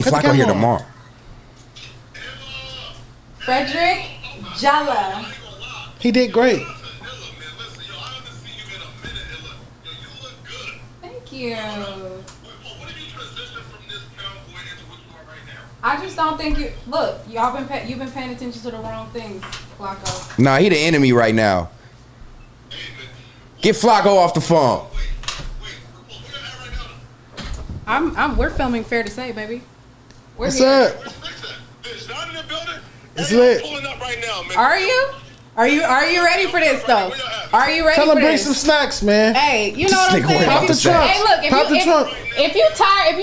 Flacco here tomorrow. Frederick Jalla. He did great. Thank you. I just don't think you look. You've been paying attention to the wrong things, Flacco. Nah, he the enemy right now. Get Flacco off the phone. We're filming Fair to Say, baby. What's up? It's lit. Are you? Are you ready for this though? Are you ready? Tell him for bring this? some snacks, man. Hey, you know what I'm saying? Pop the trunk. Hey, look, if you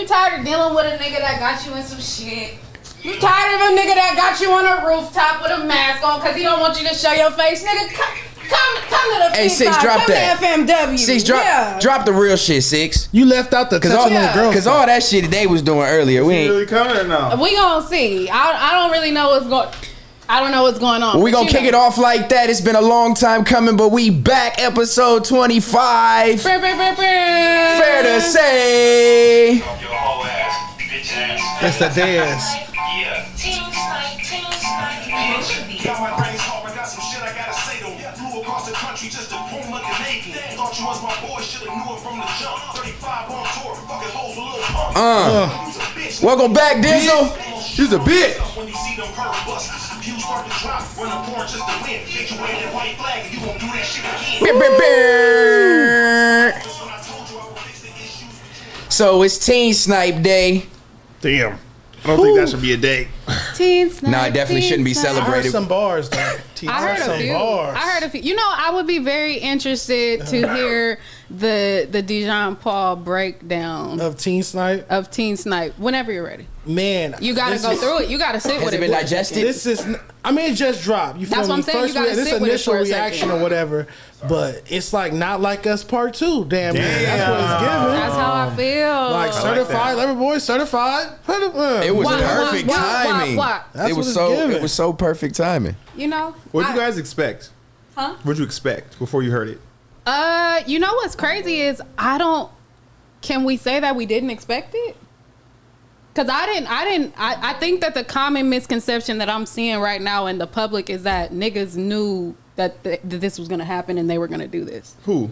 tired of dealing with a nigga that got you in some shit. You tired of a nigga that got you on a rooftop with a mask on because he don't want you to show your face, nigga. Come to the Hey, Six, drop come that. To FMW. Six, drop the real shit, Six. You left out the touching on the girls. Because all that shit they was doing earlier, we ain't really coming or no? We gonna see. I don't really know what's going. I don't know what's going on. Well, we gonna kick it off like that. It's been a long time coming, but we back, episode 25. Fair to Say. That's the dance. Got my granny's home, I got some shit I gotta say though. Flew across the country just to boom like a naked. Thought you was my boy, should've knew it from the jump. 35 on tour, fucking hoes with little pump. Welcome back, Dizzle. She's a bitch. When you see them curve busters, you start to drop, run a porn just to win. Get you wearing that white flag and you won't do that shit again. So it's TEEN-SNIPE Day. Damn. I don't think that should be a day. TEEN-SNIPE. No, it definitely shouldn't be I celebrated. heard some bars, though. I heard a few. You know, I would be very interested to hear the Dijon Paul breakdown of TEEN-SNIPE. Whenever you're ready. Man, you gotta go through it. You gotta sit with it. Has it been digested? This is, I mean, it just dropped. You feel That's me? what I'm saying. First, You gotta this sit with it initial for a reaction second. or whatever, but it's like Not Like Us Part 2. Damn. That's what it's giving. That's how I feel. Like certified, every boy certified. It was perfect timing. It was so perfect timing. You know. What'd you guys expect? Huh? What'd you expect before you heard it? You know what's crazy is can we say that we didn't expect it? Because I think that the common misconception that I'm seeing right now in the public is that niggas knew that this was going to happen and they were going to do this. Who?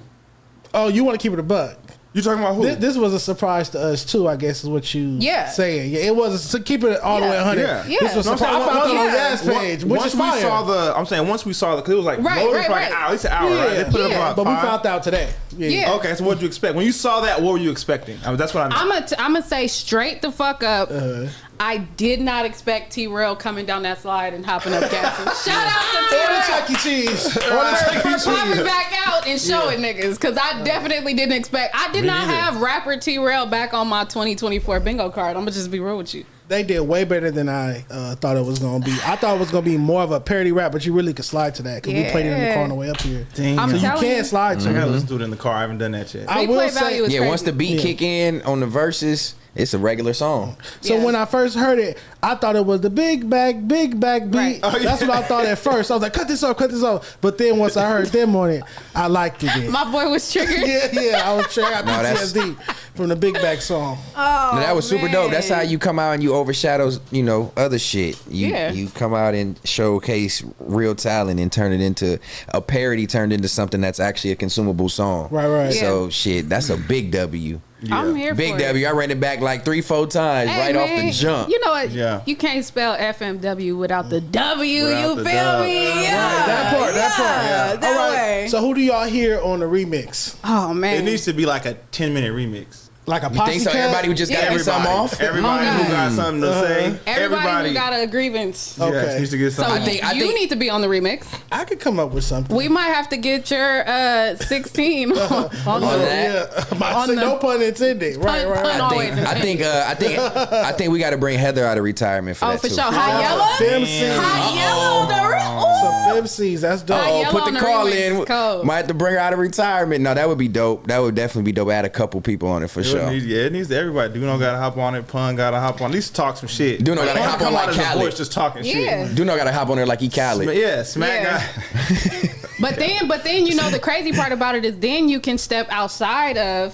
Oh, you want to keep it a buck? You talking about who? This was a surprise to us too, I guess is what you saying. Yeah, it was to keep it all the way 100. Yeah. This was a surprise. I found it on Gas page, which once is fire. we saw because it was like right. at least an hour, right? They put it up about but 5. we found out today. Yeah. Okay, so what did you expect? When you saw that, what were you expecting? I mean, that's what I mean. I'm gonna say straight the fuck up. I did not expect T-rell coming down that slide and hopping up gas. Shout out to T-rell. Or the Chuck E. Cheese. For popping back out and showing niggas. Because I definitely didn't expect. I did not have rapper T-rell back on my 2024 bingo card. I'm going to just be real with you. They did way better than I thought it was going to be. I thought it was going to be more of a parody rap, but you really could slide to that because we played it in the car on the way up here. Damn. So you can slide to I it. gotta listen to it in the car. I haven't done that yet. I will say, once the beat kick in on the verses, it's a regular song. So when I first heard it, I thought it was the big back beat. Right. That's what I thought at first. I was like, cut this off. But then once I heard them on it, I liked it then. My boy was triggered. I was triggered. I got PTSD from the big back song. Oh, that was super dope. That's how you come out and you overshadow, other shit. You come out and showcase real talent and turn it into a parody turned into something that's actually a consumable song. Right. So shit, that's a big W. Yeah. I'm here big for W. it. I ran it back like 3-4 times off the jump. You know what? Yeah. You can't spell FMW without the W. You feel me? Yeah. That part. Yeah. All right. So who do y'all hear on the remix? Oh man, it needs to be like a 10-minute remix. Like a posse. You think so? Everybody who just got something off. Everybody who got something to say. Everybody who got a grievance. Okay. Needs to get something. So I think you need to be on the remix. I could come up with something. We might have to get your 16 on that. Yeah. No pun intended. Right. I think we got to bring Heather out of retirement for that for too. sure. High yellow. High yellow. Some Fibsies. That's dope. Put the call in. Might have to bring her out of retirement. No, that would be dope. That would definitely be dope. Add a couple people on it for sure. It needs everybody. Duno gotta hop on it. Pun gotta hop on. At least talk some shit. Duno gotta hop on like Khaled. Just talking shit. Duno gotta hop on there like he Khaled. Smack guy. But then the crazy part about it is then you can step outside of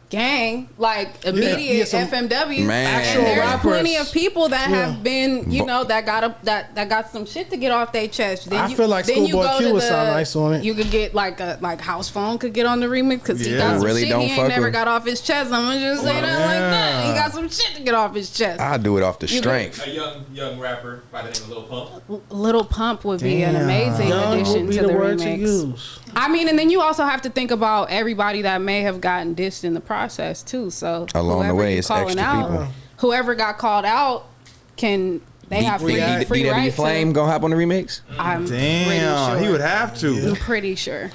gang, like immediate FMW, Man. and there's rappers. plenty of people that have been, you know, that got some shit to get off their chest. Then I feel like Schoolboy Q would sound nice on it. You could get like House Phone could get on the remix because he got some really shit don't he fuck ain't never with. got off his chest. I'm gonna just say that like that. He got some shit to get off his chest. I'll do it off the strength. A young rapper by the name of Lil Pump. Lil Pump would be an amazing Young addition would be to the word to remix. use. I mean, and then you also have to think about everybody that may have gotten dissed in the process too. So Along the whoever way, you're it's calling extra out, people. Whoever got called out they have free DW right Flame to, gonna hop on the remix? I'm Damn, pretty sure. he would have to. I'm pretty sure.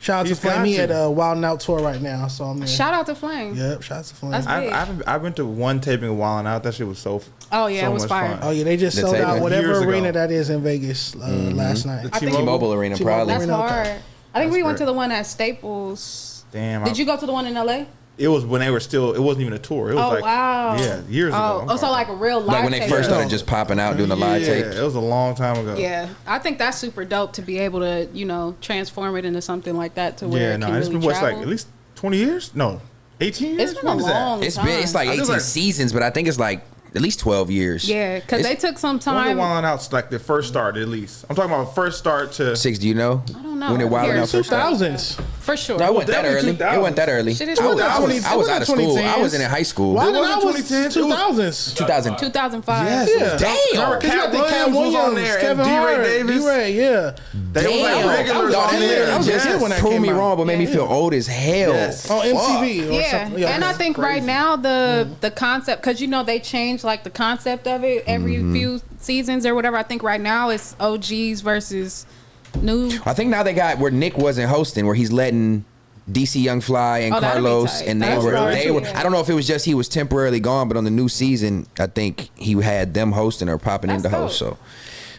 Shout out to He's Flame. got He to. at a Wild 'N Out tour right now, so I'm there. Shout out to Flame. Yep, shout out to Flame. That's big. I went to one taping of Wild 'N Out. That shit was so. Oh yeah, so it was much fire. fun. Oh yeah, they just The sold out taping. whatever Years ago. arena that is in Vegas last night. The I think- T-Mobile Arena, probably. That's Arena, okay. hard. I think That's we went great. to the one at Staples. Damn. Did you go to the one in LA? It was when they were still. It wasn't even a tour. It was Oh like wow. yeah, years ago. I'm Oh, so talking. like a real live Like when they tape. first started just popping out doing the live yeah, tapes. it was a long time ago. Yeah, I think that's super dope to be able to, you know, transform it into something like that to where Yeah, it no, can it's really been what's travel. like at least 20 years? No, 18 years. It's been a When is that? long It's time. been it's like I 18 feel like- seasons, but I think it's like at least 12 years. Yeah, because they took some When time. did Wild 'N Out's like the first start at least? I'm talking about first start to. Six, do you know? I don't know. When did Wild 'N Here, Out first start? 2000s. For sure. No, it wasn't that definitely early. It wasn't that early. Shit is I was 2010s. out of school. I 2010s. was in high school. Wild 'N wasn't Out was 2010s. 2000s. 2000. 2005. Yes. Yeah. Damn. Remember Cat Williams was on there and Kevin D-Ray Hart, Davis? D-Ray, yeah. They were like Damn. regulars Y'all on there. That was just good when that proved came me out. wrong, but made me feel old as hell. Yes. On MTV or Yeah, something. and I think right crazy. now the concept, because you know they change like the concept of it every few seasons or whatever. I think right now it's OGs versus new. I think now they got where Nick wasn't hosting, where he's letting DC Young Fly and Oh, that'd be Carlos, tight. and That's right. they were. Yeah. I don't know if it was just he was temporarily gone, but on the new season, I think he had them hosting or popping in That's to host. dope. So,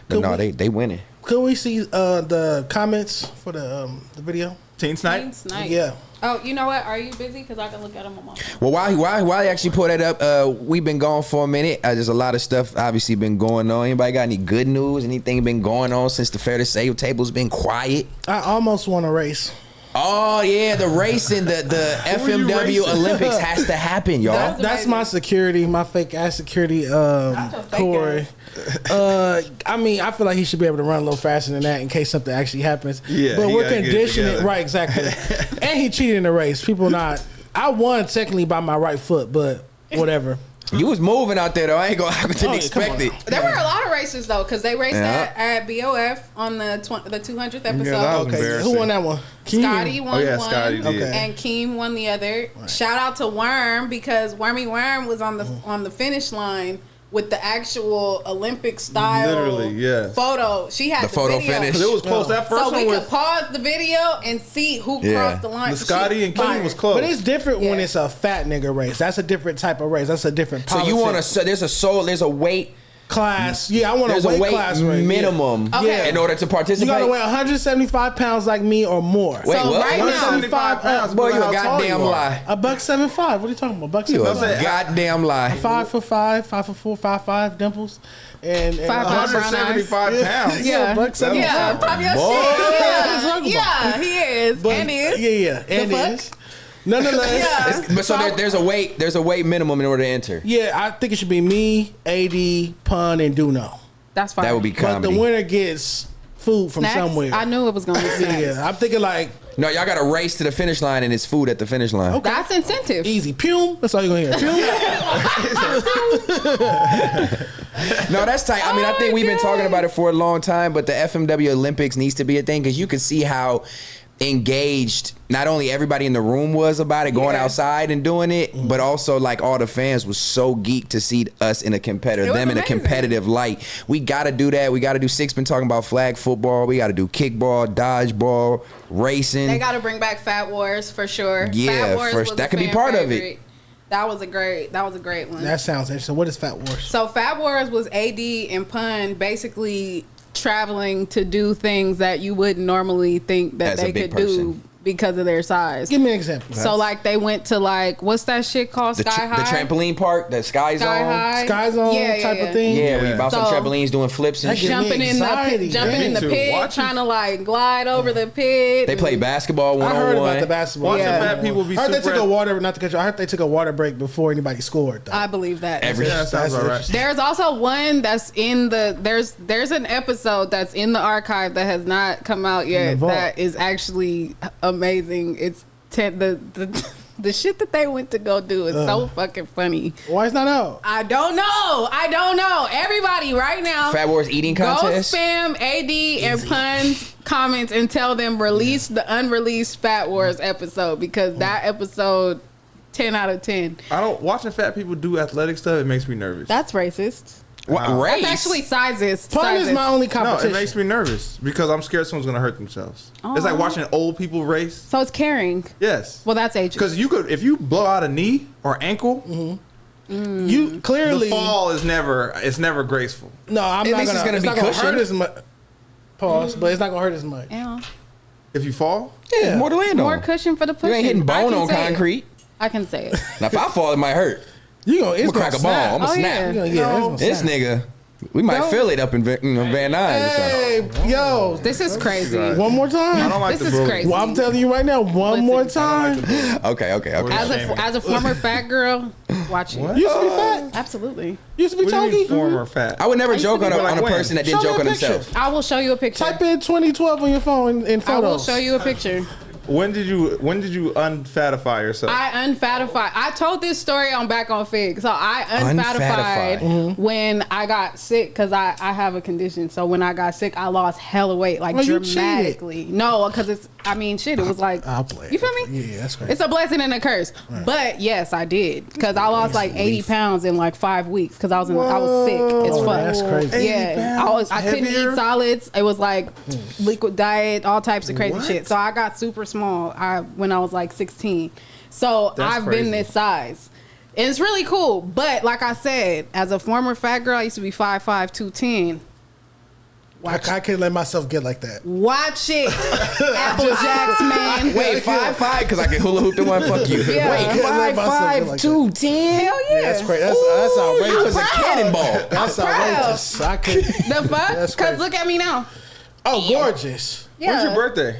but Could no, we- they winning. Could we see the comments for the video? TEEN-SNIPE? TEEN-SNIPE. Yeah. Oh, you know what? Are you busy? Because I can look at them on my phone. Well, while he actually pull that up, we've been gone for a minute. There's a lot of stuff obviously been going on. Anybody got any good news? Anything been going on since the Fair to Save table's been quiet? I almost won a race. Oh yeah, the racing, the FMW racing? Olympics has to happen, y'all. That's That's my security, my fake ass security, your fake Corey. I mean, I feel like he should be able to run a little faster than that in case something actually happens. Yeah, but he we're gotta get it conditioning, together. right? Exactly. And he cheated in the race. People not. I won technically by my right foot, but whatever. You was moving out there though. I didn't Oh, expect yeah, come on it. now. There were a lot of races though, because they raced Yeah. at BOF on the 200th episode. that was Okay, embarrassing. who won that one? Scotty Keem. won Oh, yeah, one, Scotty did. Okay. and Keem won the other. Shout out to Worm, because Wormy Worm was on the finish line with the actual Olympic style Literally, yes. photo. She had The the photo video. finish. 'Cause it was close. That first So we one could was pause the video and see who Yeah. crossed the line. the Scotty and King was close. But it's different when Yeah. it's a fat nigga race. That's a different type of race. That's a different. So you want politics. to? There's a weight. class? Yeah, I want There's a a weight weight class race. minimum Okay. Yeah. in order to You participate. gotta weigh 175 pounds like me or more. Wait, So what? right now- 175 pounds. Boy, you a How tall goddamn you are. lie. $175. What are you talking about? You a $175. goddamn lie. 5'5", 5'4", 5'5", dimples, and 5'5", 175 pounds. Yeah, $175. yeah, pop your Boy. shit. Yeah, he is, But, and is. yeah, and fuck? is. Nonetheless, Yeah. But so there's a weight minimum in order to enter. yeah, I think it should be me, AD, Pun, and Duno. That's fine. That would be But comedy. the winner gets food from Snacks? somewhere. I knew it was gonna be snacks. Yeah, I'm thinking like No, y'all got to race to the finish line and it's food at the finish line. Okay. That's incentive. easy. Pum. That's all you're gonna hear. No, that's tight. I mean, I think we've been talking about it for a long time, but the FMW Olympics needs to be a thing because you can see how engaged not only everybody in the room was about it, going Yeah. outside and doing it, but also like all the fans was so geeked to see us in a competitive, It was them in a amazing. competitive light. We got to do that. We got to do. Six been talking about flag football. We got to do kickball, dodgeball, racing. They got to bring back Fat Wars for sure. Yeah, Fat Wars for- was that a could be fan part of it. favorite. That was a great one. That sounds interesting. What is Fat Wars? So Fat Wars was AD and Pun basically traveling to do things that you wouldn't normally think that As a they big could do person. because of their size. Give me an example. So like they went to like what's that shit called? Sky High. The trampoline park, the Sky Zone. Sky Zone type of thing. Yeah, where you bounce on trampolines, doing flips and shit. Jumping in the pit, trying to like glide over the pit. They play basketball 1-on-1. I heard about the basketball. Watching fat people be I heard they super took a water. Not to cut you. I heard they took a water break before anybody scored. Though. I believe that. Yeah, sounds all right. There's also one that's in the there's an episode that's in the archive that has not come out yet that is actually amazing. It's the shit that they went to go do is so fucking funny. Why is not out? I don't know. Everybody right now, Fat Wars eating contest. Go spam AD and Pun's comments and tell them release the unreleased Fat Wars episode because that episode 10 out of 10. Watching fat people do athletic stuff, it makes me nervous. That's racist. What race? That's actually sizist. Pun is my only competition. No, it makes me nervous because I'm scared someone's gonna hurt themselves. It's like watching old people race. So it's caring. Yes. Well, that's ageist. Because if you blow out a knee or ankle, you clearly the fall is never graceful. No, I'm At not least gonna. it's gonna be not cushioned. gonna hurt as much. Pause, but it's not gonna hurt as much. Yeah. If you fall, Yeah, more to land on. More cushion for the pushing. You ain't hitting bone I on can say it. concrete. I can say it. Now, if I fall, it might hurt. It's I'm gonna crack a ball. I'm gonna Oh, snap. yeah. This nigga, we might feel it up in Van Nuys or something. Hey, yo, This is crazy. one more I time. don't like This the is bully. crazy. Well, I'm telling you right now, one Listen, more time. Okay. As a former fat girl, watch it. You used to be fat. Absolutely. You used to be What do you mean chunky. former fat? I would never joke on like a when? person that didn't Show me joke a on picture. himself. I will show you a picture. Type in 2012 on your phone in I photos. will show you a picture. When did you unfatify yourself? I unfatified. I told this story on Back on Fig. So I unfatified when I got sick because I have a condition. So when I got sick, I lost hella weight, like you dramatically. No, because it was like, I'll play. you feel me? Yeah, that's great. It's a blessing and a curse. Right. But yes, I did because I lost like 80 pounds in like 5 weeks because I was sick as fuck. That's crazy. Yeah, I couldn't eat solids. It was like liquid diet, all types of crazy shit. So I got super small when I was like 16. So I've been this size. And it's really cool. But like I said, as a former fat girl, I used to be 5'5", 210. I couldn't let myself get like that. Watch it, Apple Jacks, man. Wait, 5'5", because I can hula hoop the one. Fuck you. Yeah. Wait, I couldn't let myself get 5'5", like 210. Hell yeah. That's crazy. That's outrageous. You was a cannonball. That's outrageous. I could. The fuck? That's Because crazy. look at me now. Oh, gorgeous. Yeah. When's your birthday?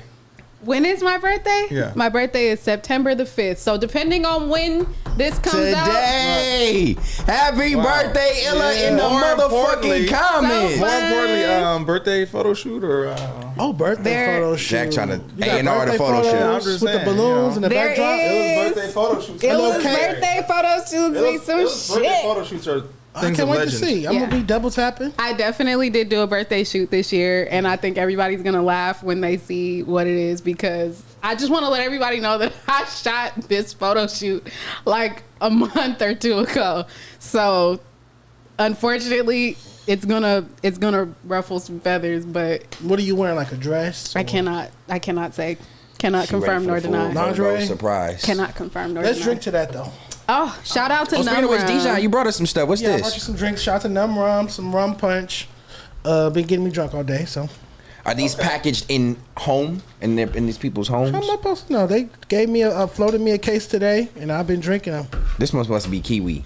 When is my birthday? Yeah. My birthday is September the 5th. So depending on when this comes out. Today. Happy birthday, Illa, in the More importantly- motherfucking comments. More importantly, birthday photo shoot or Oh, birthday photo shoot. Jack trying to You got A&R the birthday photo shoot. photos I'm just with the saying, balloons and the There backdrop. is- birthday photo shoots. It was Okay. birthday photo shoots be some Birthday shit. photo shoots are I things can't of wait legends. to see. I'm Yeah. gonna be double tapping. I definitely did do a birthday shoot this year, and I think everybody's gonna laugh when they see what it is because I just want to let everybody know that I shot this photo shoot like a month or two ago. So, unfortunately, it's gonna ruffle some feathers, but What are you wearing? Like a dress? I cannot say, cannot confirm nor deny. Lingerie? Surprise. Cannot confirm nor Let's deny. drink to that though. Oh, shout out to Speaking of which, Numb Dijon, you brought us some stuff. What's Yeah, I brought you this? some drinks. Shout out to Numb Rum, some rum punch. Been getting me drunk all day, so. Are these packaged in home in these people's homes? I'm not supposed to know. They gave me floated me a case today, and I've been drinking them. This one must be kiwi.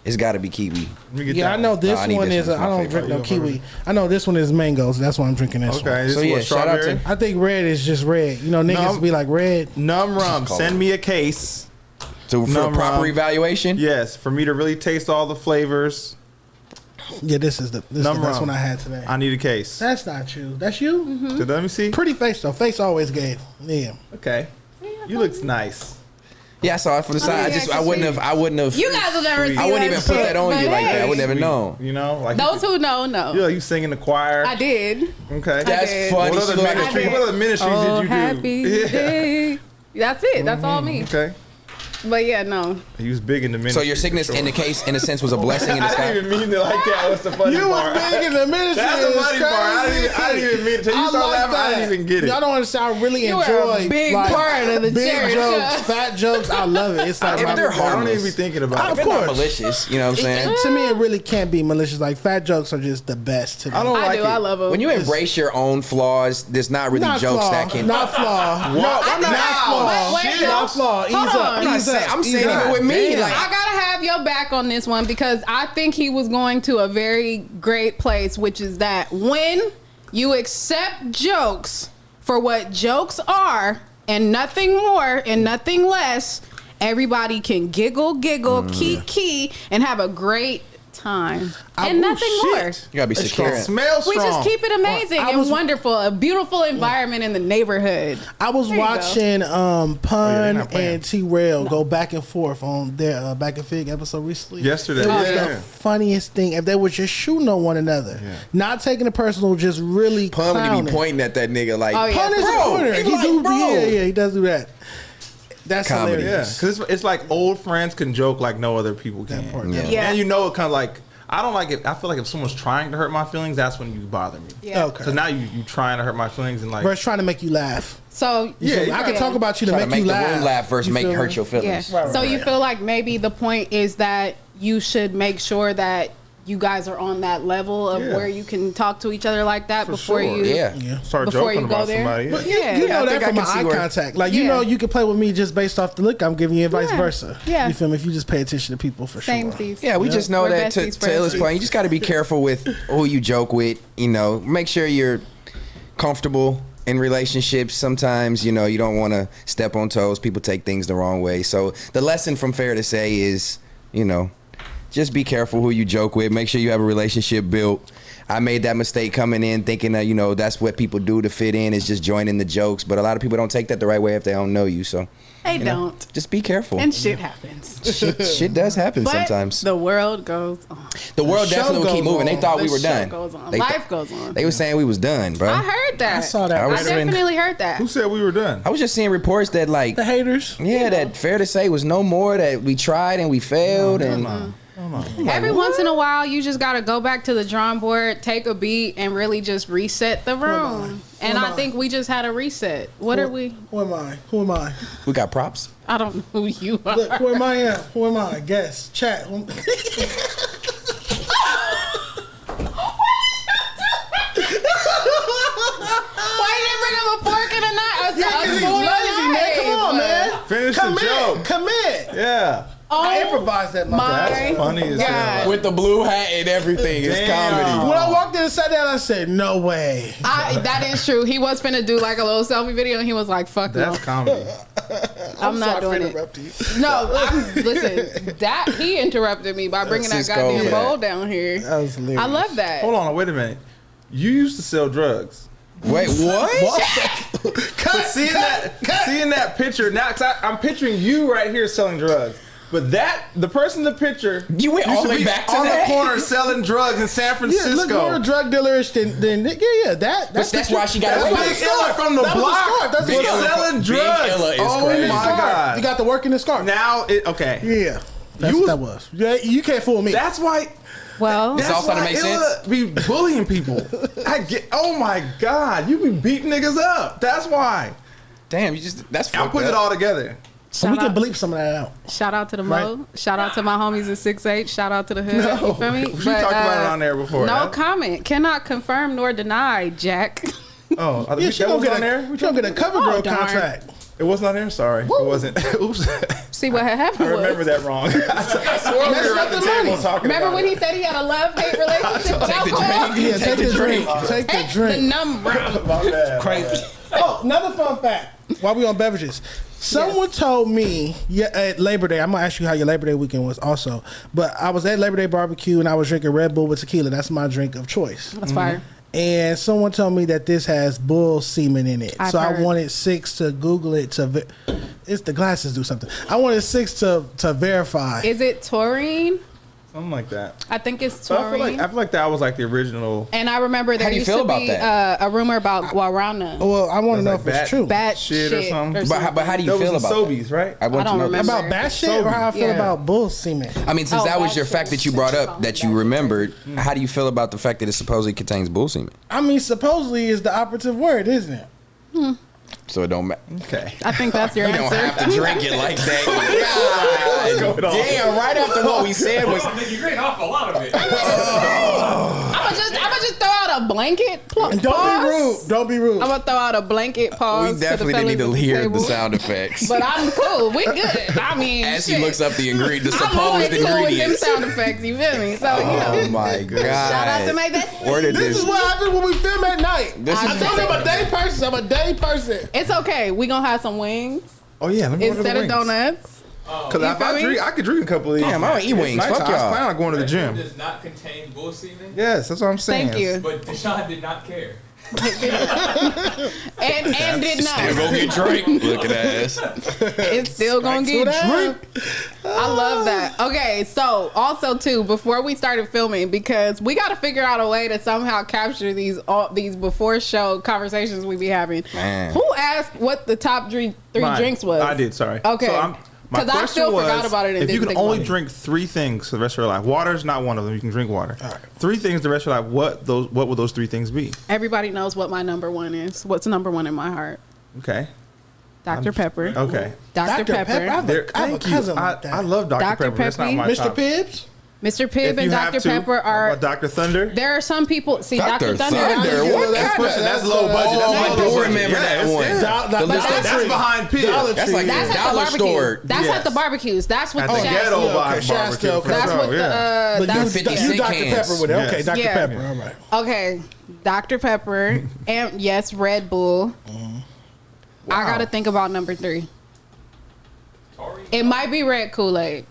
It's got to be kiwi. Let me get Yeah, that I know one. this I need one this is. one. It's I my don't drink favorite. no kiwi. I know this one is mango, so that's why I'm drinking this one. Okay, this So, is yeah, what, shout out strawberry? to- I think red is just red. You know, niggas No. be like red. Numb rum. Call Send it. me a case. So for Numb proper rum. evaluation? Yes, for me to really taste all the flavors, Yeah, this is the Numb best rum. one I had today. I need a case. That's not you. That's you. So let me see. Pretty face though. Face always gave. Yeah. Okay, you look nice. Yeah, I saw it from the side. yeah, I wouldn't have. You guys will never see I wouldn't even put that on you like that. I would never know. You know, like Those who know, know. you, you sing in the choir. I did. Okay, That's did. funny. What other She look like ministry? a- What other ministries Oh, did you do? happy day. That's it. That's all me. Okay. But yeah, no. He was big in the ministry. So your sickness, in a sense, was a blessing in I disguise. didn't even mean it like that. What's the funny You part? was big in the ministry. That's the funny part. Crazy. I didn't even mean it. Till you start laughing, I didn't even get it. Y'all don't understand. I really You enjoy were a big part of the big church. jokes, fat jokes. I love it. It's like If they're I don't harmless. even be thinking about Of it. If it's not course. malicious, you know what I'm saying? To me, it really can't be malicious. Like fat jokes are just the best to me. I don't I like do. it. I love them. When you embrace your own flaws, there's not really Not jokes flaw. that can. Not flaw. What? Not flaw. Wait, Not flaw. Ease Hold up. on. I'm not Ease saying. up. I'm Ease saying up. even with me, Damn. like I gotta have your back on this one because I think he was going to a very great place, which is that when you accept jokes for what jokes are and nothing more and nothing less, everybody can giggle, key, and have a great time. And nothing more. you gotta be secure. Smell strong. We just keep it amazing I and was- wonderful, a beautiful environment in the neighborhood. I was There you watching they're Pun not playing. and T-rell go back and forth on their Back and Fig episode recently. Yesterday. It was Yeah. the funniest thing. If they were just shooting on one another, not taking it personal, just really Pun when he clowning. be pointing at that nigga like, Oh, yeah. Pun is a Bro, corner. he He like, do, bro. yeah, he does do that. That's Comedy. Yeah, hilarious. because it's like old friends can joke like no other people can. part, Yeah. Yeah. And you know, it kind of like, I don't like it. I feel like if someone's trying to hurt my feelings, that's when you bother me. Yeah. Okay. So now you trying to hurt my feelings and like, Versus trying to make you laugh. So Yeah, I can talk about you to try make to make you the laugh. room laugh versus You make feel hurt me? your Yeah. feelings. So you feel like maybe the point is that you should make sure that you guys are on that level of Yeah. where you can talk to each other like that For before sure. you. Yeah. start Before joking you go about there. somebody. But Yeah. you Yeah. know Yeah, I that think I from my can see eye where- contact. Like, you Yeah. know, you can play with me just based off the look I'm giving you and vice Yeah. versa. Yeah. You feel me? If you just pay attention to people for Same sure. things. Yeah, we just know We're that besties to Illa's first. point, you just got to be careful with who you joke with. You know, make sure you're comfortable in relationships. Sometimes, you know, you don't want to step on toes. People take things the wrong way. So the lesson from Fair to Say is, you know, just be careful who you joke with. Make sure you have a relationship built. I made that mistake coming in thinking that, you know, that's what people do to fit in, is just joining the jokes. But a lot of people don't take that the right way if they don't know you. So They you know, don't. just be careful. And shit happens. Shit does happen But sometimes. the world goes on. The world show definitely will keep goes moving. They on. thought we The were show done. goes on. They Life goes on. They were saying we was done, bro. I heard that. I saw that. I was- I definitely heard that. Who said we were done? I was just seeing reports that like, The haters. yeah, that Fair to Say was no more, that we tried and we failed. And Every once in a while, you just got to go back to the drawing board, take a beat, and really just reset the room. And Who am I I? think we just had a reset. What are we? Who am I? Who am I? we got props. I don't know who you are. Look, who am I? Who am I? Guess. Chat. Why you didn't bring him a fork and a knife? Yeah, 'cause he's lazy, man. Come on, man. Finish the joke. Commit. Yeah. I improvised that. my That's funny as God. hell. With the blue hat and everything. It's Damn. comedy. When I walked in and sat down, I said, "No way." That is true. He was finna do like a little selfie video, and he was like, "Fuck no, That's comedy. I'm not sorry for doing it." interrupting you. No, listen. That he interrupted me by bringing that Cisco, goddamn yeah. bowl down here. That was hilarious. I love that. Hold on, wait a minute. You used to sell drugs. Wait, what? But seeing that picture now, cause I'm picturing you right here selling drugs. But the person in the picture, You went all used the way be back to on that? the corner selling drugs in San Yeah, Francisco. look more drug dealerish than That's why she got That's away why with it's it. Illa from the That was block the scarf. That's the was scarf. selling Big drugs. Illa is Oh crazy. my God. You got the work in the scarf. Now okay. Yeah, that's You what that was. Yeah, you can't fool me. That's why. Well, That's all starting why to make Illa be bullying people. I get. Oh my God, you be beating niggas up. That's why. Damn, that's I'll fucked put up. it all together. And we shout can out, bleep some of that out. shout out to the Right. Mo. Shout out to my homies in 6'8". Shout out to the hood. You feel me? We talked about it on there before. No huh? comment. Cannot confirm nor deny, Jack. Oh, Yeah, that she was gonna on there. get a cover girl darn. contract. It wasn't on there. Sorry, it wasn't. Oops. See what had happened I remember was. that wrong. I swore we Messed were up at the the table money. talking Remember about when it. he said he had a love-hate relationship with Take the alcohol? drink. Yeah, take the drink. Take the Take the drink. number. My bad. Crazy. Oh, another fun fact. While we on beverages, someone told me at Labor Day. I'm gonna ask you how your Labor Day weekend was also. But I was at Labor Day barbecue and I was drinking Red Bull with tequila. That's my drink of choice. That's fire. And someone told me that this has bull semen in it. I've so heard. I wanted Six to Google it it's the glasses do something. I wanted Six to verify. Is it taurine? Something like that. I think it's So I taurine. feel like that was like the original. And I remember there do you used feel to about be that? a rumor about guarana. Well, I want to know That's if like it's true. Bad shit or something. But how do you That feel was in about that? Sobeys, right? I want I to don't know remember. About bat shit or how I feel Yeah. about bull semen? I mean, since Oh, that was bad your shit. fact that you brought up that you remembered, how do you feel about the fact that it supposedly contains bull semen? I mean, supposedly is the operative word, isn't it? So it don't matter. Okay. I think that's your You don't answer. have to drink it like that. God, damn, right after what we said was. You read off a lot of it. I'm gonna just throw out a blanket. And don't be rude. Don't be rude. I'm gonna throw out a blanket pause. We definitely to the didn't need to fellas at hear the table. sound effects. But I'm cool. We good. I mean, As he shit. looks up the ingredient, the I'm always supposed cool with them ingredients. sound effects. You feel me? So you know. Oh my god! Shout out to Mayback. Where did This this? is what happens when we film at night. This I is told you I'm a day person. I'm a day person. It's okay. We gonna have some wings Oh yeah, let me order instead the of wings. donuts. Because You if feel I me? drink, I could drink a couple of these. Damn, I don't eat It's wings. nighttime. Fuck I was y'all. planning on going to the Red gym. Bull does not contain bull semen, Yes, that's what I'm saying. Thank you. but Deshaun did not care. And did Still not. gonna get drink. Look at ass. It's still gonna get down. drink. I love that. Okay, so also too, before we started filming, because we got to figure out a way to somehow capture these before show conversations we be having. Man. Who asked what the top three Mine. drinks was? I did. Sorry. Okay. So my 'Cause I question still was, forgot about it and if you didn't can think only about it. drink 3 things for the rest of your life, water's not one of them. You can drink water. All right. 3 things the rest of your life. What would those 3 things be? Everybody knows what my number one is. What's number one in my heart? Okay. Dr. Pepper. Okay. Dr. Pepper. I have a Thank you. cousin like that. I love Dr. Dr. Pepper. That's not Peppy. my Mr. top. Pibbs? Mr. If Pibb and you have Dr. to, Pepper are. Dr. Thunder. There are some people. See, Dr. Dr. Thunder. Thunder. What That's kind of? pushing- That's low budget. That's I my do low budget. remember that Yes, one. yes. The list Dollar of- That's Tree. behind Pibb. Dollar That's Tree. like That's the at the dollar barbecue. store. That's Yes. at the barbecues. That's what At the the Shasta- ghetto okay, vibe Shasta, barbecue. okay. That's what yeah. the. But That's, you, 50 you cent Dr. cans. Pepper with it. Okay, Yes. Dr. Yeah. Pepper. All right. okay, Dr. Pepper and yes, Red Bull. I gotta think about number 3. It might be red Kool-Aid.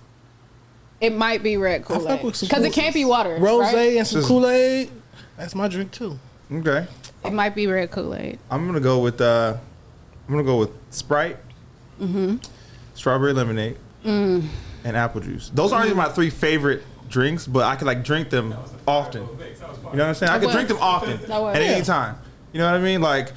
It might be red fuck Kool-Aid with some because it can't be water. Rose right? and some Kool-Aid. That's my drink too. Okay. It might be red Kool-Aid. I'm gonna go with Sprite, strawberry lemonade, and apple juice. Those aren't even my 3 favorite drinks, but I could like drink them often. You know what I'm saying? I could drink them often That was- at any Yeah. time. You know what I mean? Like,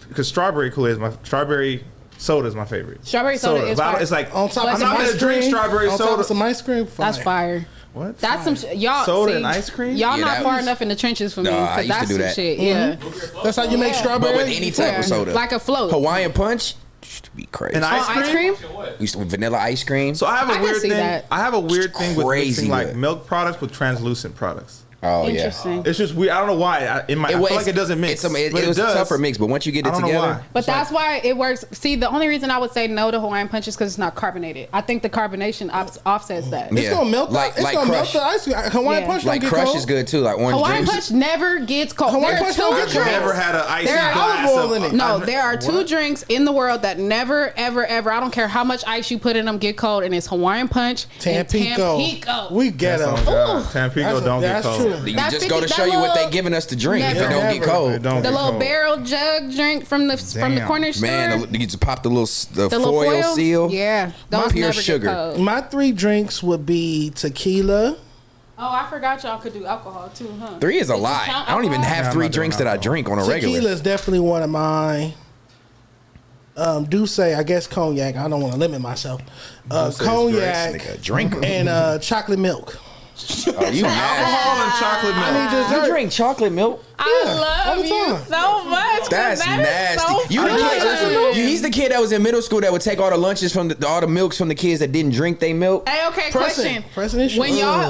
because strawberry Kool-Aid is strawberry soda is my favorite. Strawberry soda is But fire. it's like On top But of I'm some not ice gonna drink cream. strawberry On top soda. of some ice cream. That's fire. What? That's some y'all Soda see, and ice cream? Y'all Yeah, not that far was- enough in the trenches for me. Nah, I 'Cause used to that's do some that. shit. Yeah. That's how you make Yeah. strawberry. But with any type Yeah. of soda, Like a float. Hawaiian punch, used to be crazy. And Oh, ice cream? Used to vanilla ice cream. So I have I a can weird see thing. that. I have a weird thing with Crazy mixing like good. milk products with translucent products. Oh yeah. Interesting. It's just weird. I don't know why. I feel like it doesn't mix. It but was does. a tougher mix, but once you get I it don't know together, why. But that's why it works. See, the only reason I would say no to Hawaiian Punch is because it's not carbonated. I think the carbonation offsets that. Yeah. It's gonna melt. Like It's gonna melt Crush. the ice cream. Hawaiian Yeah. Punch like don't get Crush cold. is good too. Like orange Hawaiian juice. Punch never gets cold. Hawaiian There are Punch two don't get I've cold. drinks. never had an icy There are glass olive oil of in it. No, there are 2 What? drinks in the world that never, ever, ever, I don't care how much ice you put in them, get cold, and it's Hawaiian Punch and Tampico. Tampico. We get That's them. on God. Tampico don't get That's cold. true. You That's just go to 50 show you what that they giving us to drink if it Never. don't get cold. It don't The get little cold. barrel jug drink from the Damn. corner store. Man, you just pop the the foil, little seal. Yeah, those Pure never sugar. get cold. My 3 drinks would be tequila. Oh, I forgot y'all could do alcohol too, huh? 3 is a Did you lot. count I don't even alcohol? have Yeah, I'm 3 not doing drinks that I alcohol. drink on a Tequila regular. is definitely one of mine. Douce, I guess cognac. I don't want to limit myself. This Cognac nigga drinker. and chocolate milk. Oh, you nasty. Alcohol and chocolate milk. I need dessert. You drink chocolate milk? I all love the you time. so much. 'cause That's that is nasty. so You the kid, fun. he's the kid that was in middle school that would take all the lunches from all the milks from the kids that didn't drink they milk. Hey, okay, Present. question. Present.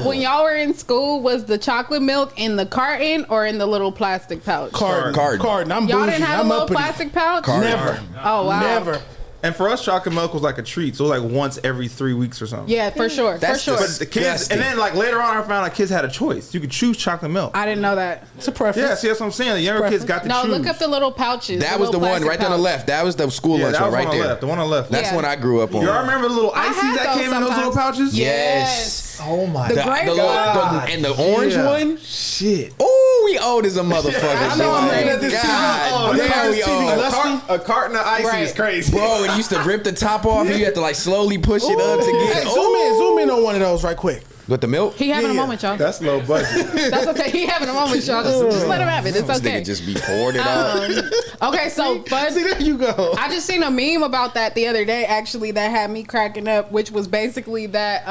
When y'all were in school, was the chocolate milk in the carton or in the little plastic pouch? Carton. I'm Y'all bougie. didn't have I'm a little uppity. plastic pouch? Carton. Never. Oh wow. Never. And for us, chocolate milk was like a treat. So it was like once every 3 weeks or something. Yeah, for sure. That's for sure. But the kids, Disgusting. and then like later on, I found out kids had a choice. You could choose chocolate milk. I didn't know that. It's a preference. Yeah, see, that's what I'm saying. The younger kids got to No, choose. look up the little pouches. That was the little one plastic right there on the pouch. left. That was the school Yeah, lunch that one was right on the there. left. The one on the left. That's Yeah. when I grew up on. Y'all remember the little I ices had that those came in those little sometimes. pouches? Yes. Oh my The The, gray the little, one. and the orange Yeah. one. Shit. Ooh, we old as a motherfucker. I know I'm looking at this God, TV. Oh, damn, damn, we this TV old. lusty. A carton of ices Right. is crazy. Bro, and you used to rip the top off and you had to like slowly push it up to get Hey, it. zoom in on one of those right quick. With the milk? He having a Yeah. moment, y'all. That's low budget. That's okay. He having a moment, y'all. Just let him have it. It's This okay. nigga just be poured it out. Okay, so fun. See, there you go. I just seen a meme about that the other day, actually, that had me cracking up, which was basically that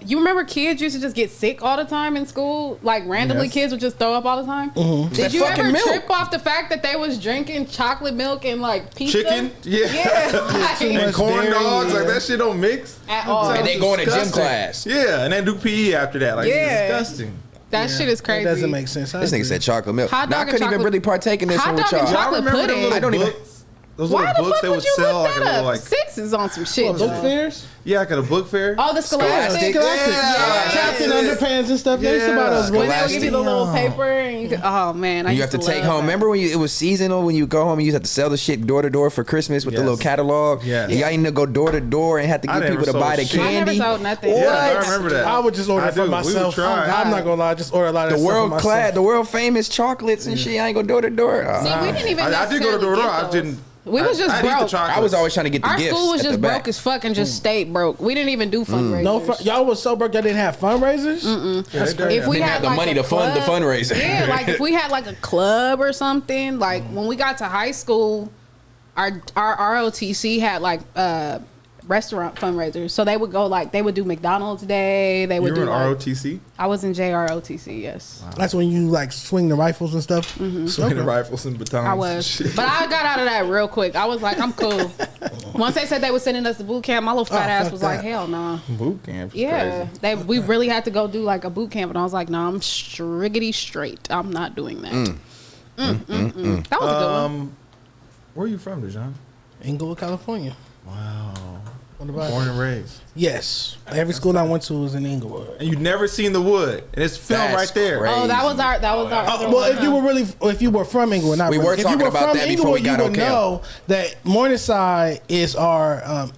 you remember kids used to just get sick all the time in school? Like randomly Yes. kids would just throw up all the time? Mm-hmm. Did That you fucking ever milk. trip off the fact that they was drinking chocolate milk and like pizza? Chicken? Yeah. Yeah, like, too And much corn dairy, dogs, like yeah. that shit don't mix. at all. And they go in a gym Disgusting. class. Yeah, and then do PE after that. Like, Yeah. it's disgusting. That shit is crazy. That doesn't make sense. I This nigga agree. said chocolate milk. Hot Now, I dog and couldn't even chocolate- really partake in this Hot one with dog and y'all. chocolate Y'all remember pudding. them I don't little even- books? Those Why little the books fuck they would would you sell look like a that little up? like Six is on some shit. Book Joe. fairs? yeah, like a book fair. Oh, the Scholastic. Scholastic. Yeah. Captain Underpants and stuff. They used to buy those When books. they would give you the little Scholastic. paper and you could, oh man, I You used have to take love home. that. Remember when it was seasonal? When you go home, you used to have to sell the shit door to door for Christmas with the Yes. little catalog. Yes. And y'all need to go door to door and have to I get never people to buy the sold shit. I never candy. sold nothing. What? Yeah, I remember that. I would just order I it for do. We would myself. try. I'm not gonna lie, I just order a lot of The that stuff for world myself. class, the world famous chocolates and shit. I ain't go door to door. See, we didn't even. I did go to door to door. I necessarily get didn't. those. We was just I'd eat the broke. chocolates. I was always trying to get the Our gifts school was at just the back. broke as fuck and just stayed broke. We didn't even do fundraisers. No, y'all was so broke y'all didn't have fundraisers. That's crazy. If we Didn't had have the like money a to fund the club- fundraiser. Yeah, like if we had like a club or something. Like when we got to high school, our ROTC had like restaurant fundraisers. So they would go like they would do McDonald's Day. They would You were do in like, ROTC? I was in JROTC. Yes, That's when you like swing the rifles and stuff. Swinging rifles and batons. I and was. shit. But I got out of that real quick. I was like, I'm cool. Once they said they were sending us to boot camp, my little fat ass fuck was that. like, hell no. Boot camp. is Yeah, crazy. we really had to go do like a boot camp, and I was like, no, I'm striggity straight. I'm not doing that. That was a good one. Where are you from, Dejan? Inglewood, California. Wow. What about Born and raised. Yes, every school I went to was in Inglewood. And you've never seen the wood, and it's filmed That's right there. crazy. Oh, that was our other Well, one, if you were really, if you were from Inglewood, not We really. were if talking you were about from that before we Inglewood, got you on would camp. know that Morningside is our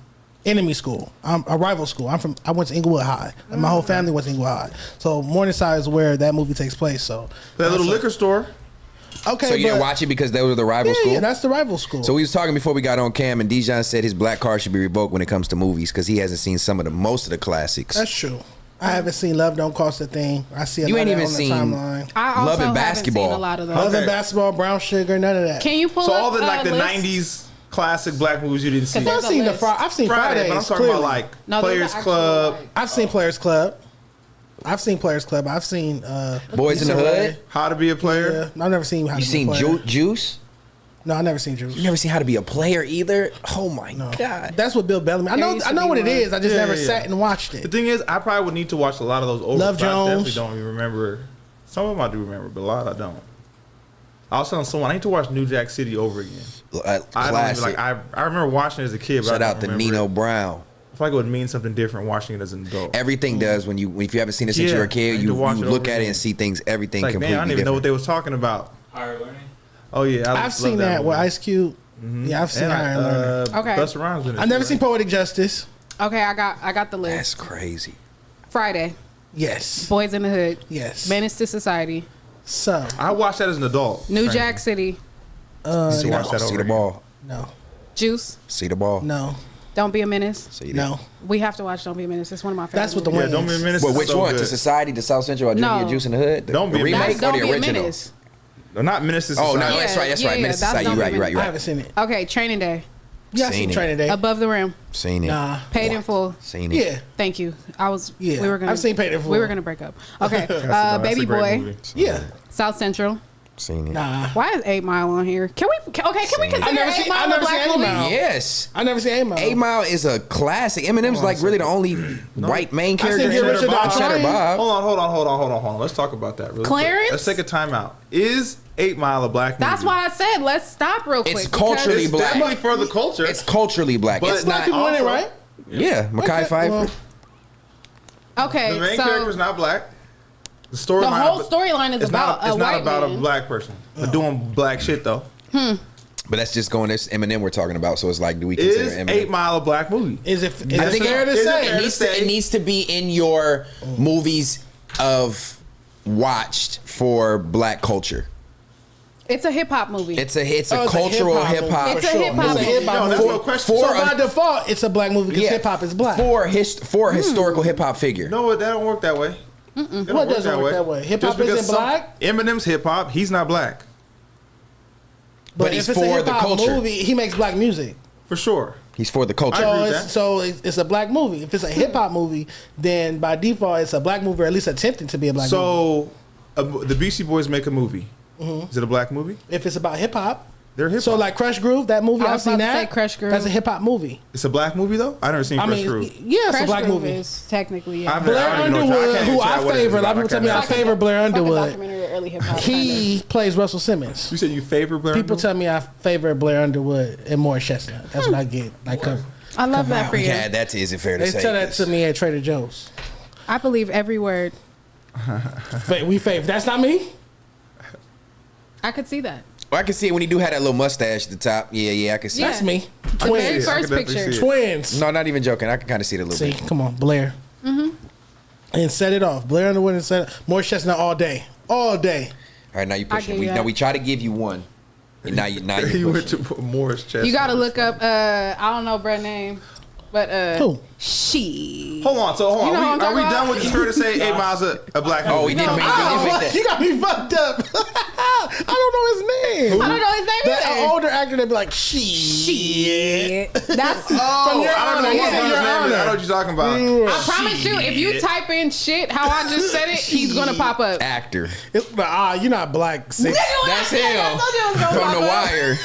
enemy school. I'm a rival school. I went to Inglewood High, and my whole family went to Inglewood High. So Morningside is where that movie takes place. So That little liquor store. okay, So you didn't but- watch it because they were the rival Yeah, school? yeah, that's the rival school. So we was talking before we got on cam, and Dijon said his black card should be revoked when it comes to movies because he hasn't seen most of the classics. That's true. I haven't seen Love Don't Cost a Thing. I see a You lot ain't of that even on the seen timeline. I also Love and haven't Basketball. seen a lot of those. Love Okay. and Basketball, Brown Sugar, none of that. Can you pull So up all the like the list? '90s classic black movies you didn't see. I've There's a seen list. I've seen Fridays, but I'm talking clearly. about like No, those are Players actual, Club, like- I've seen Players Club. I've seen Players Club. I've seen Boys in the Issa Rae. Hood? How to Be a Player. Yeah, I've never seen. How You to Be a seen Player. Juice? No, I never seen Juice. You never seen How to Be a Player either? Oh my No. God. That's what Bill Bellamy. I There know. used I to know be what it one. is. I just Yeah, never yeah, sat yeah. and watched The it. thing is, I probably would need to watch a lot of those over. Love but I Jones. definitely don't even remember. Some of them I do remember, but a lot I don't. I was telling someone I need to watch New Jack City over again. I don't even Classic. like. I remember watching it as a kid. But Shout I out don't to remember Nino it. Brown. I feel like it would mean something different watching it as an adult. Everything does when if you haven't seen it since Yeah, you were a I kid, need you to watch it look over at it again. and see things, everything Like, man, completely I didn't even know what different. they was talking about. Higher learning. Oh yeah, I've seen that with Ice Cube. Yeah, I've seen and Higher Learning. Okay. Busta Rhymes in it. I've never too, seen right? Poetic Justice. Okay, I got the list. That's crazy. Friday, Yes. Boys in the Hood, Yes. Menace to Society, So I watched that as an adult. New frankly. Jack City, See, no, watch that see over the again. ball. no, Juice, See the ball. no, Don't Be a Menace. See no. We have to watch Don't Be a Menace. It's one of my favorite. That's what the movies. one. Yeah, don't be a minute. Well, which one? To Society, to South Central, or Junior No. Juice in the Hood? Don't the Be a remake That's or Don't the Be a original? Menace. No, not Menace to Oh no, Society. that's right. That's right. Yeah, Menace that's Society. Don't You're Be right. You're right. I You're haven't right. seen it. Okay, Training Day, Yeah, I've Seen seen it. Training Day. Above the Rim, Seen it. Nah. Paid in Full. Seen it. Yeah. Thank you. Yeah, We were gonna. I've seen Paid in Full. We were gonna break up. Okay. That's a Baby great Boy, movie. Yeah. South Central. Seen it. Nah. Why is 8 Mile on here? Can we? Can we Seen it. consider I've never 8 seen- Mile I've a never black seen 8 movie? Mile. Yes. I never seen 8 Mile. 8 Mile is a classic. Eminem's like really the only white main I seen character. Get in Rich or it. Die Cheddar Trying. Bob. Hold on. Let's talk about that. Really Clarence? quick. Let's take a timeout. Is 8 Mile a black movie? That's why I said let's stop real quick. It's because- culturally It's black. definitely for the culture. It's culturally black. But It's Black not. people in it, also- right? Yeah, Mackay Okay, Pfeiffer. well, Okay, the main so character's not black. The storyline. the whole storyline is It's about not. It's a not white about man. a black person. But doing black shit though. But that's just going. This Eminem we're talking about. So it's like, do we consider Is Eminem? 8 Mile a black movie? Is it I think fair to is it say? fair It needs to. say- It needs to be in your movies of watched for black culture. It's a hip hop movie. It's a Oh, it's a cultural hip-hop hip hop. movie, It's for a sure. hip-hop It's a movie. hip-hop No, that's movie. no question. So by default, it's a black movie because hip hop is black. For a historical hip hop figure. No, that don't work that way. What doesn't work that way? Hip hop isn't black. Eminem's hip hop. He's not black But he's if it's a for the hip-hop culture. movie, he makes black music. for sure. He's for the culture. I agree with it's, that. so it's a black movie. If it's a hip hop movie, then by default it's a black movie, or at least attempting to be a black movie. So the Beastie Boys make a movie. Is it a black movie? If it's about hip hop, They're hip hop. so like Crush Groove, that movie I I've was seen about to that. say Crush Groove. That's a hip hop movie. It's a black movie though. I never seen I Crush mean, Groove. yeah, it's Crush a black Groove movie. is technically, yeah. I've- Blair I don't even know- I Underwood, can't who even I tell what it is favor, a lot of about. people tell me I I can't- favor Blair Fucking Underwood. documentary, early hip hop. He plays Russell Simmons. You said you favor Blair People Underwood? tell me I favor Blair Underwood and Morris Chestnut. That's what I get. Like, I love that for you. Yeah, that is it fair to they say. tell that to me at Trader Joe's. I believe every word. We favor. That's not me. I could see that. Well, I can see it when he do have that little mustache at the top. Yeah, I can see Yeah. it. That's me. The very I Twins. can first definitely picture. see it. Twins. No, not even joking. I can kind of see it a little See, bit. come on, Blair. And set it off. Blair Underwood and set it. Morris Chestnut all day. All day. All right, now you I pushing. give We, you now that. we try to give you one. And now you You went pushing. to Morris Chestnut. You gotta look up. I don't know Brett's name, but Who? she. Hold on. So hold You know on. what I'm Are we talking done about? with this? Fair to say 8 Mile's a black movie. Oh, we didn't make that. You got me fucked up. I don't know his name. I don't know his name That either. older actor that be like, shit. That's. Oh, Your I don't know Honor, what yeah, his Your name is. I Honor. know what you're talking about. I promise you, if you type in shit how I just said it, he's gonna pop up. Actor. You're not black. Sis. That's him. From The Wire.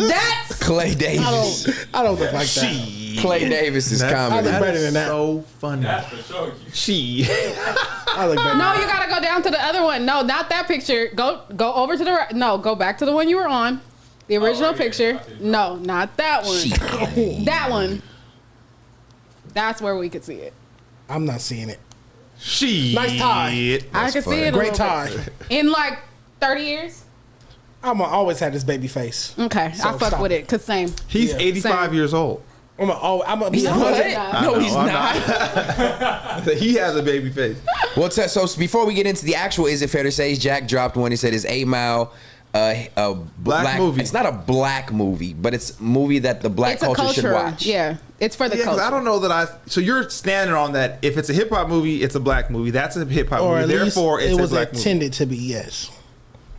That's Clay Davis. I don't look like that. Clay Davis is I comedy. look better than that. So funny. That's for sure. She. I look better. no. You gotta go down to the other one. No, not that picture. Go over to the right. No, go back to the one you were on. The original right here. picture. No, not that one. That one. That's where we could see it. I'm not seeing it. She. Nice tie. I could funny. see it. Great a tie. little bit. In like 30 years. I'm always had this baby face. Okay, So I fuck stop with it. it. Cause same. He's Yeah. 85 Same. years old. I'm gonna be What? 100. No, he's I'm not. He has a baby face. Well, so before we get into the actual, is it fair to say Jack dropped one? He said it's 8 Mile. A Black movie. It's not a black movie, but it's a movie that the black It's a culture should culture. watch. Yeah, it's for the Yeah, 'cause culture. I don't know that I. So you're standing on that. If it's a hip hop movie, it's a black movie. That's a hip hop Or movie. at least Therefore, it's it a was black movie. intended to be, yes.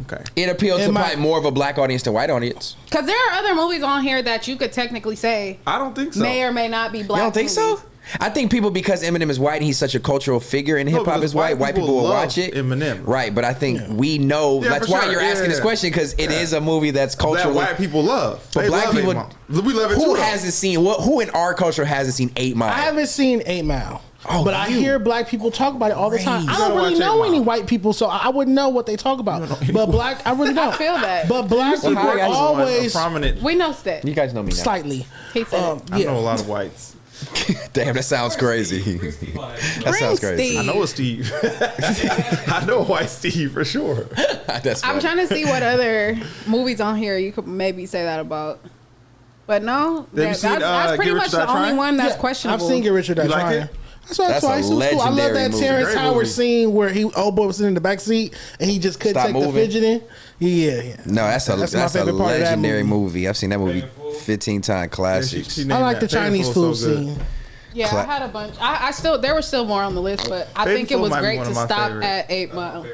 Okay. It appealed to It might- probably more of a black audience than white audience. Because there are other movies on here that you could technically say I don't think so. may or may not be black. You don't think movies. so? I think people, because Eminem is white and he's such a cultural figure and hip hop because is white people will love watch it. Eminem. Right, but I think we know Yeah, that's for why sure. you're Yeah, asking this yeah. question, because it is a movie that's That culturally. white people love. But They black love people, 8 Mile. We love it too. who though. hasn't seen who in our culture hasn't seen 8 Mile? I haven't seen 8 Mile. Oh, but I you. hear black people talk about it all the time. Crazy. I You don't gotta really watch 8 know any Mile. white people, so I wouldn't know what they talk about. But black, I really don't. I feel that. But black Well, people how you guys always a prominent. We know that. You guys know me now. slightly. He said I know a lot of whites. Damn, that sounds crazy. That sounds crazy. I know a Steve. I know a white Steve for sure. That's I'm funny. trying to see what other movies on here you could maybe say that about. But no, you that's, seen, that's pretty Get Rich much or Die the only Trying? one that's Yeah, questionable. I've seen Get Rich or Die You like Trying. it? I saw it That's a twice. It was cool. I love legendary that movie. Terrence Great Howard movie. scene where old boy was sitting in the back seat and he just couldn't Stop take moving. the fidgeting. Yeah. No, that's That's my a favorite part of that legendary movie. movie. I've seen that movie 15 times. Classic. I like the Chinese food scene. Yeah, I had a bunch. I still there were still more on the list, but I think it Painful was might be great one to of my stop favorite. at 8 Mile.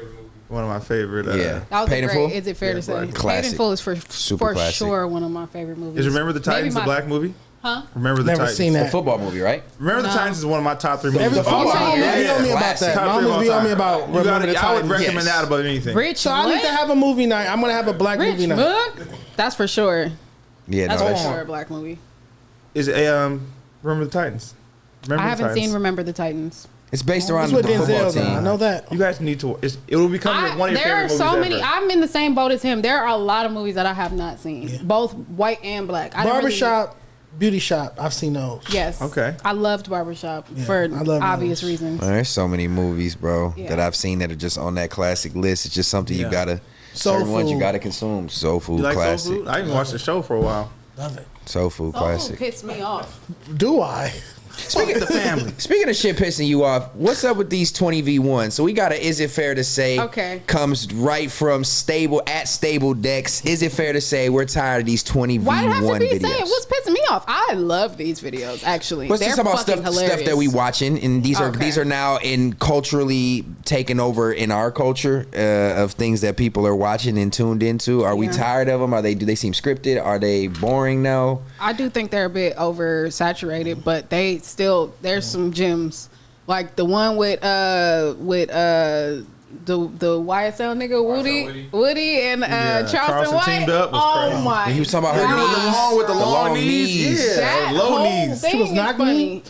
One of my favorite. Yeah. That was Paid in a Full? great. Is it fair to say? Black. Classic. Paid in Full is for Super classic. sure one of my favorite movies. Is Remember the Titans Maybe a black movie? Huh? Remember the Never Titans. seen The that. football movie, right? Remember the No. Titans is one of my top 3 movies. Every of all my time. homies be on me about Classic. that. Top My 3 of homies all be on time. me about You Remember gotta- the I would Titans. recommend Yes. that above anything. Rich. So I need to have a movie night. I'm gonna have a black Rich movie night. Book. That's for sure. Yeah, That's no, for that's sure a black movie. Is it Remember the Titans? Remember I the haven't Titans? seen Remember the Titans. it's based around That's the with football Denzel. Though. I team. know that. You guys need to. It will become one of your There favorite are movies so many. ever. I'm in the same boat as him. There are a lot of movies that I have not seen, both white and black. I didn't really- Barbershop, Beauty Shop. I've seen those. Yes. Okay. I loved Barbershop Yeah, for I love obvious those. reasons. Man, there's so many movies, bro, Yeah. that I've seen that are just on that classic list. It's just something you Yeah. gotta. Soul certain ones you Food. gotta consume. Soul Food, You like classic. Soul Food? I even watched the show for a while. Love it. Soul Food, Oh, classic. pissed me off. Do I? Speaking of the family. Speaking of shit pissing you off, what's up with these 20v1? So we got a Is It Fair to Say comes right from Stable Decks. Is it fair to say we're tired of these 20v1 Why it have to be videos? saying what's pissing me off? I love these videos actually. Let's They're just talk about fucking hilarious. stuff that we watching, and these are now in culturally taken over in our culture of things that people are watching and tuned into. Are we tired of them? Do they seem scripted? Are they boring now? I do think they're a bit oversaturated, but there's some gems, like the one with the YSL nigga Woody and Charleston White. Teamed up was crazy. My! He was talking about her knees with the long knees. That low whole knees. thing She was is not funny.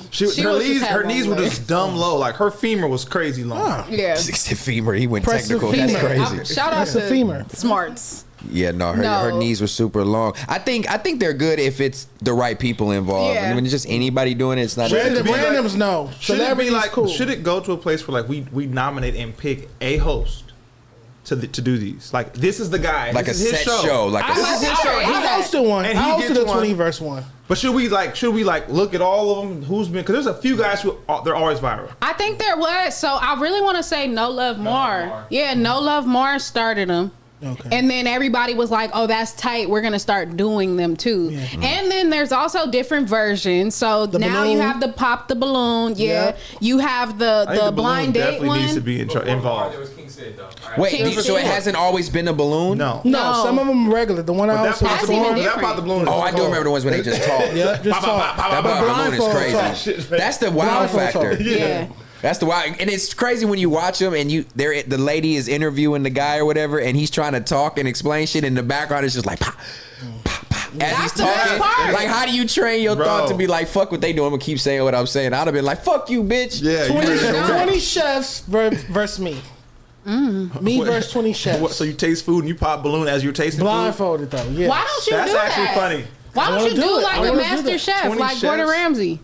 Her knees were just dumb low. Like her femur was crazy long. Yeah. femur. He went Pressive technical. femur. That's crazy. Shout out to femur. Smarts. Yeah, her knees were super long. I think they're good if it's the right people involved. Yeah. And when it's just anybody doing it, it's not. Randoms no. Should it be Celebrities like? cool. Should it go to a place where like we nominate and pick a host to do these? Like this is the guy. Like this a is his set show. Like I this is his show. I hosted one. And I he hosted gets a one. 20-verse one. But should we look at all of them? Who's been? Because there's a few guys who they're always viral. I think there was. So I really want to say No Love Mar. Yeah, No Love Mar started them. Okay. And then everybody was like, oh, that's tight. We're going to start doing them too. Yeah. And then there's also different versions. So now you have the pop the balloon. Yeah. Yep. You have the blind date definitely one. needs to be involved. There was King Sid, though. Wait, so it hasn't always been a balloon? No. Some of them regular. The one I That hosted pop was the the one. balloon. That pop the balloon. Oh, I do remember the ones when they just talk. Yeah, just talk. That pop the balloon is Blindfold crazy. talk. That's the wow Blindfold factor. talk. Yeah. That's the wild, and it's crazy when you watch them and the lady is interviewing the guy or whatever, and he's trying to talk and explain shit. In the background, it's just like pop, pop, pop. As That's he's the best talking, part. like how do you train your thought to be like fuck what they do? I'm gonna keep saying what I'm saying. I'd have been like fuck you, bitch. Yeah, 20 chefs versus me. Me versus 20 chefs. So you taste food and you pop balloon as you're tasting Blindfolded though. Yeah. Why don't you That's do actually that? funny. Why don't you do like I the wanna do Master that. Chef, 20 like Gordon chefs? Ramsay?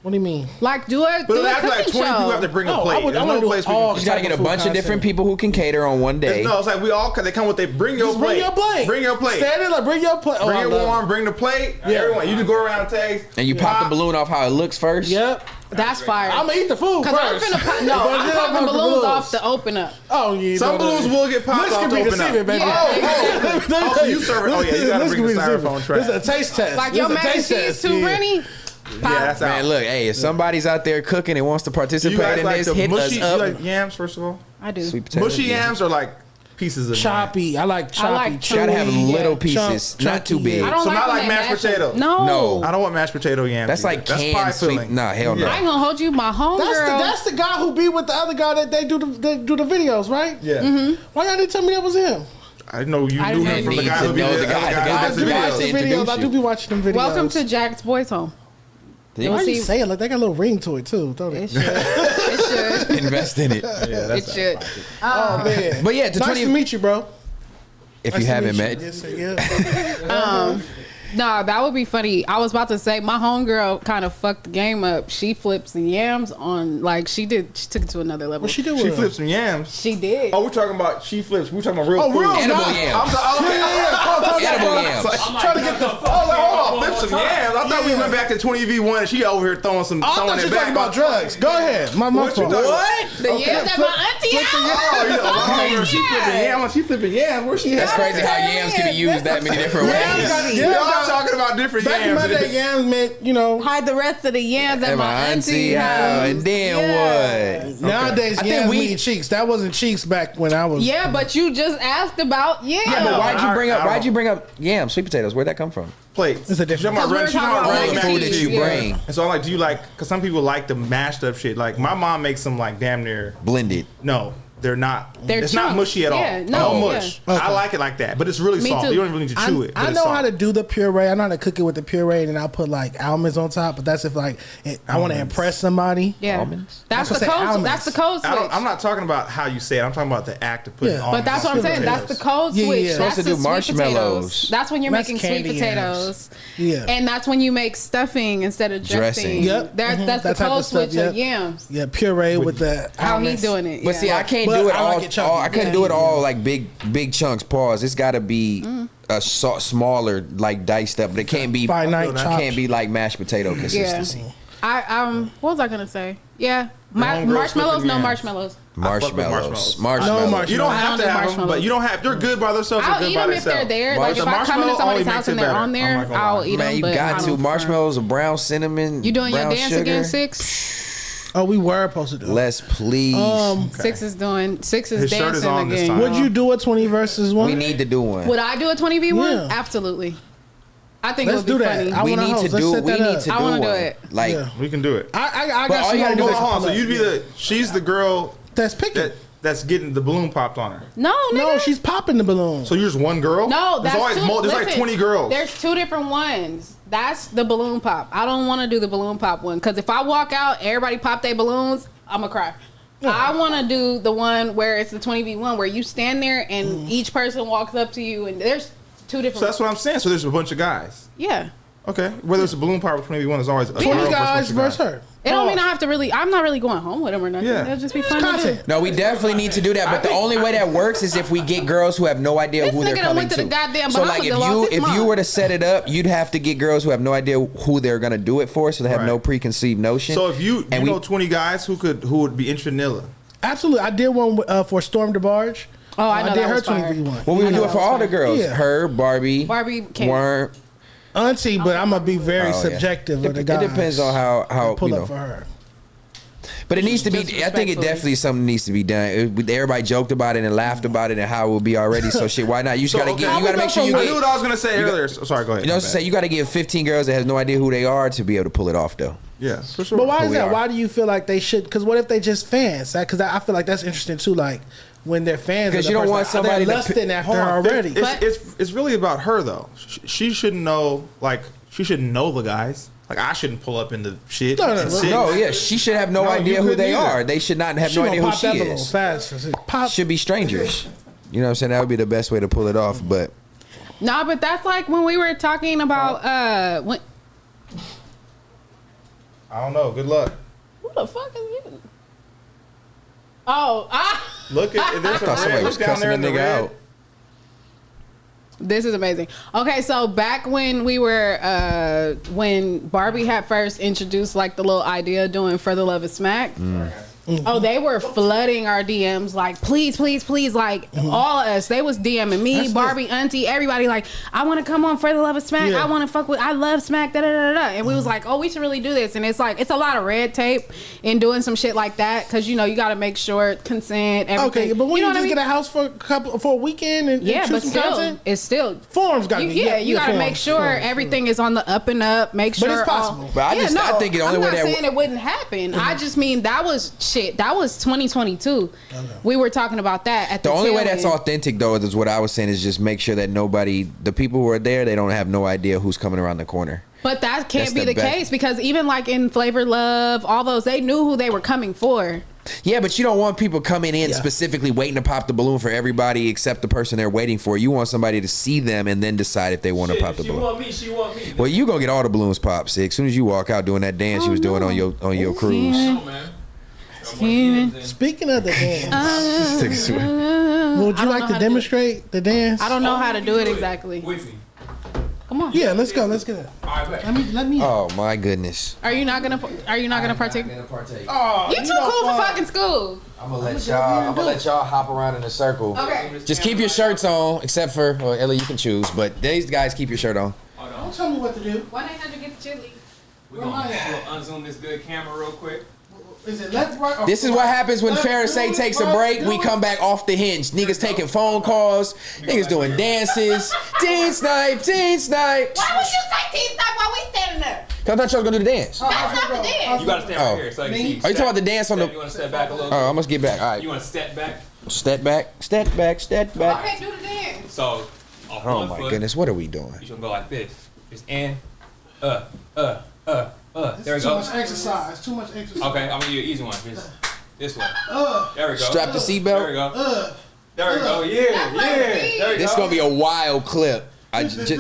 What do you mean? Like do a But after like 20 cooking people have to show. bring a Oh, plate. I would- There's I no wanna do place all- we You gotta get a bunch of different people who can cater on one day. No, it's like they come with bring your Just plate. bring your plate. Bring your plate. Stand there like bring your plate. Bring I it love warm, bring the plate. Yeah. Everyone, you just go around and taste. And you pop the balloon off how it looks first. Yep. That's fire. I'm gonna eat the food Cause I'm first. finna pop, no, But I'm then I'll popping pop the balloons off to open up. Oh, yeah. Some balloons will get popped This off can to be open deceiving, up. baby. Yeah. Oh, so you serve it. Oh, yeah, you gotta This bring the can be styrofoam deceiving. trash. This is a taste test. Like This your is a mac and taste cheese test. too, Yeah. Rennie? Yeah, that's out. Man, look, hey, if somebody's out there cooking and wants to Do you participate guys in like this, the hit mushy? us You up. like yams, first of all? I do. Sweet potatoes, Mushy yeah. yams are like pieces of Choppy. I like choppy. like Gotta have chewy. little Yeah. pieces, not too Chunky, big. yeah. I don't So like not when like they mashed mash potato? it. No. No. I don't want mashed potato yams. That's either. like That's pie canned sweet. filling. Nah, hell no. I ain't gonna hold you, my homegirl. That's the guy who be with the other guy that they do the videos, right? Yeah. Mm-hmm. Why y'all didn't tell me that was him? I didn't know you I knew didn't him from need the guy to who be know the the guy guy that I does do the watch videos the to videos. introduce I do you. be watching them videos. Welcome to Jack's Boys Home. Did Why You'll you see- say it like they got a little ring to it too? Don't It it? should. It should. Invest in it. It should. Oh man. But yeah, to nice 20 to meet you, bro. If Nice you to haven't meet met, you. Yes, sir, yeah. Nah, that would be funny. I was about to say my homegirl kind of fucked the game up. She flipped some yams on she took it to another level. What she do? She with flipped some yams. She did. Oh, we're talking about she flips. We're talking about real food. real edible Nah. yams. Edible Edible yams. Trying to get the. Hold on, flip some yams. I thought we went back to 20v1 and she over here throwing some. I thought throwing you it were talking back. about drugs. Go ahead. My What you fault. talking- what? The yams that my auntie had. Oh, yeah. She flipping yams. She flipping yams. Where she That's at? crazy how yams can be used that many different ways. We all talking about different Back in my yams. day, yams meant Hide the rest of the yams at And my auntie house. and then what? Nowadays, I think yams we- mean cheeks. That wasn't cheeks back when I was. Yeah, but you just asked about Yeah, but No, why'd you bring up yams, sweet potatoes? Where'd that come from? Plates. It's a different- She's talking about Because we're talking running about mac and food that cheese. you yeah. bring And so I'm like, do you like? Because some people like the mashed up shit. Like my mom makes them like damn near. blended. No, they're not. They're it's not chunks. mushy at all. Yeah, no, mush. yeah. I like it like that, but it's really Me soft. too. You don't really need to chew it. I know how to do the puree. I know how to cook it with the puree, and then I'll put like almonds on top. But that's if like I want to impress somebody. Yeah, Almonds? that's the That's what I say, code. almonds. That's the code switch. I'm not talking about how you say it. I'm talking about the act of putting Yeah. on. But that's what I'm saying. That's the code Yeah, switch. yeah. That's Supposed to the do sweet marshmallows. potatoes. That's when you're That's making sweet candy potatoes. Yeah. And that's when you make stuffing instead of dressing. Dressing. Yep. That's Mhm. that's That the type code of stuff, switch yep. of yams. Yeah, puree with the How he almonds. doing it? But yeah. see, I can't But do it I like it chunky. all. I couldn't Yeah. do it all like big chunks. Pause. It's got to be a smaller, like diced up. But it can't be Finite It chops. can't be like mashed potato consistency. What was I gonna say? Yeah, homegirls marshmallows. flipping No yams. marshmallows. Marshmallows. No Marshmallows. You don't I have don't to do have them, but you don't have. They're good by themselves. I'll They're eat good by them if they're themselves. there. Like if I Marshmallow come into somebody's only house makes it and they're better. on I'm there, not gonna I'll lie. eat them. Man, you but I got don't to prefer- marshmallows, brown cinnamon. You doing your brown dance sugar. again, Six? Oh, we were supposed to do it. Let's please. Six is His shirt is dancing on this again. time. Would you do a 20 versus 1? We need to do one. Would I do a 20v1? Yeah. Absolutely. I think Let's it would do be that. funny. I we wanna need host. to Let's do. set We that need up. to I do wanna one. do it. Like Yeah. We can do it. I But got all you somebody gotta do that's is- gonna So pull you'd up. be the. She's the girl That's picking. that's getting the balloon popped on her. No, nigga. No, she's popping the balloon. So you're just one girl? No, there's that's always two, there's like listen, 20 girls. There's two different ones. That's the balloon pop. I don't want to do the balloon pop one because if I walk out, everybody pop their balloons, I'ma cry. I want to do the one where it's the 20v1 where you stand there and each person walks up to you and there's two different. So that's what I'm saying. So there's a bunch of guys. Yeah. Okay. Whether it's a balloon pop or 20v1, there's always a 20 girl guys versus guy. her. It don't mean I have to really. I'm not really going home with them or nothing. Yeah. It'll just be fun Content. to do. no, we definitely need to do that. But the only way that works is if we get girls who have no idea This who they're nigga done coming went to the goddamn So like Bahamas and lost his if you mind. were to set it up, you'd have to get girls who have no idea who they're gonna do it for, so they have no Right. preconceived notion. So if you And we- know 20 guys who would be interested in Nilla. Absolutely. I did one for Storm DeBarge. Oh, I know did that her was fire. 20v1. well, we would I do know it for that all was the girls. Yeah. Her, Barbie, Barbie can't. Worm. Auntie, but I'm gonna be very Oh, yeah. subjective of the It guys. depends on how pull you up know. for her. But it needs to be. I think it Disrespectfully. definitely something needs to be done. Everybody joked about it and laughed about it and how it will be already. So shit, why not? You just So, gotta okay. get. You gotta make sure you I get. knew what I was gonna say you got- earlier. Sorry, go ahead. You know My what I'm bad. saying? You got to give 15 girls that has no idea who they are to be able to pull it off, though. Yeah, for sure. But why Who is we that? are. Why do you feel like they should? Because what if they just fans? Because I feel like that's interesting too. Like when they're fans, Because of the you don't person, want like, somebody they're to lusting after Hold her on, already. It's really about her though. She shouldn't know. Like she shouldn't know the guys. Like I shouldn't pull up into shit. No, and sit. No, yeah, she should have no No, idea you who couldn't they either. are. They should not have She no gonna idea who pop she that little is. fast. Pop. Should be strangers. You know what I'm saying? That would be the best way to pull it off. But Nah, but that's like when we were talking about when. I don't know. Good luck. Who the fuck is you? Oh, Look at there's I thought a somebody red. was Look down cussing there that in the nigga red. out. This is amazing. Okay, so back when we were when Barbie had first introduced like the little idea of doing For the Love of Smack. Oh, they were flooding our DMs like, please, please, please, like all of us. They was DMing me, That's Barbie, Auntie, everybody like, I want to come on For the Love of Smack. Yeah. I want to fuck with, I love Smack, da da da da. And we was like, oh, we should really do this. And it's like, it's a lot of red tape in doing some shit like that because you know you got to make sure consent, everything. Okay, but when you, know what just I mean? get a house for a weekend and Yeah, shoot but some still, content, it's still forms got to you, be. you got to make forms, sure forms. everything is on the up and up. Make sure But it's all- possible. But I think the only I'm way not that saying it wouldn't happen. I just mean that was shit. That was 2022. We were talking about that at the the only way tail that's end. authentic though is what I was saying is just make sure that nobody, the people who are there, they don't have no idea who's coming around the corner. But that can't That's be the the best. case because even like in Flavor Love, all those, they knew who they were coming for. Yeah, but you don't want people coming in Yeah. specifically waiting to pop the balloon for everybody except the person they're waiting for. You want somebody to see them and then decide if they want to Shit, pop if the she balloon. want me, she want me. Well, you gonna get all the balloons popped, Six. As soon as you walk out doing that dance you was doing on your cruise. No, man. Speaking of the dance, Six- would I you don't like know to how to do demonstrate the dance? I don't know Oh, how to you do it can exactly. With me. Come on. Yeah, let's go. Let's get it. All right, bet. Let me. Oh my goodness. Are you not gonna partake? Oh, You too cool for fucking school. I'm gonna let y'all hop around in a circle. Okay. Just keep your shirts on, except for Ellie, you can choose, but these guys keep your shirt on. Hold Don't on. tell me what to do. 1-800 get the chili. We're going to unzoom this good camera real quick. Is it left, right? Or This is what happens when Pharisee takes a break. We come back off the hinge. Niggas taking phone calls. Niggas doing dances. TEEN-SNIPE, TEEN-SNIPE. Why would you say T-Snipe while we standing there? I thought y'all was gonna do the dance. That's not the dance. You got to stand Oh. right here so I can see. Are you talking about the dance on the? You want to step back a little Oh, I bit? must get back. All right. You want to step back? Step back, step back, step I back. can't do the dance. So, off Oh one my foot, goodness, what are we doing? you should go like this. Just in, There we Too go. much exercise. Too much exercise. Okay, I'm gonna give you an easy one. Just this way. There we go. Strap the There we seatbelt. go. There we go. Yeah, That's what yeah. it means. There we This go. gonna be a wild clip. That's Yeah,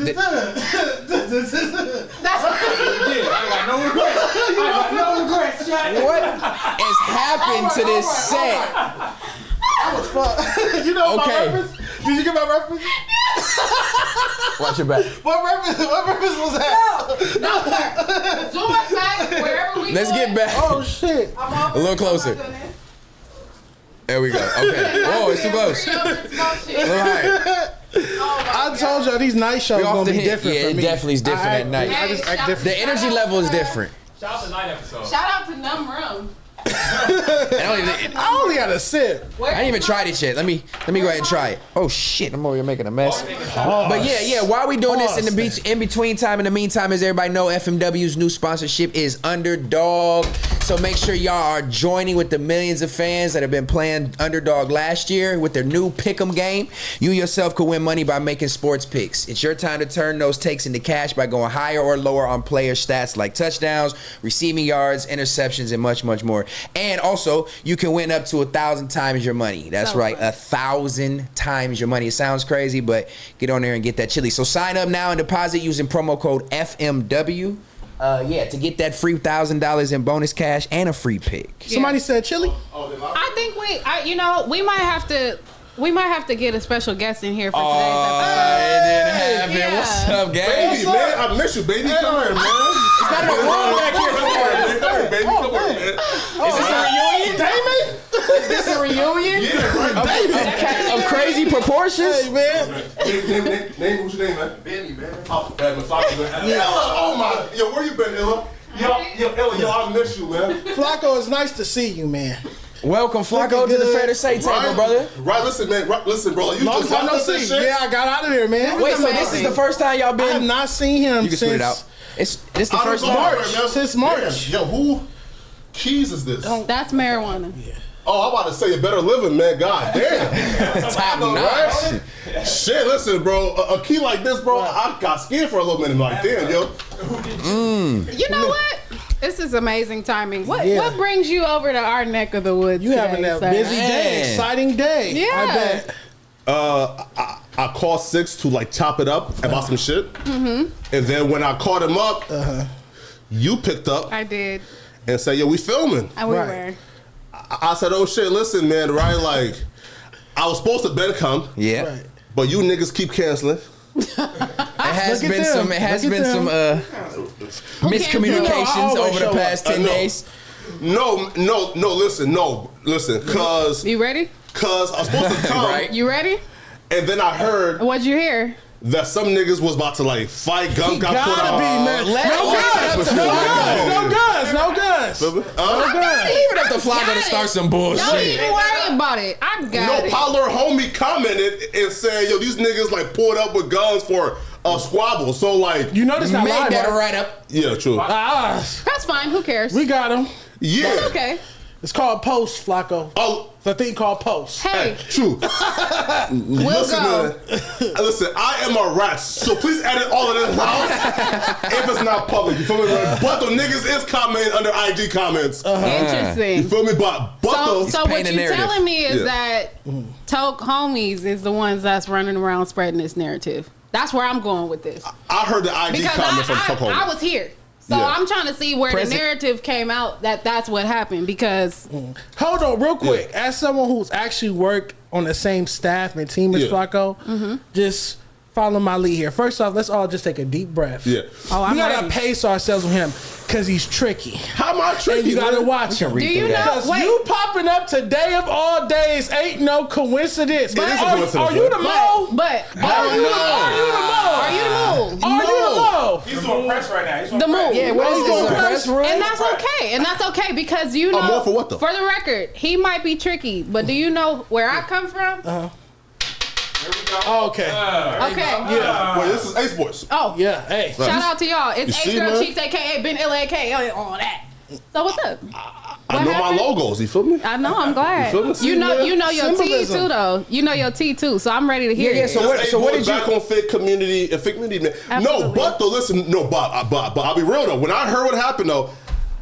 I got no regrets. I got no regrets, Jack. what has happened to this set? You know Okay. my reference? Did you get my reference? Watch your back. What reference was that? No, sir. Zoom us back wherever we Let's going. get back. Oh shit. A little closer. There we go. Okay. Whoa, it's too close. A little higher. I told y'all these night shows We off gonna the be hint. different Yeah, for it me. definitely is different at night. I just act Hey, different. The energy level is different. Shout out to night episode. Shout out to Numb Room. I only had a sip. I ain't even tried it yet. Let me go ahead and try it. Oh shit, I'm over here making a mess. But yeah, while we doing this in between time, in the meantime, as everybody know, FMW's new sponsorship is Underdog. So make sure y'all are joining with the millions of fans that have been playing Underdog last year with their new Pick'em game. You yourself could win money by making sports picks. It's your time to turn those takes into cash by going higher or lower on player stats like touchdowns, receiving yards, interceptions, and much, much more. And also, you can win up to 1,000 times your money. That's So right, fun. 1,000 times your money. It sounds crazy, but get on there and get that chili. So sign up now and deposit using promo code FMW. To get that free $1,000 in bonus cash and a free pick. Somebody said chili. I think we might have to get a special guest in here for today's episode. It didn't happen. Yeah. What's up, gang? Baby, man, I miss you, baby. Come here, man. It's not no room back here for us. Come here, baby. Come here, man. Is this a reunion? Damon. Is this a reunion? Yeah, right. Of crazy proportions? Hey man. Name, what's your name, man? Benny, man. Oh, man, oh my, yo, where you been, Illa? Yo, I miss you, man. Flacco, it's nice to see you, man. Welcome, Flacco, Looking to the good. Fair to Say table, brother. Right, listen, man. Listen, bro. You Long just time no watched this see. shit? Yeah, I got out of there, man. Wait, so this is the first time y'all I have been? not seen him You can spit it out. since It's the I don't first know, time. man. Since March. Damn, yo, who keys is this? That's marijuana. Oh, I'm about to say you better living, man. God damn. Top Right? notch. Shit, listen, bro. A key like this, bro, I got scared for a little minute. Like, damn, yo. You know what? This is amazing timing. What Yeah. what brings you over to our neck of the woods? You having today, that sir? busy day, Man. exciting day. Yeah. I bet. I called 6 to like chop it up about some shit. And then when I called him up, you picked up I did. and said, yo, we filming. And we Right. were. I said, oh shit, listen, man, right? Like, I was supposed to better come, Yeah. Right. but you niggas keep canceling. It has Look at been them. some. It has Look at been some them. miscommunications You know, I always over the show past up. 10 No. days. Listen, cause You ready? I was supposed to come, Right. You ready? and then I heard What'd you hear? that some niggas was about to like fight, gun got put Gotta out. be, man. let- No guns. No guns. No guns. No guns. Huh? No guns. Leave it up to Flacco to Got start it. some Don't bullshit. even worry about it. I got No, it. Pollard homie commented and said, yo, these niggas like pulled up with guns for a squabble. So like, You know this not Make live, that right? right up. yeah, true. That's fine. Who cares? We got him. Yeah. It's okay. It's called post, Flacco. Oh, It's a thing called post. Hey, true. we'll Listen, go. man. Listen, I am a rat, so please edit all of this out if it's not public. You feel me? But the niggas is commenting under IG comments. You Interesting. feel me? But So, the so what paint a you narrative. telling me is Yeah. that Toke homies is the ones that's running around spreading this narrative. That's where I'm going with this. I heard the IG Because comments from I Tuck was here. So Yeah. I'm trying to see where Present. the narrative came out that that's what happened because Hold on, real quick. As someone who's actually worked on the same staff and team as Yeah. Flacco, just follow my lead here. First off, let's all just take a deep breath. Yeah. I'm we gotta ready. pace ourselves with him because he's tricky. How am I tricky? And you gotta man? watch him. do you know? Because Wait, you popping up today of all days ain't no coincidence. It is a Are- coincidence, Are you the man. mole? but Are you the mole? are you the mole? Are you the mole? He's doing press right now. He's doing The press. move. Yeah, what is this? A press room? And that's okay. And that's okay because you know. more for what, though? For the record, he might be tricky, but do you know where I come from? Here we go. Oh, okay. Okay. Yeah. Wait, this is Ace Boys. Oh, Yeah. Hey. shout out to y'all. It's You see, A Girl man? Cheeks, aka Ben L.A.K. All that. So what's up? I know happened? my logos. You feel me? I know. I'm glad. You feel me? See, man? You know your T Symbolism. too though. You know your T too. So I'm ready to hear Yeah, it. so Just what- Ace so what Boys did you- back on FIGGMUNITY, man. Absolutely. No, but though, listen, no, but I'll be real though. When I heard what happened though,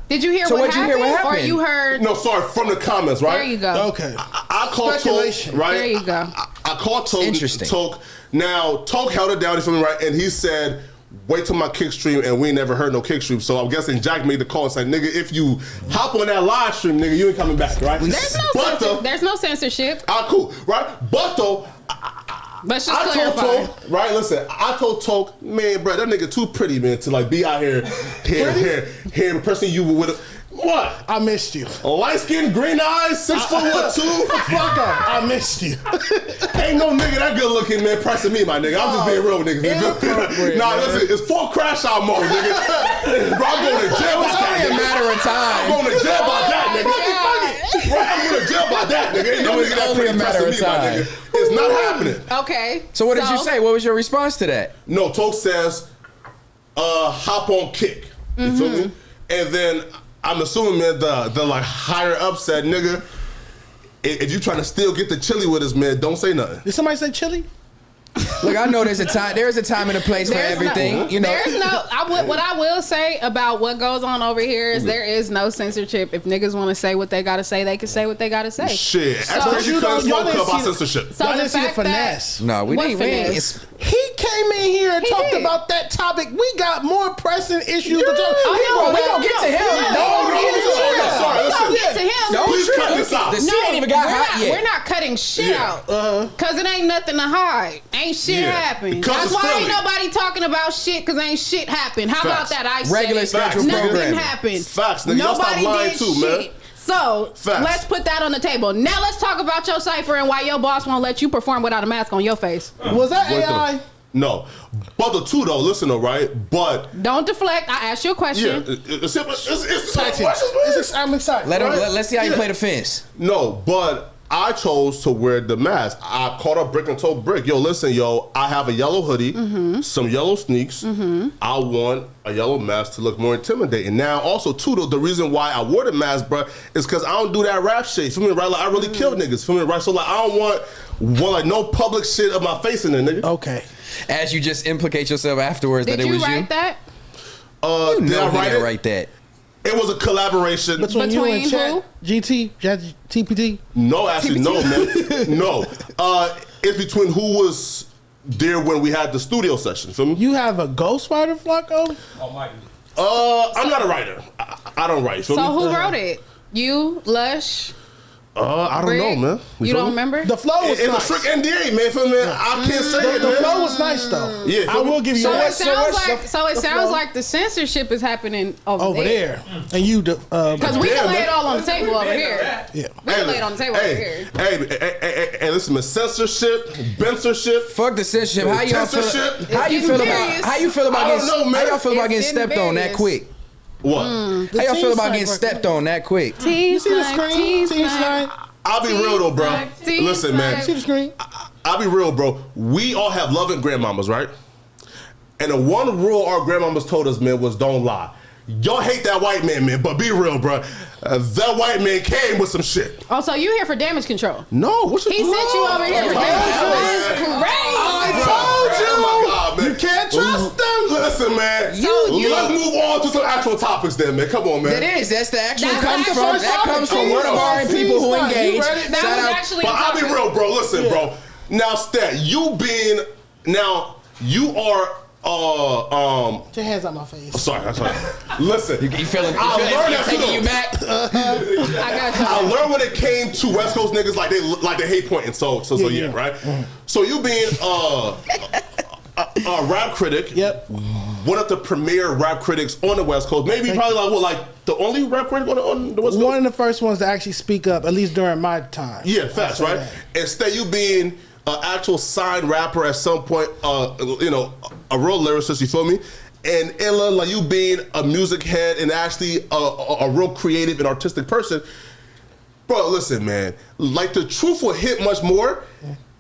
Did you hear So what what'd you happened? hear what Or happened? you heard? no, sorry, from the comments, right? There you go. Okay. I called Toke, Speculation. right? There you go. I called Toke. Interesting. Toke. Now, Toke held it down, you feel me, right? And he said, wait till my kick stream, and we ain't never heard no kick stream. So I'm guessing Jack made the call and said, nigga, if you hop on that live stream, nigga, you ain't coming back, right? There's no But though, there's no censorship. cool, right? But though, Let's just I told clarify. Toke, right? Listen, I told Toke, man, bro, that nigga too pretty, man, to like be out here impressing you with what? I missed you. Light skin, green eyes, 6 foot 2. Fuck up. I missed you. Ain't no nigga that good looking, man, pressing me, my nigga. I'm just being real with niggas. Inappropriate, Nah, man. listen, it's full crash out mode, nigga. Bro, I'm going to jail by It's that. only a nigga. matter of I'm time. going to jail by that, nigga. Bro, I'm going to jail by that, nigga. Ain't no It was nigga that only a pretty matter pressing of me, my time. nigga. It's not happening. Okay. So what did you say? What was your response to that? No, Toke says, hop on kick. You feel me? And then I'm assuming, man, the like higher up said, nigga, if you trying to still get the chili with us, man, don't say nothing. Did somebody say chili? Look, I know there's a time and a place for everything. You know, There's no. What I will say about what goes on over here is there is no censorship. If niggas want to say what they gotta say, they can say what they gotta say. Shit, So- that's crazy because y'all y'all didn't about see the- censorship. So Y'all the didn't see the fact that finesse. no, we What didn't. We finesse? didn't. He came in here and He talked did. about that topic. We got more pressing issues to talk about. we gonna get to him. Sorry, Don't listen. get to him. Don't Please trip. cut this out. The shit ain't even got we're hot not, yet. We're not cutting shit Yeah. out because it ain't nothing to hide. Ain't shit Yeah. happened. Because That's it's why Philly. ain't nobody talking about shit because ain't shit happened. How Facts. about that? I Regular said it. scheduled Nothing programming. happened. Facts, nigga. Y'all stop Nobody lying did too, shit. man. So Facts. let's put that on the table. Now let's talk about your cipher and why your boss won't let you perform without a mask on your face. Was that Wait, AI? No. But the two, though, listen, though, right? But, Don't deflect. I asked you a yeah, question. it's Tag team. I'm excited. Let's see how you play the fence. No, but I chose to wear the mask. I caught up Brick and told Brick, yo, listen, yo, I have a yellow hoodie, some yellow sneaks. I want a yellow mask to look more intimidating. Now, also, too, though, the reason why I wore the mask, bro, is because I don't do that rap shit. Feel me, right? Like, I really kill niggas. Feel me, right? So, like, I don't want like, no public shit of my face in there, nigga. Okay. As you just implicate yourself afterwards Did that it you was write you. that? You Did know I he write didn't it? write that. It was a collaboration. Between you and Between Chat, who? GT, TPT. No, actually, no, man. No. It's between who was there when we had the studio session. Feel me? You have a ghostwriter, Flacco? Almighty. I'm not a writer. I don't write. Feel So me? who wrote it? You, Lush, I don't know, Rick? man. You feel don't me? remember? The flow was It's nice. a strict NDA, man. Feel me? I can't say it, The man. flow was nice, though. Yeah, I feel me? will give you So that. it sounds like the sounds flow? like the censorship is happening over there. And you, Because we Yeah, can lay man. it all on the table over here. yeah. We can lay it on the table over here. Hey, listen, man. Censorship, bensorship. Fuck the censorship. How y'all feel? Censorship. How you It's feel getting about? various. How you feel about I getting? don't know, man. How y'all feel about It's getting getting stepped on that various. quick? What? How y'all feel about getting stepped on that quick? You see the screen? T-Snipe. I'll be real though, bro. T-Snipe. Listen, man. See the screen? I'll be real, bro. We all have loving grandmamas, right? And the one rule our grandmamas told us, man, was don't lie. Y'all hate that white man, but be real, bro. That white man came with some shit. Oh, so you here for damage control? No, what you He sent you over here for damage control. That's crazy. Oh my God, man. You can't trust them. Listen, man. Let's move on to some actual topics then, man. Come on, man. That is. That's the actual That's comes the from. actual That comes from topic. one of our people who T-Snipe, you engaged. read it? That Shout was out. actually But a I'll be topic. real, bro. Listen, bro. Now, Stat, you are Put your hands on my face. sorry. Listen, You feeling? I learned that Taking too. you back. I got you. I learned when it came to West Coast niggas like they hate pointing. So yeah, right. So you being a rap critic, Yep. one of the premier rap critics on the West Coast, maybe probably like the only rap critic on the West Coast. One of the first ones to actually speak up, at least during my time. Yeah, facts, I'll say right? that. Instead, you being an actual signed rapper at some point, a real lyricist, you feel me? And Ella, like you being a music head and actually a real creative and artistic person. Bro, listen, man. Like the truth will hit much more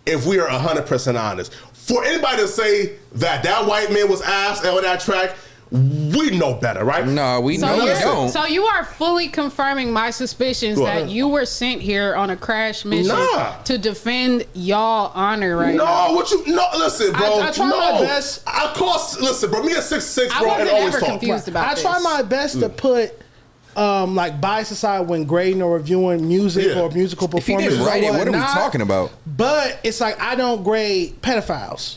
if we are 100% honest. For anybody to say that white man was ass on that track, we know better, right? No, we know we don't. So you are fully confirming my suspicions Go that ahead. you were sent here on a crash mission Nah. to defend y'all honor right now. No, listen, bro. I try my best. Listen, bro, me at 6'6", I bro, and wasn't always ever talk. confused about I this. try my best to put like bias aside when grading or reviewing music Yeah. or musical If he performances. didn't write it, or what are we whatnot. talking about? But it's like I don't grade pedophiles.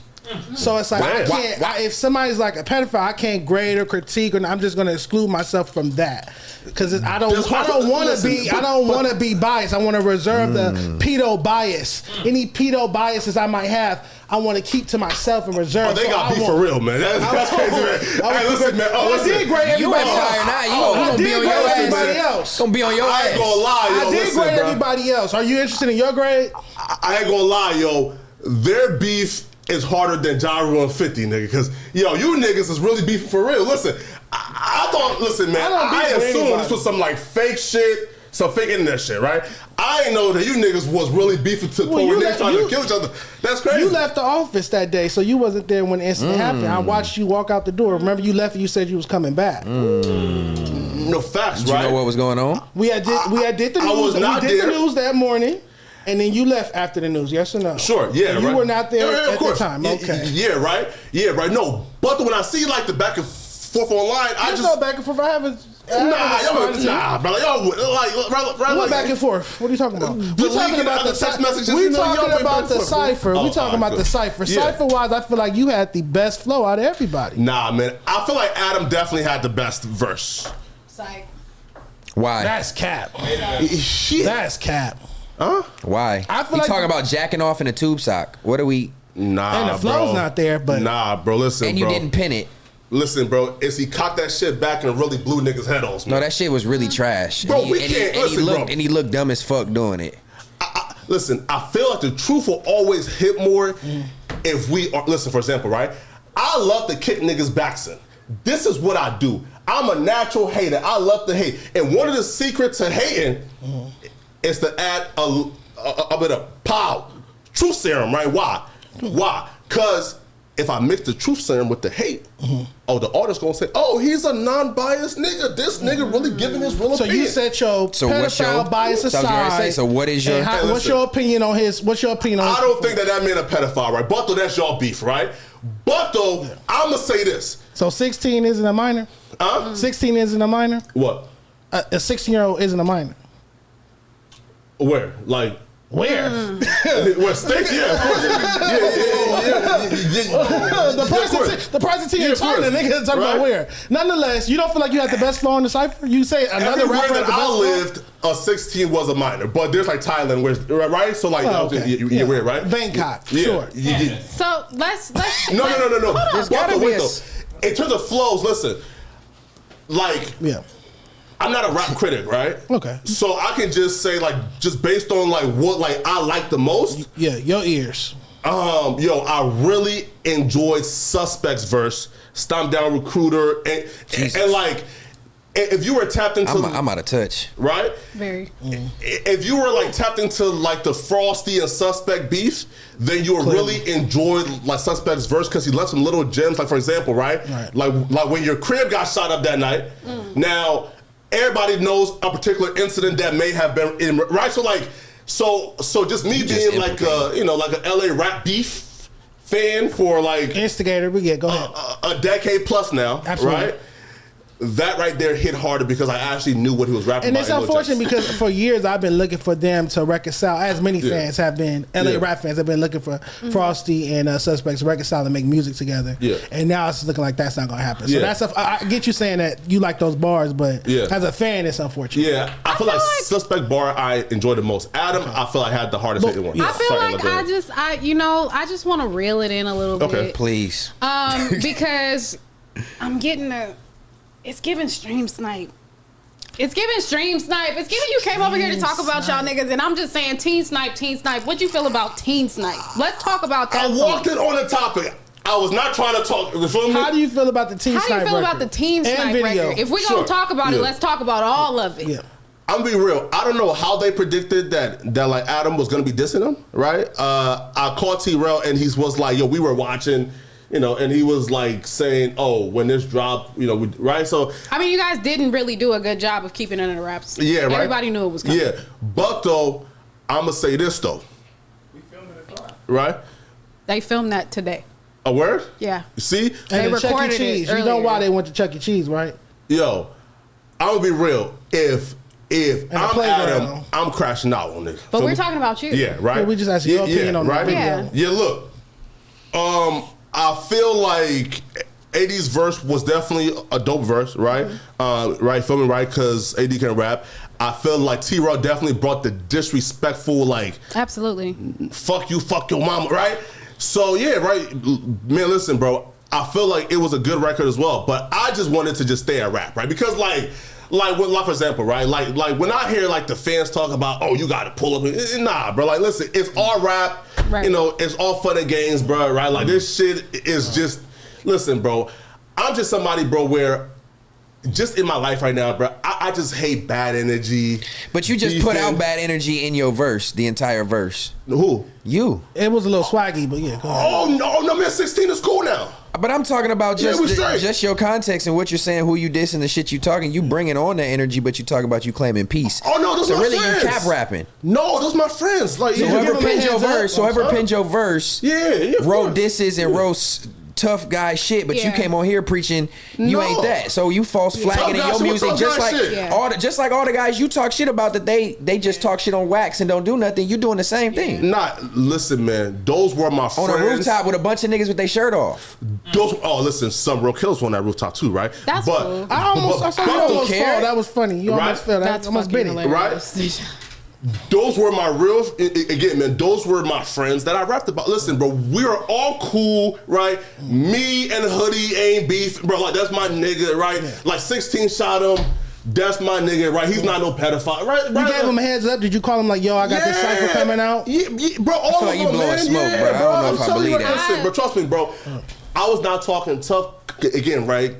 So it's like I can't. If somebody's like a pedophile, I can't grade or critique, or I'm just going to exclude myself from that because I don't want to be biased. I want to reserve the pedo bias. Any pedo biases I might have, I want to keep to myself and reserve. Oh, they got beef for real, man. That's crazy, man. Hey, listen, man. I did grade everybody else. You gonna be on your everybody ass. else. Gonna be on your I ass. ain't gonna lie, yo. I did Listen, grade bro. everybody else. Are you interested in your grade? I ain't gonna lie, yo. Their beef is harder than Ja Rule and 50, nigga. Because, yo, you niggas is really beefing for real. Listen, I thought, listen, man, I assumed this was some, like, fake shit, some fake internet shit, right? I ain't know that you niggas was really beefing to the point where niggas trying to kill each other. That's crazy. You left the office that day, so you wasn't there when the incident happened. I watched you walk out the door. Remember, you left and you said you was coming back. No facts, Did right? you know what was going on? We did the news. I was not we did there. the news that morning. And then you left after the news, yes or no? Sure, yeah, so you right. were not there of at course. the time, okay. Yeah, right. Yeah, right. No, but when I see like the back and forth online, I There's just no back and forth. I haven't. Nah, brother, y'all right, What back and forth? What are you talking about? We talking about the text messages. We You know, talking y'all about the been cipher. Oh, We talking about the cipher. Yeah. Cipher wise, I feel like you had the best flow out of everybody. Nah, man. I feel like Adam definitely had the best verse. Psych. Why? That's cap. Shit. That's cap. Huh? Why? I feel you like talking about jacking off in a tube sock. What are we? Nah, And the flow's bro. not there, but Nah, bro. Listen, And you bro. didn't pin it. Listen, bro. Is he cocked that shit back and really blew niggas' head off? No, that shit was really trash. Bro, and we can't- listen, bro. And he looked dumb as fuck doing it. Listen, I feel like the truth will always hit more if we are. Listen, for example, right? I love to kick niggas' backs in. This is what I do. I'm a natural hater. I love to hate. And one of the secrets to hating is to add a bit of pow. Truth serum, right? Why? Why? Because if I mix the truth serum with the hate, the artist gonna say, oh, he's a non-biased nigga. This nigga really giving his real so opinion. you set your pedophile bias aside. So what is your? And what's your opinion on his? What's your opinion on? I don't think that man a pedophile, right? But though that's y'all beef, right? But though I'm gonna say this. So 16 isn't a minor. 16 isn't a minor. What? A 16-year-old isn't a minor. Where? Like where? Where states? Yeah, of course. The price of tea in China, nigga. Talking about where? Nonetheless, you don't feel like you had the best flow on the cipher. You say another Everywhere rapper had that the best I flow? lived, a 16 was a minor, but there's like Thailand, where right? So like, you're weird, right? Bangkok, Yeah. sure. So let's No. There's gotta be a. In terms of flows, listen, like, I'm not a rap critic, right? Okay. So I can just say like, just based on like what like I like the most. Yeah, your ears. I really enjoyed Suspect's verse, Stomp Down Recruiter, and like, if you were tapped into, I'm out of touch, right? Very. If you were like tapped into like the Frosty and Suspect beef, then you would really enjoy like Suspect's verse because he left some little gems. Like for example, right? Like when your crib got shot up that night. Now everybody knows a particular incident that may have been in, right. So like, so just me being like like an LA rap beef fan for like instigator. We get go ahead. A decade plus now, Absolutely. right? That right there hit harder because I actually knew what he was rapping And about. it's unfortunate because for years I've been looking for them to reconcile, as many fans have been, LA rap fans have been looking for Frosty and Suspects to reconcile and make music together. Yeah. And now it's looking like that's not going to happen. So that's I get you saying that you like those bars, but as a fan, it's unfortunate. Yeah, I feel like Suspect bar I enjoyed the most. Adam, I feel like had the hardest hitting one. I feel like I just want to reel it in a little bit. Please. Because I'm getting it's giving stream snipe. It's giving stream snipe. It's giving you came over here to talk about y'all niggas, and I'm just saying TEEN-SNIPE. What'd you feel about TEEN-SNIPE? Let's talk about that. I walked in on the topic. I was not trying to talk. You feel me? How do you feel about the TEEN-SNIPE How do you feel about the TEEN-SNIPE record? If we're gonna talk about it, let's talk about all of it. Yeah. I'm gonna be real. I don't know how they predicted that like Adam was gonna be dissing him, right? I called T-rell and he was like, "Yo, we were watching." And he was like saying, "Oh, when this drop, right?" So I mean, you guys didn't really do a good job of keeping it in the raps. Yeah, right. Everybody knew it was coming. Yeah, but though, I'm gonna say this though. We filmed it live. Right? They filmed that today. A word? Yeah. You see? They And the Chuck E. recorded Cheese. it You know earlier. why they went to Chuck E. Cheese, right? Yo, I'm gonna be real. If I'm playground. Adam, I'm crashing out on this. But we're talking about you. Yeah, right. Yeah, we just asked your opinion on the right? video. Yeah. Yeah, look. I feel like 80's verse was definitely a dope verse, right? Right, feel me, right? Because AD can rap. I feel like T-rell definitely brought the disrespectful, like, absolutely, fuck you, fuck your mama, right? So yeah, right, man. Listen, bro. I feel like it was a good record as well, but I just wanted to just stay at rap, right? Because like when, for example, right? Like when I hear like the fans talk about, oh, you got to pull up, nah, bro. Like, listen, it's all rap, right. You know, it's all fun and games, bro, right? Like this shit is just, listen, bro. I'm just somebody, bro, where just in my life right now, bro, I just hate bad energy. But you just put out bad energy in your verse, the entire verse. Who? You. It was a little swaggy, but yeah. Go ahead. Oh no, man, 16 is cool now. But I'm talking about just your context and what you're saying, who you dissing, the shit you talking. You bringing on that energy, but you talk about you claiming peace. Oh no, those so my really friends. You cap rapping. No, those my friends. Like so whoever pinned your verse, wrote disses and wrote tough guy shit, but you came on here preaching you ain't that. So you false flagging in your music, just like all the guys you talk shit about that they just talk shit on wax and don't do nothing. You doing the same thing. Listen, man, those were my friends on a rooftop with a bunch of niggas with their shirt off. Listen, some real killers on that rooftop too, right? That's cool. I almost fall. That was funny. You almost fell. That's almost bit it, right? Those were my real, again, man, those were my friends that I rapped about. Listen, bro, we are all cool, right? Me and Hoodie ain't beef, bro. Like, that's my nigga, right? Yeah. Like, 16 shot him. That's my nigga, right? He's not no pedophile, right? You gave him a heads up. Did you call him like, yo, I got this cypher coming out? Yeah, bro, all of them, you blowing smoke, bro. I don't know if I believe that. Listen, bro, trust me, bro. I was not talking tough, again, right?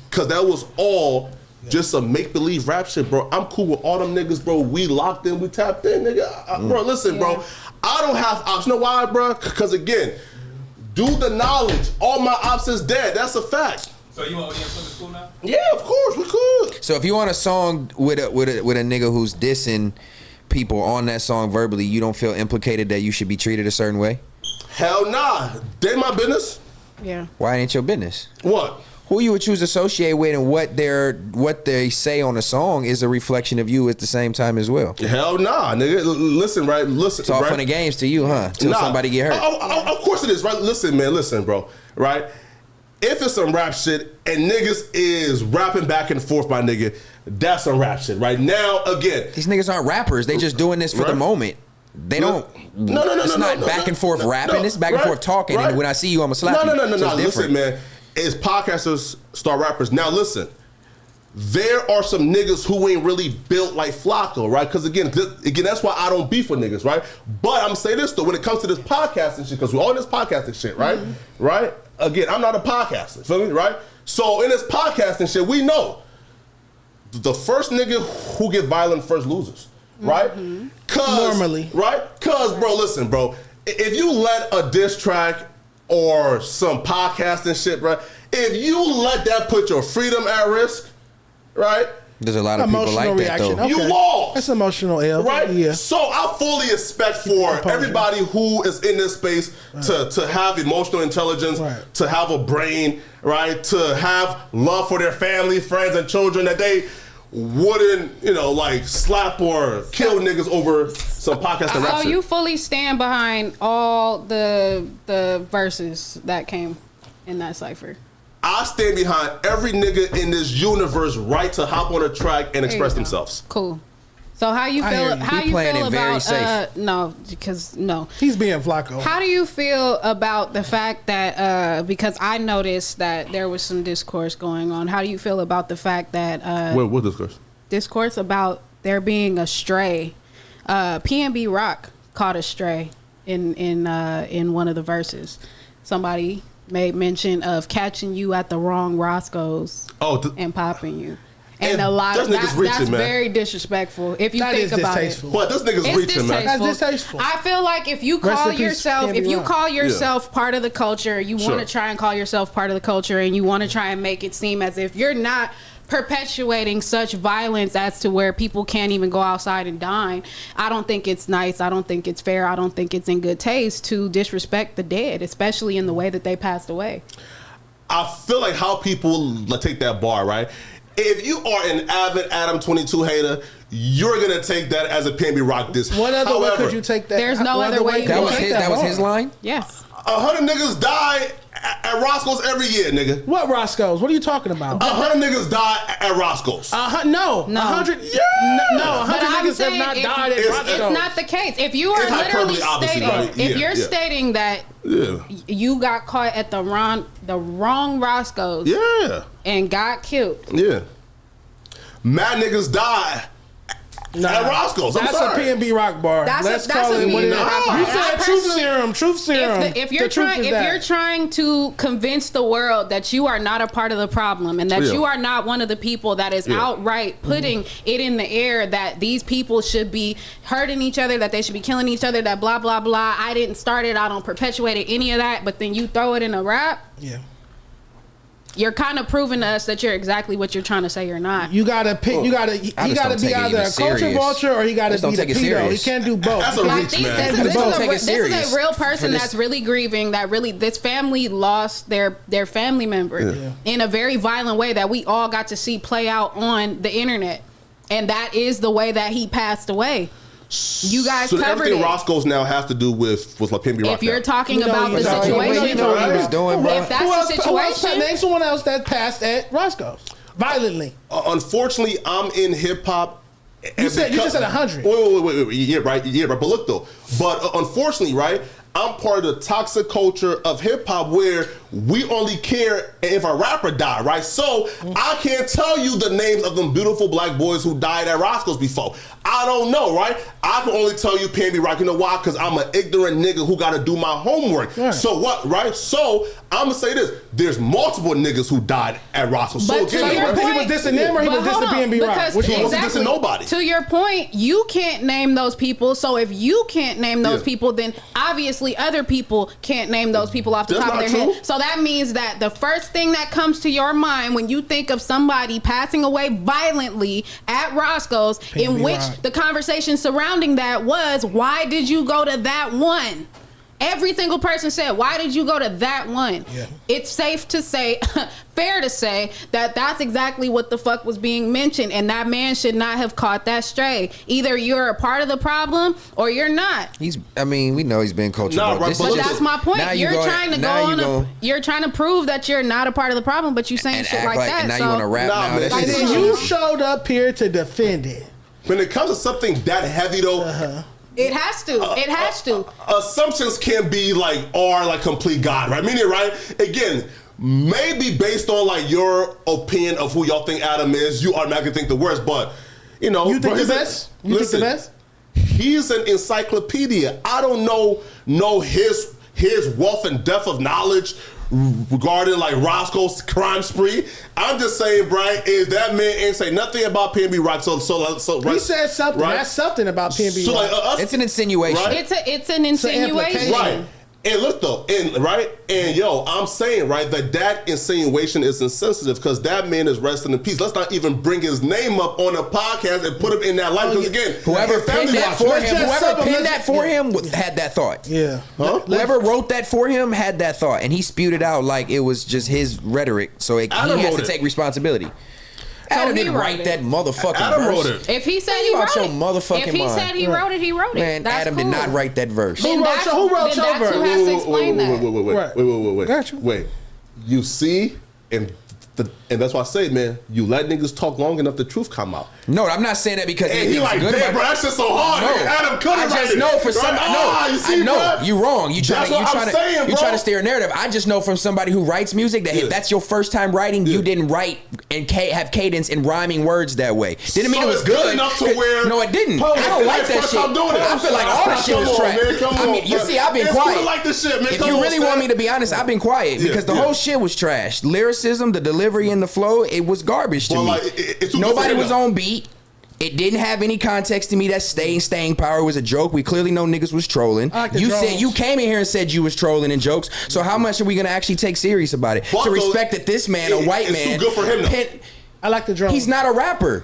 Because that was all just some make-believe rap shit, bro. I'm cool with all them niggas, bro. We locked in, we tapped in, nigga. Bro, listen, bro. I don't have ops. You know why, bro? Because, again, due the knowledge, all my ops is dead. That's a fact. So you want ODM Summer School now? Yeah, of course, we could. So if you want a song with a nigga who's dissing people on that song verbally, you don't feel implicated that you should be treated a certain way? Hell nah. They my business. Yeah. Why ain't your business? What? Who you would choose to associate with and what they say on a song is a reflection of you at the same time as well. Hell nah, nigga. Listen, right? Listen. It's all right? fun and games to you, huh? Till somebody get hurt. Of course it is, right? Listen, man. Listen, bro. Right? If it's some rap shit and niggas is rapping back and forth, my nigga, that's some rap shit. Right now, again, these niggas aren't rappers. They just doing this for the moment. They don't. No. It's not back and forth rapping. It's back and forth talking. And when I see you, I'ma slap you. No. So Listen, man. It's podcasters start rappers. Now listen, there are some niggas who ain't really built like Flacco, right? Because again, that's why I don't beef with niggas, right? But I'm saying this though, when it comes to this podcasting shit, because we're all in this podcasting shit, right? Right? Again, I'm not a podcaster, feel me, right? So in this podcasting shit, we know the first nigga who get violent first loses, right? Normally. Right? Cause bro, listen, bro, if you let a diss track or some podcasting shit, bro, if you let that put your freedom at risk, right? There's a lot of people like reaction. that, though. Okay. You lost. That's emotional, L. Right? Yeah. So I fully expect for everybody who is in this space to have emotional intelligence, to have a brain, right? To have love for their family, friends, and children, that they wouldn't, like slap or kill niggas over some podcast and rap shit. So you fully stand behind all the verses that came in that cipher? I stand behind every nigga in this universe right to hop on a track and express themselves. Cool. So how you feel? How you feel about? No, because no, he's being Flacco. How do you feel about the fact that because I noticed that there was some discourse going on? How do you feel about the fact that what discourse? Discourse about there being a stray. P&B Rock caught a stray in one of the verses. Somebody made mention of catching you at the wrong Roscoe's and popping you. And a lot of that's very disrespectful if you think about it. What, this nigga's reaching, man. That's distasteful. I feel like if you call yourself part of the culture, you want to try and call yourself part of the culture, and you want to try and make it seem as if you're not perpetuating such violence as to where people can't even go outside and dine. I don't think it's nice. I don't think it's fair. I don't think it's in good taste to disrespect the dead, especially in the way that they passed away. I feel like how people take that bar, right? If you are an avid Adam 22 hater, you're gonna take that as a P&B Rock diss. What other way could you take that? There's no other way. That was his line? Yes. 100 niggas died at Roscoe's every year, nigga. What Roscoe's? What are you talking about? 100 niggas die at Roscoe's. No, 100. Yeah, no, 100 niggas have not died at Roscoe's. It's not the case. If you are It's literally hyperbole, stating, obviously, right? if you're stating that you got caught at the wrong Roscoe's, and got killed, mad niggas die. At Roscoe's. That's a P&B rock bar. Let's call it what it is. You said truth serum. If you're trying to convince the world that you are not a part of the problem and that you are not one of the people that is outright putting it in the air that these people should be hurting each other, that they should be killing each other, that blah blah blah. I didn't start it. I don't perpetuate it, any of that. But then you throw it in a rap. Yeah. You're kind of proving to us that you're exactly what you're trying to say you're not. You gotta pick. You gotta. He gotta be either a culture vulture or he gotta be the pedo. He can't do both. That's a reach, man. This is a real person that's really grieving. That really, this family lost their family member in a very violent way that we all got to see play out on the internet, and that is the way that he passed away. You guys covered everything it. Roscoe's now has to do with like P&B Rock. If you're talking about the situation, if that's the situation, name someone else that passed at Roscoe's violently. Unfortunately, I'm in hip hop. You just said 100. Wait. Yeah, right. But look though. But unfortunately, right, I'm part of the toxic culture of hip hop where we only care if a rapper died, right? So I can't tell you the names of them beautiful black boys who died at Roscoe's before. I don't know, right? I can only tell you P&B Rock. You know why? Because I'm an ignorant nigga who got to do my homework. Right. So what, right? So I'm going to say this. There's multiple niggas who died at Roscoe's. So he was dissing them or he was dissing P&B Rock? Which one? Wasn't dissing nobody. To your point, you can't name those people. So if you can't name those people, then obviously other people can't name those people off the top of their head. So that means that the first thing that comes to your mind when you think of somebody passing away violently at Roscoe's, in which the conversation surrounding that was, why did you go to that one? Every single person said, why did you go to that one? Yeah. It's safe to say, fair to say, that that's exactly what the fuck was being mentioned, and that man should not have caught that stray. Either you're a part of the problem or you're not. We know he's been culture vulture. But that's my point. You're trying to you're trying to prove that you're not a part of the problem, but you saying shit like that. Now you want to rap now. You showed up here to defend it. When it comes to something that heavy though, it has to. It has to. Assumptions can be like complete God, right? Meaning, right? Again, maybe based on like your opinion of who y'all think Adam is, you automatically think the worst. But you think the best? Think the best? He's an encyclopedia. I don't know his wealth and depth of knowledge regarding like Roscoe's crime spree. I'm just saying, Brian, is that man ain't say nothing about P&B Rock. So right, he said something. Right? That's something about P&B Rock. Like, it's an insinuation. Right? It's an insinuation. Right. And look though, and yo, I'm saying right that insinuation is insensitive because that man is resting in peace. Let's not even bring his name up on a podcast and put him in that light because again, whoever pinned that for him had that thought. Yeah, whoever wrote that for him had that thought, and he spewed it out like it was just his rhetoric. So he has to take responsibility. Adam didn't write that motherfucking Adam verse. wrote it. If he said he wrote your motherfucking if he said he wrote it, he wrote it. Man, that's Adam cool. did not write that verse. Who wrote your verse? Who has to explain that? Wait. You see, and that's why I say, man, you let niggas talk long enough, the truth come out. No, I'm not saying that because he like, good about bro, that's just so hard. No, Adam couldn't I just know for somebody. You see, you're wrong. You trying to steer a narrative. I just know from somebody who writes music that if that's your first time writing, you didn't write and have cadence and rhyming words that way. Didn't mean it was good. Enough to where no, it didn't. I don't like that shit. I feel like all that shit was trash. I mean, you see, I've been quiet. Like this shit, man. If you really want me to be honest, I've been quiet because the whole shit was trash. Lyricism, the delivery, and the flow, it was garbage to me. Nobody was on beat. It didn't have any context to me. That staying power was a joke. We clearly know niggas was trolling. You came in here and said you was trolling and jokes. So how much are we gonna actually take serious about it? To respect that this man, a white man, too good for him. I like the drums. He's not a rapper.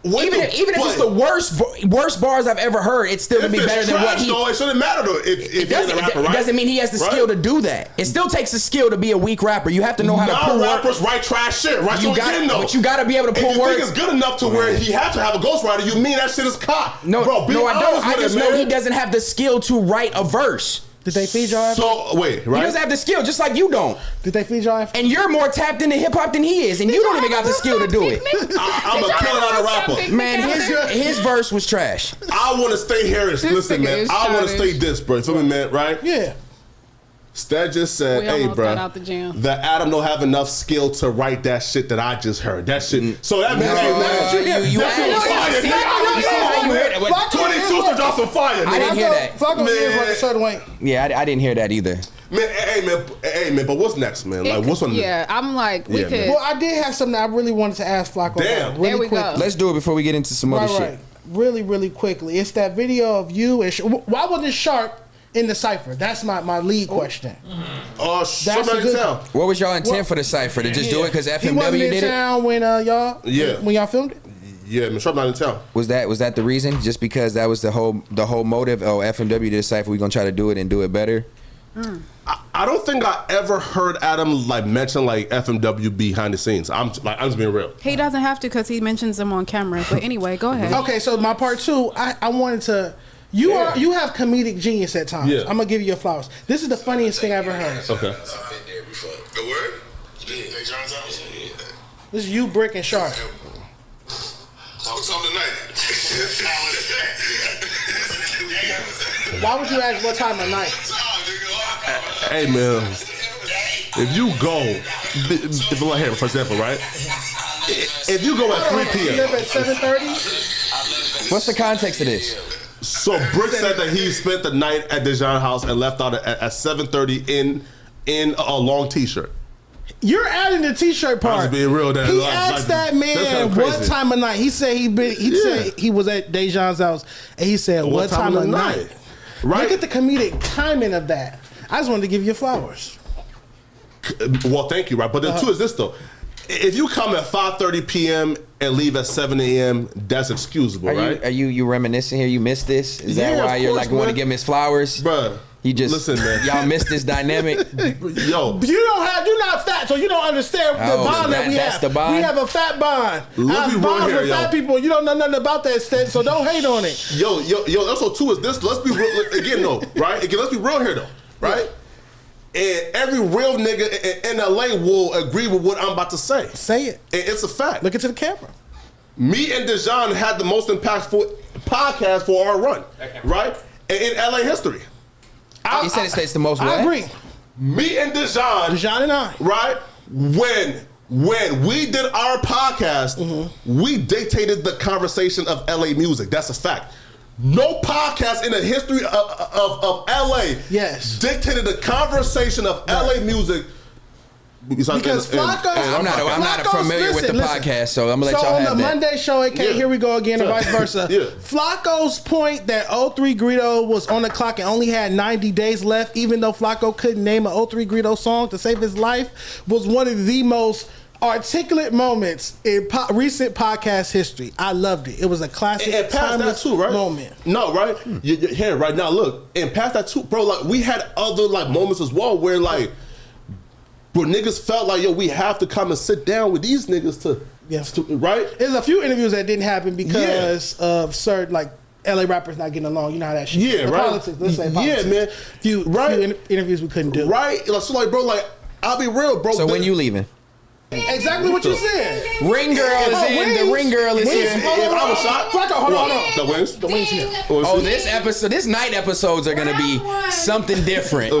Even if it's the worst bars I've ever heard, it's still gonna be better than what he. No, it shouldn't matter though. It doesn't mean he has the skill to do that. It still takes a skill to be a weak rapper. You have to know how to pull rappers write trash shit, right? But you gotta be able to pull words. If you think it's good enough to where he has to have a ghostwriter, you mean that shit is cop? No, bro, I don't. I just know he doesn't have the skill to write a verse. Did they feed y'all after? So wait, right? He doesn't have the skill, just like you don't. Did they feed y'all after? And you're more tapped into hip hop than he is, and you don't even got the skill to do it. I'm a killer out of rapper. Man, his verse was trash. I want to stay here. Listen, nigga man. is I want to childish. stay this, bro. You feel me, man? Right? Yeah. Stat just said, We "Hey, almost bro, got out the gym. that Adam don't have enough skill to write that shit that I just heard. That shit. So that means you that's actually- some fire. see, nigga. you see how you heard it? What- 22 to drop some fire. I nigga. didn't hear that. Flacco is like a certain way. Yeah, I didn't hear that either. Man, hey, man. But what's next, man? Like, what's on? Yeah, I'm like, we Yeah, could. man. Well, I did have something I really wanted to ask Flacco Damn. about really There we quick. go. Let's do it before we get into some other shit. Really, really quickly. It's that video of you and why wasn't Sharp in the cipher? That's my lead question. Somebody a good tell. What was y'all intent Well, for the cipher? To just do it because He FMW wasn't in did it? town when Yeah. when y'all filmed it. Yeah, man. Sharp not in town. Was that the reason? Just because that was the whole motive? Oh, FMW did a cipher. We're gonna try to do it and do it better. I don't think I ever heard Adam like mention like FMW behind the scenes. I'm just being real. He doesn't have to because he mentions them on camera. But anyway, go ahead. Okay, so my part two, I wanted to. You have comedic genius at times. Yeah. I'm gonna give you your flowers. This is the funniest thing I ever heard. Okay. The word? They John's house? This is you, Brick, and Sharp. Talk something tonight. Why would you ask what time of night? Hey man, if you go, if like here for example, right? If you go at 3 You p.m. live at 7:30. What's the context of this? So Brick said that he spent the night at Dejan house and left out at 7:30 in a long t-shirt. You're adding the t-shirt part. I'm just being real. That He like, asked that that's man kinda what crazy. time of night. He said said he was at Dejan's house, and he said what time of night. Right. Look at the comedic timing of that. I just wanted to give you flowers. Well, thank you, right? But the two is this though. If you come at 5:30 p.m. and leave at 7 a.m., that's excusable, right? Are you reminiscing here? You missed this? Is Yeah, that why of you're course, like want to man. give Miss Flowers? Bruh. You just listen, man. Y'all missed this dynamic. Yo, You're not fat, so you don't understand the Oh, bond that we that's have. the bond? We have a fat bond. Let's I be have real bonds here, with yo. fat people. You don't know nothing about that shit, so don't hate on it. Yo. Also, too is this. Let's be real again, though, right? Again, let's be real here, though, right? And every real nigga in LA will agree with what I'm about to say. Say it. And it's a fact. Look into the camera. Me and Dejan had the most impactful podcast for our run, right? In LA history. You said it's the most. I what? agree. Me and Dejan, Dejan and I. right? When we did our podcast, we dictated the conversation of LA music. That's a fact. No podcast in the history of LA dictated the conversation of LA music. Because Flacco, I'm not familiar with the podcast, so I'm gonna let y'all have that. So on the Monday show, here we go again, and vice versa. Yeah. Flacco's point that 03 Greedo was on the clock and only had 90 days left, even though Flacco couldn't name an 03 Greedo song to save his life, was one of the most articulate moments in recent podcast history. I loved it. It was a classic, and past that too, right? moment. No, right? You're here right now. Look, and past that too, bro. Like we had other like moments as well where like. But niggas felt like, yo, we have to come and sit down with these niggas to right? There's a few interviews that didn't happen because of certain, like, LA rappers not getting along. You know how that shit is. Yeah, The right? Politics, let's say politics. Yeah, man. Few interviews we couldn't do. Right? So, like, bro, like, I'll be real, bro. So when you leaving? Exactly what you said. Ring girl is in. The ring girl is here. If I was shot, Flacco, hold on. The wings? The wings here. Oh, this night episodes are gonna be something different.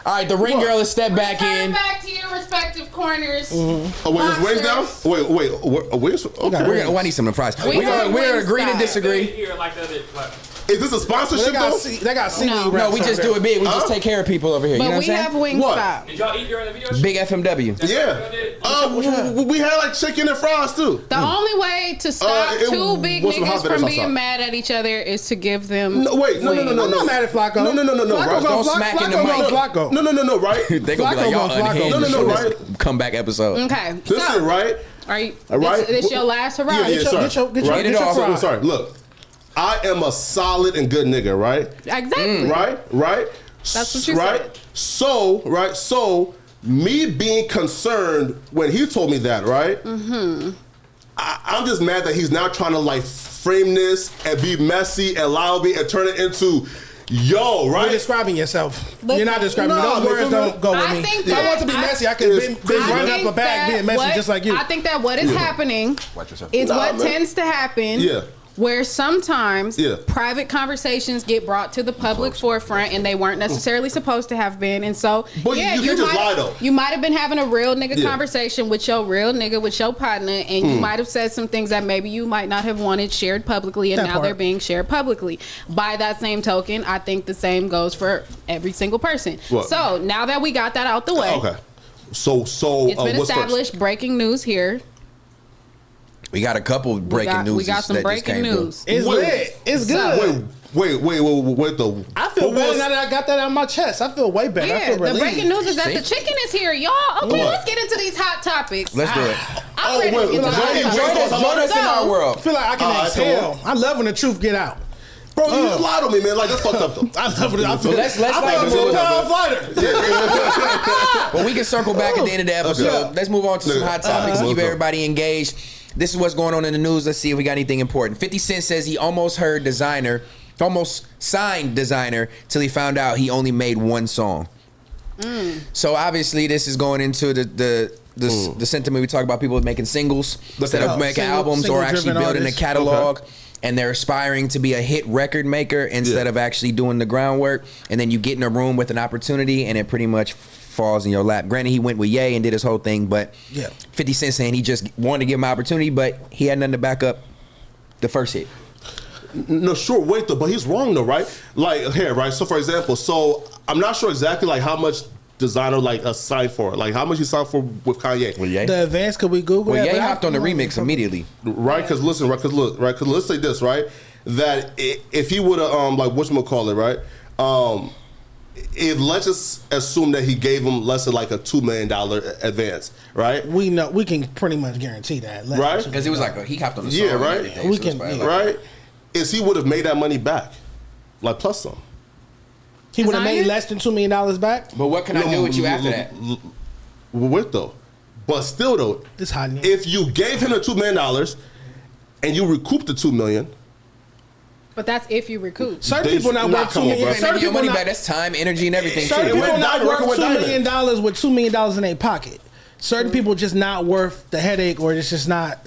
All right, the ring girl is stepped back in. Back to your respective corners. Oh, wait, is wings down? Wait, wings? Okay. I need some fries. We We're got gonna wings agree to style. disegree. Here, like the other, like, Is this a sponsorship, though? They got seaweed. No, we just do it big. We just take care of people over here. You know But what we I'm have saying? wing What? style. did y'all eat during the video shoot? Big FMW. Yeah. We had like chicken and fries, too. The only way to stop it two big was some niggas hot from dogs being outside. mad at each other is to give them. No, wait, no. I'm not mad at Flacco. No, Flacco right? gonna Don't smack in the Flacco mic. gonna Flacco. No, right? They gonna be like, y'all Flacco gonna unhinged. Flacco. No, for this right? comeback episode. Okay. Listen, right? Are you? All right. This your last hurrah. Yeah, sorry. Get your fries. Sorry, look. I am a solid and good nigga, right? Exactly. Right? That's what you said. So, me being concerned when he told me that, right? Mm-hmm. I'm just mad that he's now trying to like frame this and be messy and allow me and turn it into, Yo, right? You're describing yourself. Listen, You're not describing me. no, Those words don't go with I me. think If I that- want to be messy, I could have been run up a bag being messy just like you. I think that what is happening Watch yourself. is Nah, what man. tends to happen. Yeah. Where sometimes Yeah. private conversations get brought to the public forefront and they weren't necessarily supposed to have been. And so, But yeah, you can't just might- lie, though. You might have been having a real nigga Yeah. conversation with your real nigga, with your partner, and you might have said some things that maybe you might not have wanted shared publicly, and That now part. they're being shared publicly. By that same token, I think the same goes for every single person. What? So now that we got that out the way, Okay. So it's been what's established. first? Breaking news here. We got a couple breaking news. We got some breaking news. It's Wait. lit. It's So- good. Wait though. I feel What better was- now that I got that out of my chest. I feel way better. I Yeah, feel the relieved. breaking news is that See? the chicken is here, y'all. Okay, What? let's get into these hot topics. Let's do it. I'm ready to get to the hot join topics. Join us in our I world. feel like I can Alright, exhale. I love when the truth get out. Bro, you just lied on me, man. Like that's fucked up though. I love it. I feel, Let's I like feel do it. a pound fighter. Well, we can circle back at the end of the episode. Okay. Let's move on to some Yeah. hot topics and keep Okay. everybody engaged. This is what's going on in the news. Let's see if we got anything important. 50 Cent says he almost signed Designer till he found out he only made one song. So obviously this is going into the sentiment we talk about, people making singles instead of making albums or actually single-driven building a artists. catalog. And they're aspiring to be a hit record maker instead of actually doing the groundwork. And then you get in a room with an opportunity and it pretty much falls in your lap. Granted, he went with Ye and did his whole thing, but Yeah. 50 Cent saying he just wanted to give him an opportunity, but he had nothing to back up the first hit. No, sure, wait though, but he's wrong though, right? Like here, right? So for example, I'm not sure exactly like how much Designer signed for, like how much he signed for with Kanye, Well, Ye. The advance, could we Google Well, that? Ye But I- hopped on the remix immediately. right? Because listen, right? Because look, right? Because let's say this, right? That if he would have whatchamacallit, right? If let's just assume that he gave him less than like a $2 million advance, right? We know we can pretty much guarantee that, Right? Because it was like he hopped on the song. Yeah, and right? everything, We so it's can- probably yeah. like- Right? Is he would have made that money back, like plus some? He would have made Designer? less than $2 million back. But what can I do with you after that? What though? But still though, This hot. if you gave him the $2 million and you recouped the $2 million, But that's if you recoup. Certain They- people not nah, worth come $2 on, million. bro. Maybe Certain your people money not. back. That's time, energy, and everything. Certain too. people went not down working worth with $2 Diamond. million with $2 million in their pocket. Certain people just not worth the headache, or it's just not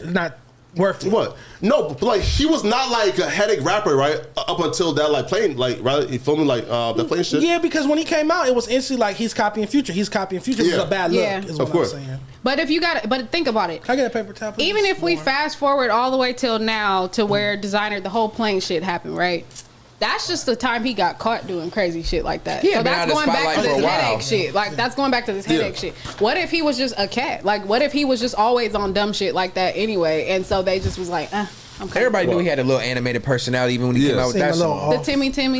worth it. what? No, but like he was not like a headache rapper, right? Up until that like playing, like right? You feel me? Like the playing shit. Yeah, because when he came out, it was instantly like he's copying Future. He's copying Future. It Yeah. was a bad look. Yeah. Is Of what I'm course. saying. But if you got, but think about it. Can I get a paper towel, please? Even if we More. fast forward all the way till now to where Designer, the whole plane shit happened, right? That's just the time he got caught doing crazy shit like that. He had So been that's out of the going back to spotlight for this a while. headache shit. Like that's going back to this headache Yeah. shit. What if he was just a cat? Like what if he was just always on dumb shit like that anyway? And so they just was like, I'm coming. Everybody knew he had a little animated personality even when he came Yeah. out with Seem that a little song. The off.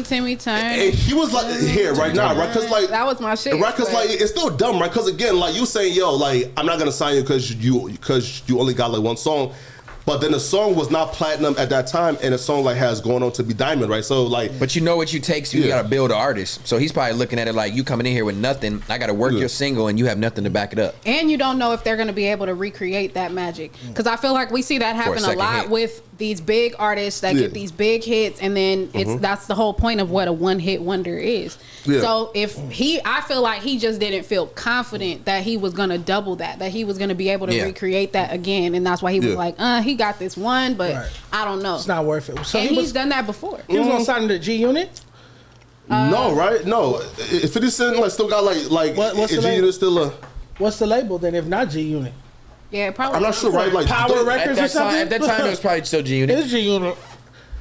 Timmy turn. And he was like here right now, right? Because like That was my shit. right? Because but- like it's still dumb, right? Because again, like you saying, yo, like I'm not gonna sign you because you only got like one song. But then the song was not platinum at that time, and the song like has gone on to be diamond, right? So like, But you know what you take, so you Yeah. gotta build an artist. So he's probably looking at it like you coming in here with nothing. I gotta work Yeah. your single and you have nothing to back it up. And you don't know if they're going to be able to recreate that magic. Because I feel like we see that happen a second lot hit. with these big artists that Yeah. get these big hits, and then that's the whole point of what a one-hit wonder is. Yeah. So I feel like he just didn't feel confident that he was going to double that he was going to be able to Yeah. recreate that again, and that's why he was Yeah. like, he got this one, but Right. I don't know. It's not worth it. So And he he's was done that before. he was gonna sign to the G Unit. no, right? No, if 50 Cent like still got like What's the is name? Unit still a? What's the label then? If not G Unit, Yeah, probably. I'm not sure, right? Like Power don't- Records or At something. that time, it was probably still G Unit. It's G Unit.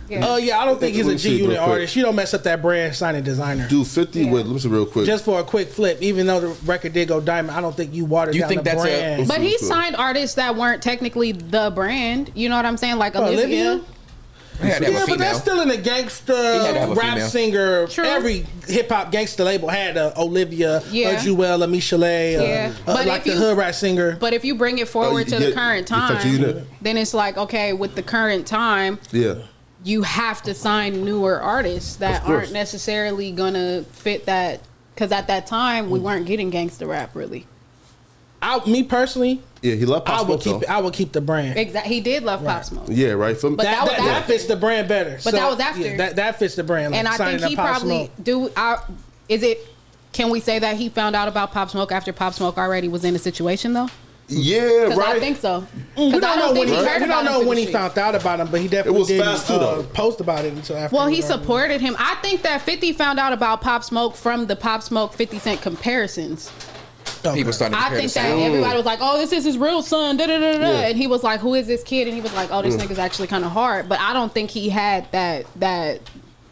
Yeah. Yeah, I don't think he's Let a me see G real Unit quick. artist. You don't mess up that brand signing Designer. do 50. Yeah. Wait, let me see real quick. Just for a quick flip, even though the record did go diamond, I don't think you watered Do you down think the that's a- brand. But he signed artists that weren't technically the brand. You know what I'm saying? Like Olivia. He had to have Yeah, a but that's female. still in the had to have gangster a rap female. singer. True. Every hip hop gangster label had a Olivia, Yeah. a Jewel, a Michelet, Yeah. But like if the you- hood rap singer. But if you bring it forward to yeah, the current you touch your time, unit. then it's like, okay, with the current time, yeah. you have to sign newer artists that Of course. aren't necessarily gonna fit that. Because at that time, we weren't getting gangster rap really. Me personally, Yeah, he loved Pop Smoke. I would keep the brand. Exactly. He did love Pop Smoke. Yeah, right. But that fits the brand better. But that was after. That fits the brand. And I think he probably can we say that he found out about Pop Smoke after Pop Smoke already was in the situation though? Yeah, right. I think so. We don't know when he found out about him, but he definitely didn't post about it until after. Well, he supported him. I think that 50 found out about Pop Smoke from the Pop Smoke 50 Cent comparisons. Okay. People started to compare I think that everybody was like, "Oh, this is his real son," and he was like, "Who is this kid?" And he was like, "Oh, this nigga's actually kind of hard." But I don't think he had that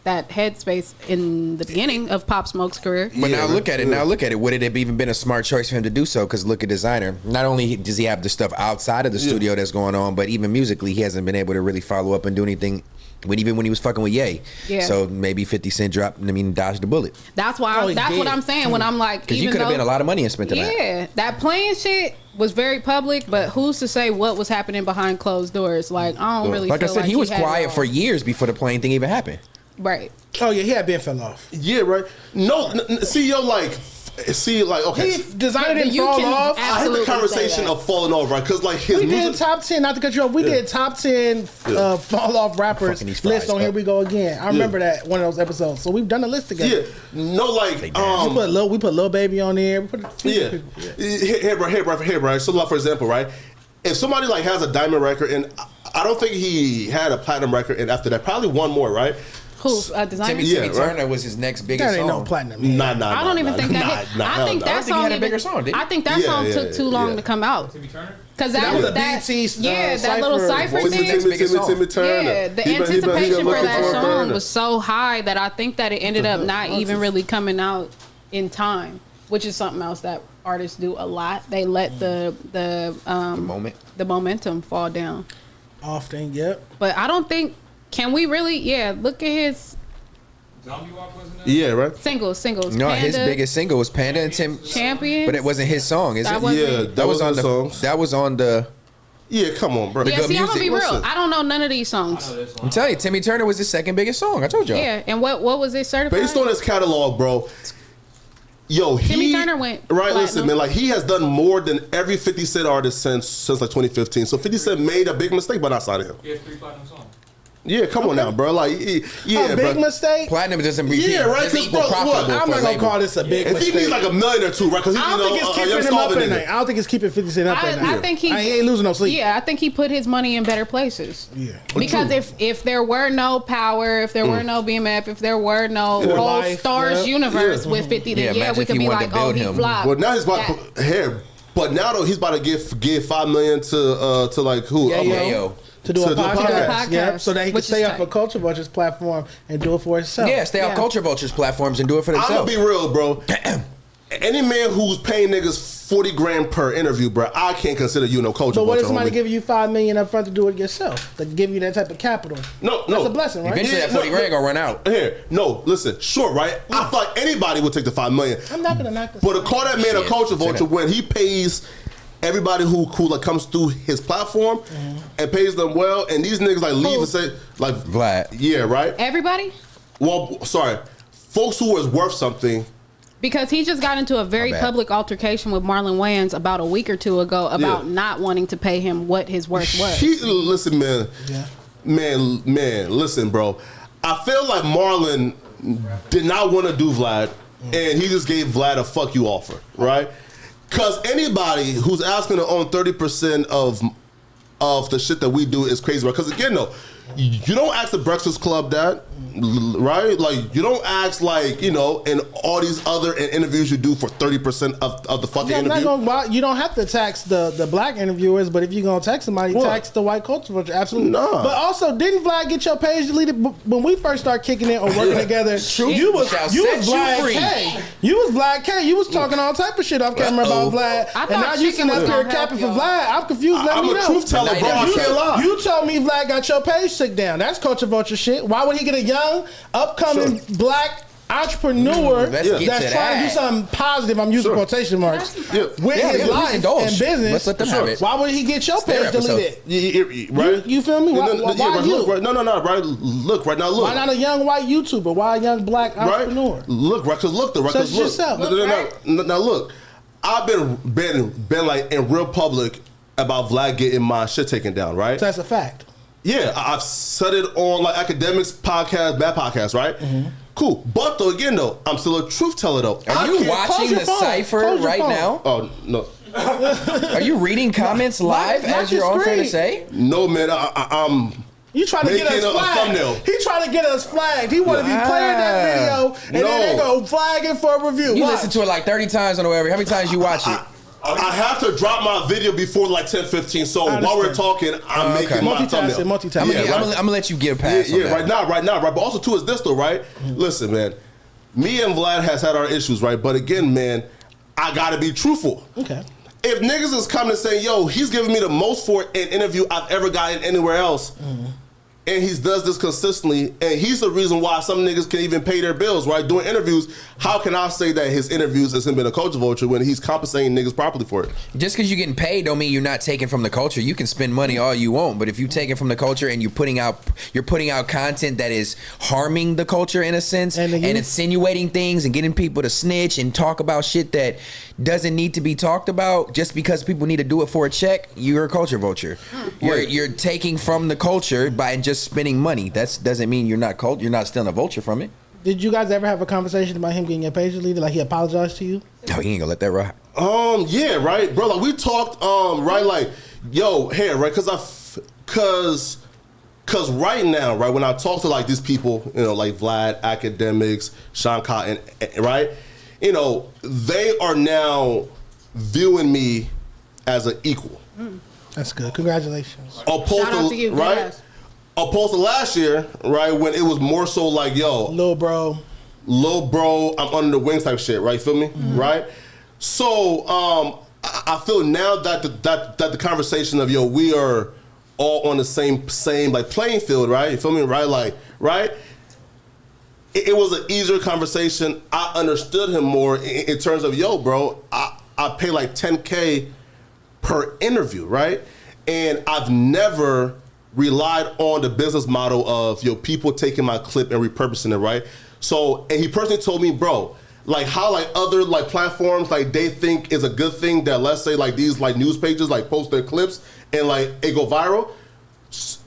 headspace in the beginning of Pop Smoke's career. But now look at it. Would it have even been a smart choice for him to do so? Because look at Desiigner. Not only does he have the stuff outside of the studio that's going on, but even musically, he hasn't been able to really follow up and do anything. Even when he was fucking with Ye. Yeah. So maybe 50 Cent dodged the bullet. That's why. That's what I'm saying when I'm like, because you could have been a lot of money and spent on that. Yeah, that playing shit was very public, but who's to say what was happening behind closed doors? Like I don't really. Like feel I said, he was quiet for years years before the playing thing even happened. Right. Oh yeah, he had been fell off. Yeah, right. No, see, yo, okay. Desiigner didn't fall off. I had the conversation of falling off, right? Because like his we music. did top 10. Not to cut you off. We did top 10 fall off rappers list on Here We Go Again. I remember that one of those episodes. So we've done a list together. Yeah. No, like we put Lil Baby on there. We put Here, right. So like for example, right? If somebody like has a diamond record, and I don't think he had a platinum record, and after that, probably one more, right? Who? Desiigner? Timmy Turner was his next biggest that ain't song. No platinum. Nah. I don't even think that. I think that song had a bigger song. I think that song took too long to come out. Timmy Turner? Because that was that. That little cipher thing. Timmy Turner. Yeah, the anticipation for that song was so high that I think that it ended up not even really coming out in time, which is something else that artists do a lot. They let the momentum fall down. Often, yep. But I don't think. Can we really? Yeah, look at his. Zombie Walk wasn't it? Yeah, right. Singles. No, Panda, his biggest single was Panda and Tim. Champions. But it wasn't his song, is it? That was on the songs. That was on the. Yeah, come on, bro. Yeah, see, I'm gonna be real. I don't know none of these songs. I'm telling you, Timmy Turner was his second biggest song. I told y'all. Yeah, and what was it certified? Based on his catalog, bro. Yo, Timmy Turner went right. platinum. Listen, man, like he has done more than every 50 Cent artist since like 2015. So 50 Cent made a big mistake by not signing him. He has 3 platinum songs. Yeah, come on now, bro. Like, a big mistake. Platinum doesn't be. Yeah, right. Because I'm not gonna call this a big mistake. If he needs like $1 million or $2 million, right? Because I don't think it's keeping him up at night. I don't think it's keeping 50 Cent up at night. I think he ain't losing no sleep. Yeah, I think he put his money in better places. Yeah, because if there were no Power, if there were no BMF, if there were no whole Stars universe with 50, then we could be like, oh, he flopped. Well, now he's about here. But now though, he's about to give $5 million to like who? Yayo. To do a podcast. Yep, so that he can stay off of Culture Vulture's platform and do it for himself. Yeah, stay off Culture Vulture's platforms and do it for themselves. I'm gonna be real, bro. Any man who's paying niggas 40 grand per interview, bro, I can't consider you no Culture Vulture. But what if somebody giving you $5 million up front to do it yourself? To give you that type of capital? No, that's a blessing, right? Eventually, that 40 grand gonna run out. Here, listen, sure, right? I feel like anybody would take the $5 million. I'm not gonna knock this. But to call that man a Culture Vulture when he pays everybody who like comes through his platform and pays them well, and these niggas like leave and say like Vlad. Yeah, right. Everybody. Well, sorry, folks who is worth something. Because he just got into a very public altercation with Marlon Wayans about a week or two ago about not wanting to pay him what his worth was. Listen, man. Yeah. Man, listen, bro. I feel like Marlon did not want to do Vlad, and he just gave Vlad a fuck you offer, right? Because anybody who's asking to own 30% of the shit that we do is crazy, right? Because again, though, you don't ask the Breakfast Club that, right? Like, you don't ask, like, in all these other interviews you do for 30% of the fucking interview. You don't have to tax the black interviewers, but if you're going to tax somebody, tax the white culture. Absolutely. Nah. But also, didn't Vlad get your page deleted when we first started kicking it or working together? True. You was Vlad K. You was Vlad K. You was talking all type of shit off camera about Vlad. And now you sitting up here capping for Vlad. I'm confused. Let me know. I'm a truth teller, bro. I can't lie. You told me Vlad got your page took down. That's Culture Vulture shit. Why would he get a young, upcoming black entrepreneur that's trying to do something positive? I'm using quotation marks with his life and business. Let's let them have it. Why would he get your page deleted? Right? You feel me? Why you? No. Right. Look. Right now. Look. Why not a young white YouTuber? Why a young black entrepreneur? Look. Right. Because look. The records. Look. Yourself. Now look. I've been like in real public about Vlad getting my shit taken down, right? So that's a fact. Yeah, I've said it on like academics podcast, bad podcast, right? Cool. But though, again though, I'm still a truth teller though. Are you watching the cipher right now? Oh no. Are you reading comments live as you're on fair to say? No, man. I'm. You trying to get us flagged? He trying to get us flagged. He want to be playing that video, and then they go flag it for a review. You listen to it like 30 times on the way. How many times you watch it? I have to drop my video before like 10:15. So while we're talking, I'm making my thumbnail. Multitasking. I'm gonna let you get a pass. Yeah, right now. But also too is this though, right? Listen, man. Me and Vlad has had our issues, right? But again, man, I gotta be truthful. Okay. If niggas is coming and saying, yo, he's giving me the most for an interview I've ever gotten anywhere else, and he does this consistently, and he's the reason why some niggas can even pay their bills, right? Doing interviews, how can I say that his interviews has been a culture vulture when he's compensating niggas properly for it? Just because you're getting paid don't mean you're not taking from the culture. You can spend money all you want, but if you take it from the culture and you're putting out content that is harming the culture in a sense and insinuating things and getting people to snitch and talk about shit that doesn't need to be talked about just because people need to do it for a check, you're a culture vulture. You're taking from the culture by just spending money. That doesn't mean you're not stealing a vulture from it. Did you guys ever have a conversation about him getting your page deleted? Like he apologized to you? No, he ain't gonna let that rock. Yeah, right, bro. Like we talked, right, like, yo, hey, right, cause right now, right, when I talk to like these people, you know, like Vlad, academics, Sean Cotton, right, you know, they are now viewing me as an equal. That's good. Congratulations. Opposed to you, right? Yes. Opposed to last year, right, when it was more so like, yo, little bro, I'm under the wings type shit, right? Feel me? Right? So I feel now that the conversation of, yo, we are all on the same like playing field, right? You feel me? Right? Like, right? It was an easier conversation. I understood him more in terms of, yo, bro, I pay like $10K per interview, right? And I've never relied on the business model of, yo, people taking my clip and repurposing it, right? So, and he personally told me, bro, like how like other like platforms, like they think is a good thing that, let's say, like these like news pages like post their clips and like it go viral.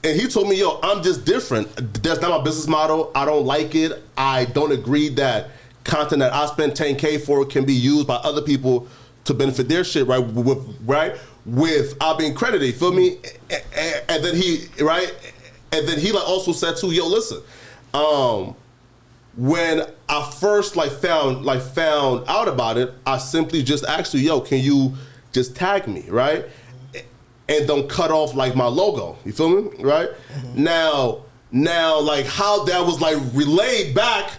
And he told me, yo, I'm just different. That's not my business model. I don't like it. I don't agree that content that I spend $10K for can be used by other people to benefit their shit, right? Without being credited, feel me? And then he, right? And then he like also said too, yo, listen, when I first like found out about it, I simply just asked you, yo, can you just tag me, right? And don't cut off like my logo. You feel me? Right? Now, like how that was like relayed back,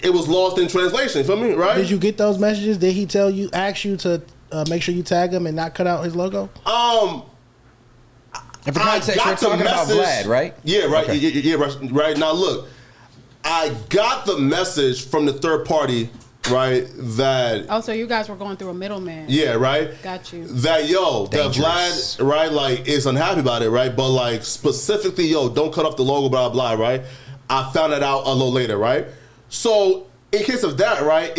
it was lost in translation. You feel me? Right? Did you get those messages? Did he ask you to make sure you tag him and not cut out his logo? And for context, we're talking about Vlad, right? Yeah, right. Okay. Yeah, right. Now look, I got the message from the third party, right? That so you guys were going through a middleman. Yeah, right. Got you. That that Vlad, right? Like is unhappy about it, right? But like specifically, yo, don't cut off the logo, blah blah, right? I found that out a little later, right? So in case of that, right?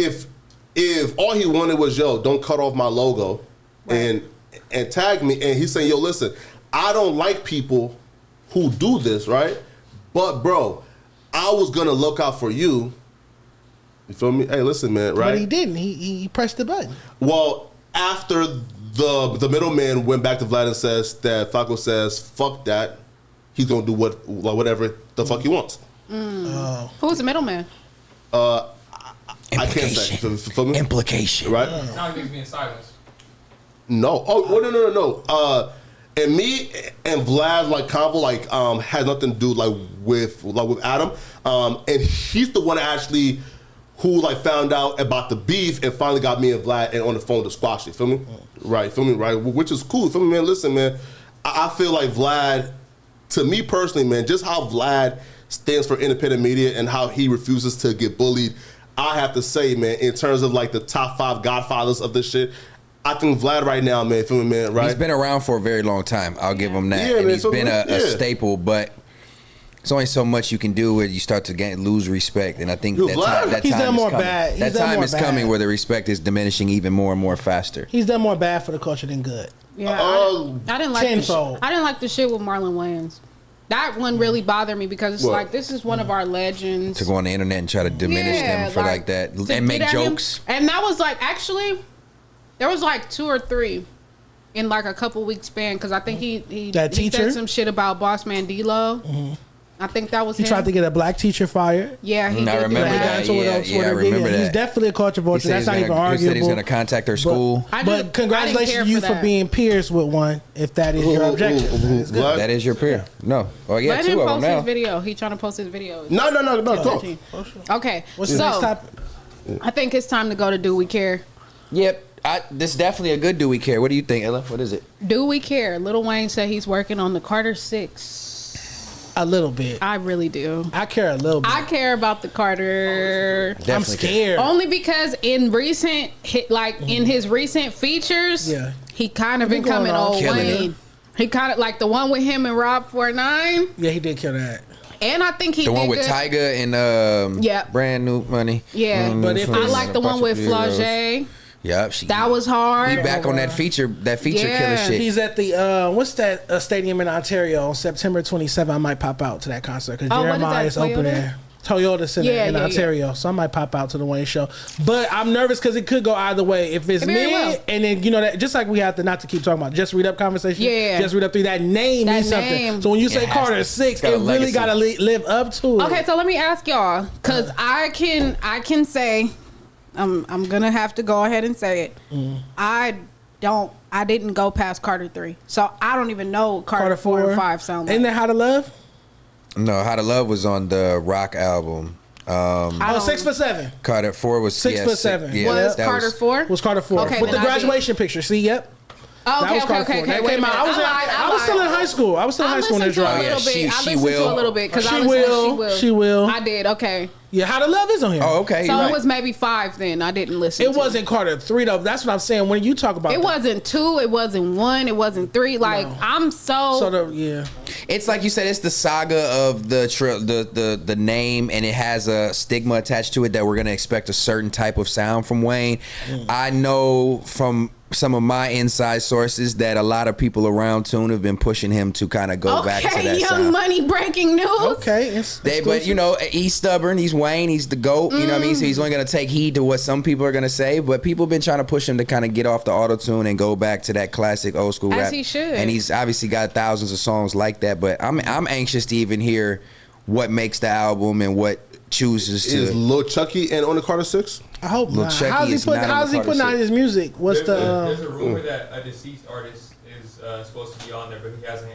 If all he wanted was, yo, don't cut off my logo, right, and tag me, and he's saying, yo, listen, I don't like people who do this, right? But bro, I was gonna look out for you. You feel me? Hey, listen, man, right? But he didn't. He pressed the button. Well, after the middleman went back to Vlad and says that Falco says, fuck that, he's gonna do whatever the fuck he wants. Who's the middleman? I can't say. Implication. Right? Now he's being silenced. No. No. And me and Vlad like convo like had nothing to do like with Adam. And he's the one actually who like found out about the beef and finally got me and Vlad and on the phone to squash it. Feel me? Right. Feel me? Right. Which is cool. Feel me, man? Listen, man. I feel like Vlad, to me personally, man, just how Vlad stands for independent media and how he refuses to get bullied, I have to say, man, in terms of like the top 5 godfathers of this shit, I think Vlad right now, man, feel me, man, right? He's been around for a very long time. I'll give him that. Yeah, and man, he's been a staple, but It's only so much you can do where you start to lose respect, and I think Yo, that Vlad? time He's done is more coming. bad. He's That done time more is bad. coming where the respect is diminishing even more and more faster. He's done more bad for the culture than good. Yeah, Oh, I didn't like tenfold. I didn't like the shit with Marlon Wayans. That one really bothered me because it's What? like this is one of our legends. To go on the internet and try to diminish Yeah, them for like that to and make get at him. jokes. And that was like actually, there was like 2 or 3 in like a couple weeks span because I think he That he teacher? said some shit about Boss Man D-Lo. I think that was He him. tried to get a black teacher fired. Yeah, he I did do remember He that. got into it on Yeah, I Twitter. remember He's that. definitely a culture vulture. That's not even He said he was arguable. going to contact their school. I But didn't- I congratulations didn't care to you for for that. being peers with one, if that is your objective. That is good. Vlad? That is your peer. No. Oh, yeah, Let 2 him of them post now. his video. He trying to post his video. No, go. Okay, What's the next so topic? I think it's time to go to Do We Care? Yep. This is definitely a good Do We Care. What do you think, Ella? What is it? Do We Care? Lil Wayne said he's working on the Carter 6. A little bit. I really do. I care a little bit. I care about the Carter. I'm Definitely care. scared. Only because in recent in his recent features, Yeah. he kind of He been been going coming on. old Killing it. Wayne. He kind of like the one with him and Rob 49, Yeah, he did kill that. and I think he The did one with good. Tyga and Yeah. Brand New Money. Yeah, But if I it's- like the one with Flau'jae. Yep. That was hard. He back on that feature killer Yeah. shit. He's at the what's that stadium in Ontario on September 27th. I might pop out to that concert because Oh, what is Jeremiah that, is open Toyota? there. Toyota Center Yeah, in yeah, Ontario, so I might pop out to the Wayne show. But I'm nervous because it could go either way. If it's It very me, will. and then that just like we have to not to keep talking about just read up conversation. Yeah. Just read up 3. That name That means something. name. So when you say It has Carter to. 6, It's got it a really legacy. got to live up to it. Okay, so let me ask y'all, cause I can say, I'm gonna have to go ahead and say it. I didn't go past Carter 3, so I don't even know what Carter 4 and 5 sound like. Isn't that How to Love? No, How to Love was on the Rock album. I Oh, don't- 6 for 7. Carter 4 was 6'7". Yeah, Was that Carter 4? Was Carter 4 Okay, with the then I did. graduation picture? See, yep. Oh, That okay, was okay, Carter okay, 4. okay. That Wait a came out. minute. I was still in high school. I was still in high school when it listened to a dropped. yeah, little bit. she I listened will. to a little bit because She I listened to will. She will. I did. Okay, Yeah, How to Love is on here. Oh, okay. so you're it right. was maybe 5 then. I didn't listen. It to wasn't Carter 3 though. That's what I'm saying. When you talk about It wasn't 2. It wasn't 1. It wasn't 3. Like No. I'm so. yeah. It's like you said. It's the saga of the name, and it has a stigma attached to it that we're gonna expect a certain type of sound from Wayne. I know from some of my inside sources that a lot of people around Tune have been pushing him to kind of go back to Okay, that Young sound. Money breaking news. Okay. But you know, he's stubborn. He's Wayne. He's the GOAT. You know what I mean? So he's only gonna take heed to what some people are gonna say. But people been trying to push him to kind of get off the auto tune and go back to that classic old school As rap. he should. And he's obviously got thousands of songs like that. But I'm anxious to even hear what makes the album and what chooses Is to. Lil Chucky and on the Carter 6? I hope Lil not. Chucky How's he is not on the putting Carter out shit. his music? What's There's a the rumor that a deceased artist is supposed to be on there, but he hasn't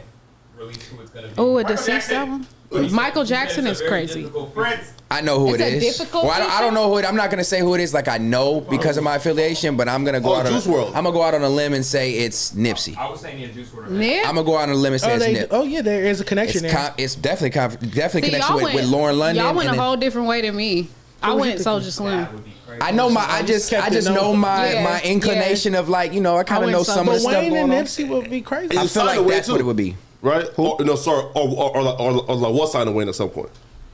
released who it's gonna be. Oh, a Michael deceased Jackson. album? But he said- Michael he said Jackson it's is a very crazy. difficult feat. I know who It's it a is. difficult Well, I don't feature? know who it. I'm not gonna say who it is. Like I know because of my affiliation, but I'm gonna go out. Juice WRLD. I'm gonna go out on a limb and say it's Nipsey. I was saying the Juice WRLD. Nip? I'm gonna go out on a limb and say it's Nip. yeah, there is a connection there. It's definitely definitely See, connection y'all with Lauren London. Y'all went and a then- whole different way than me. I was you went thinking? Soldier Slim. That would be crazy. I know I just kept it know known. my Yeah, my inclination of like, you know, I kind of went know so- some of But the stuff Wayne going and on. Nipsey would be crazy. I Is feel it like Signed Away that's what too? it would be. Right? Or like was signed away at some point.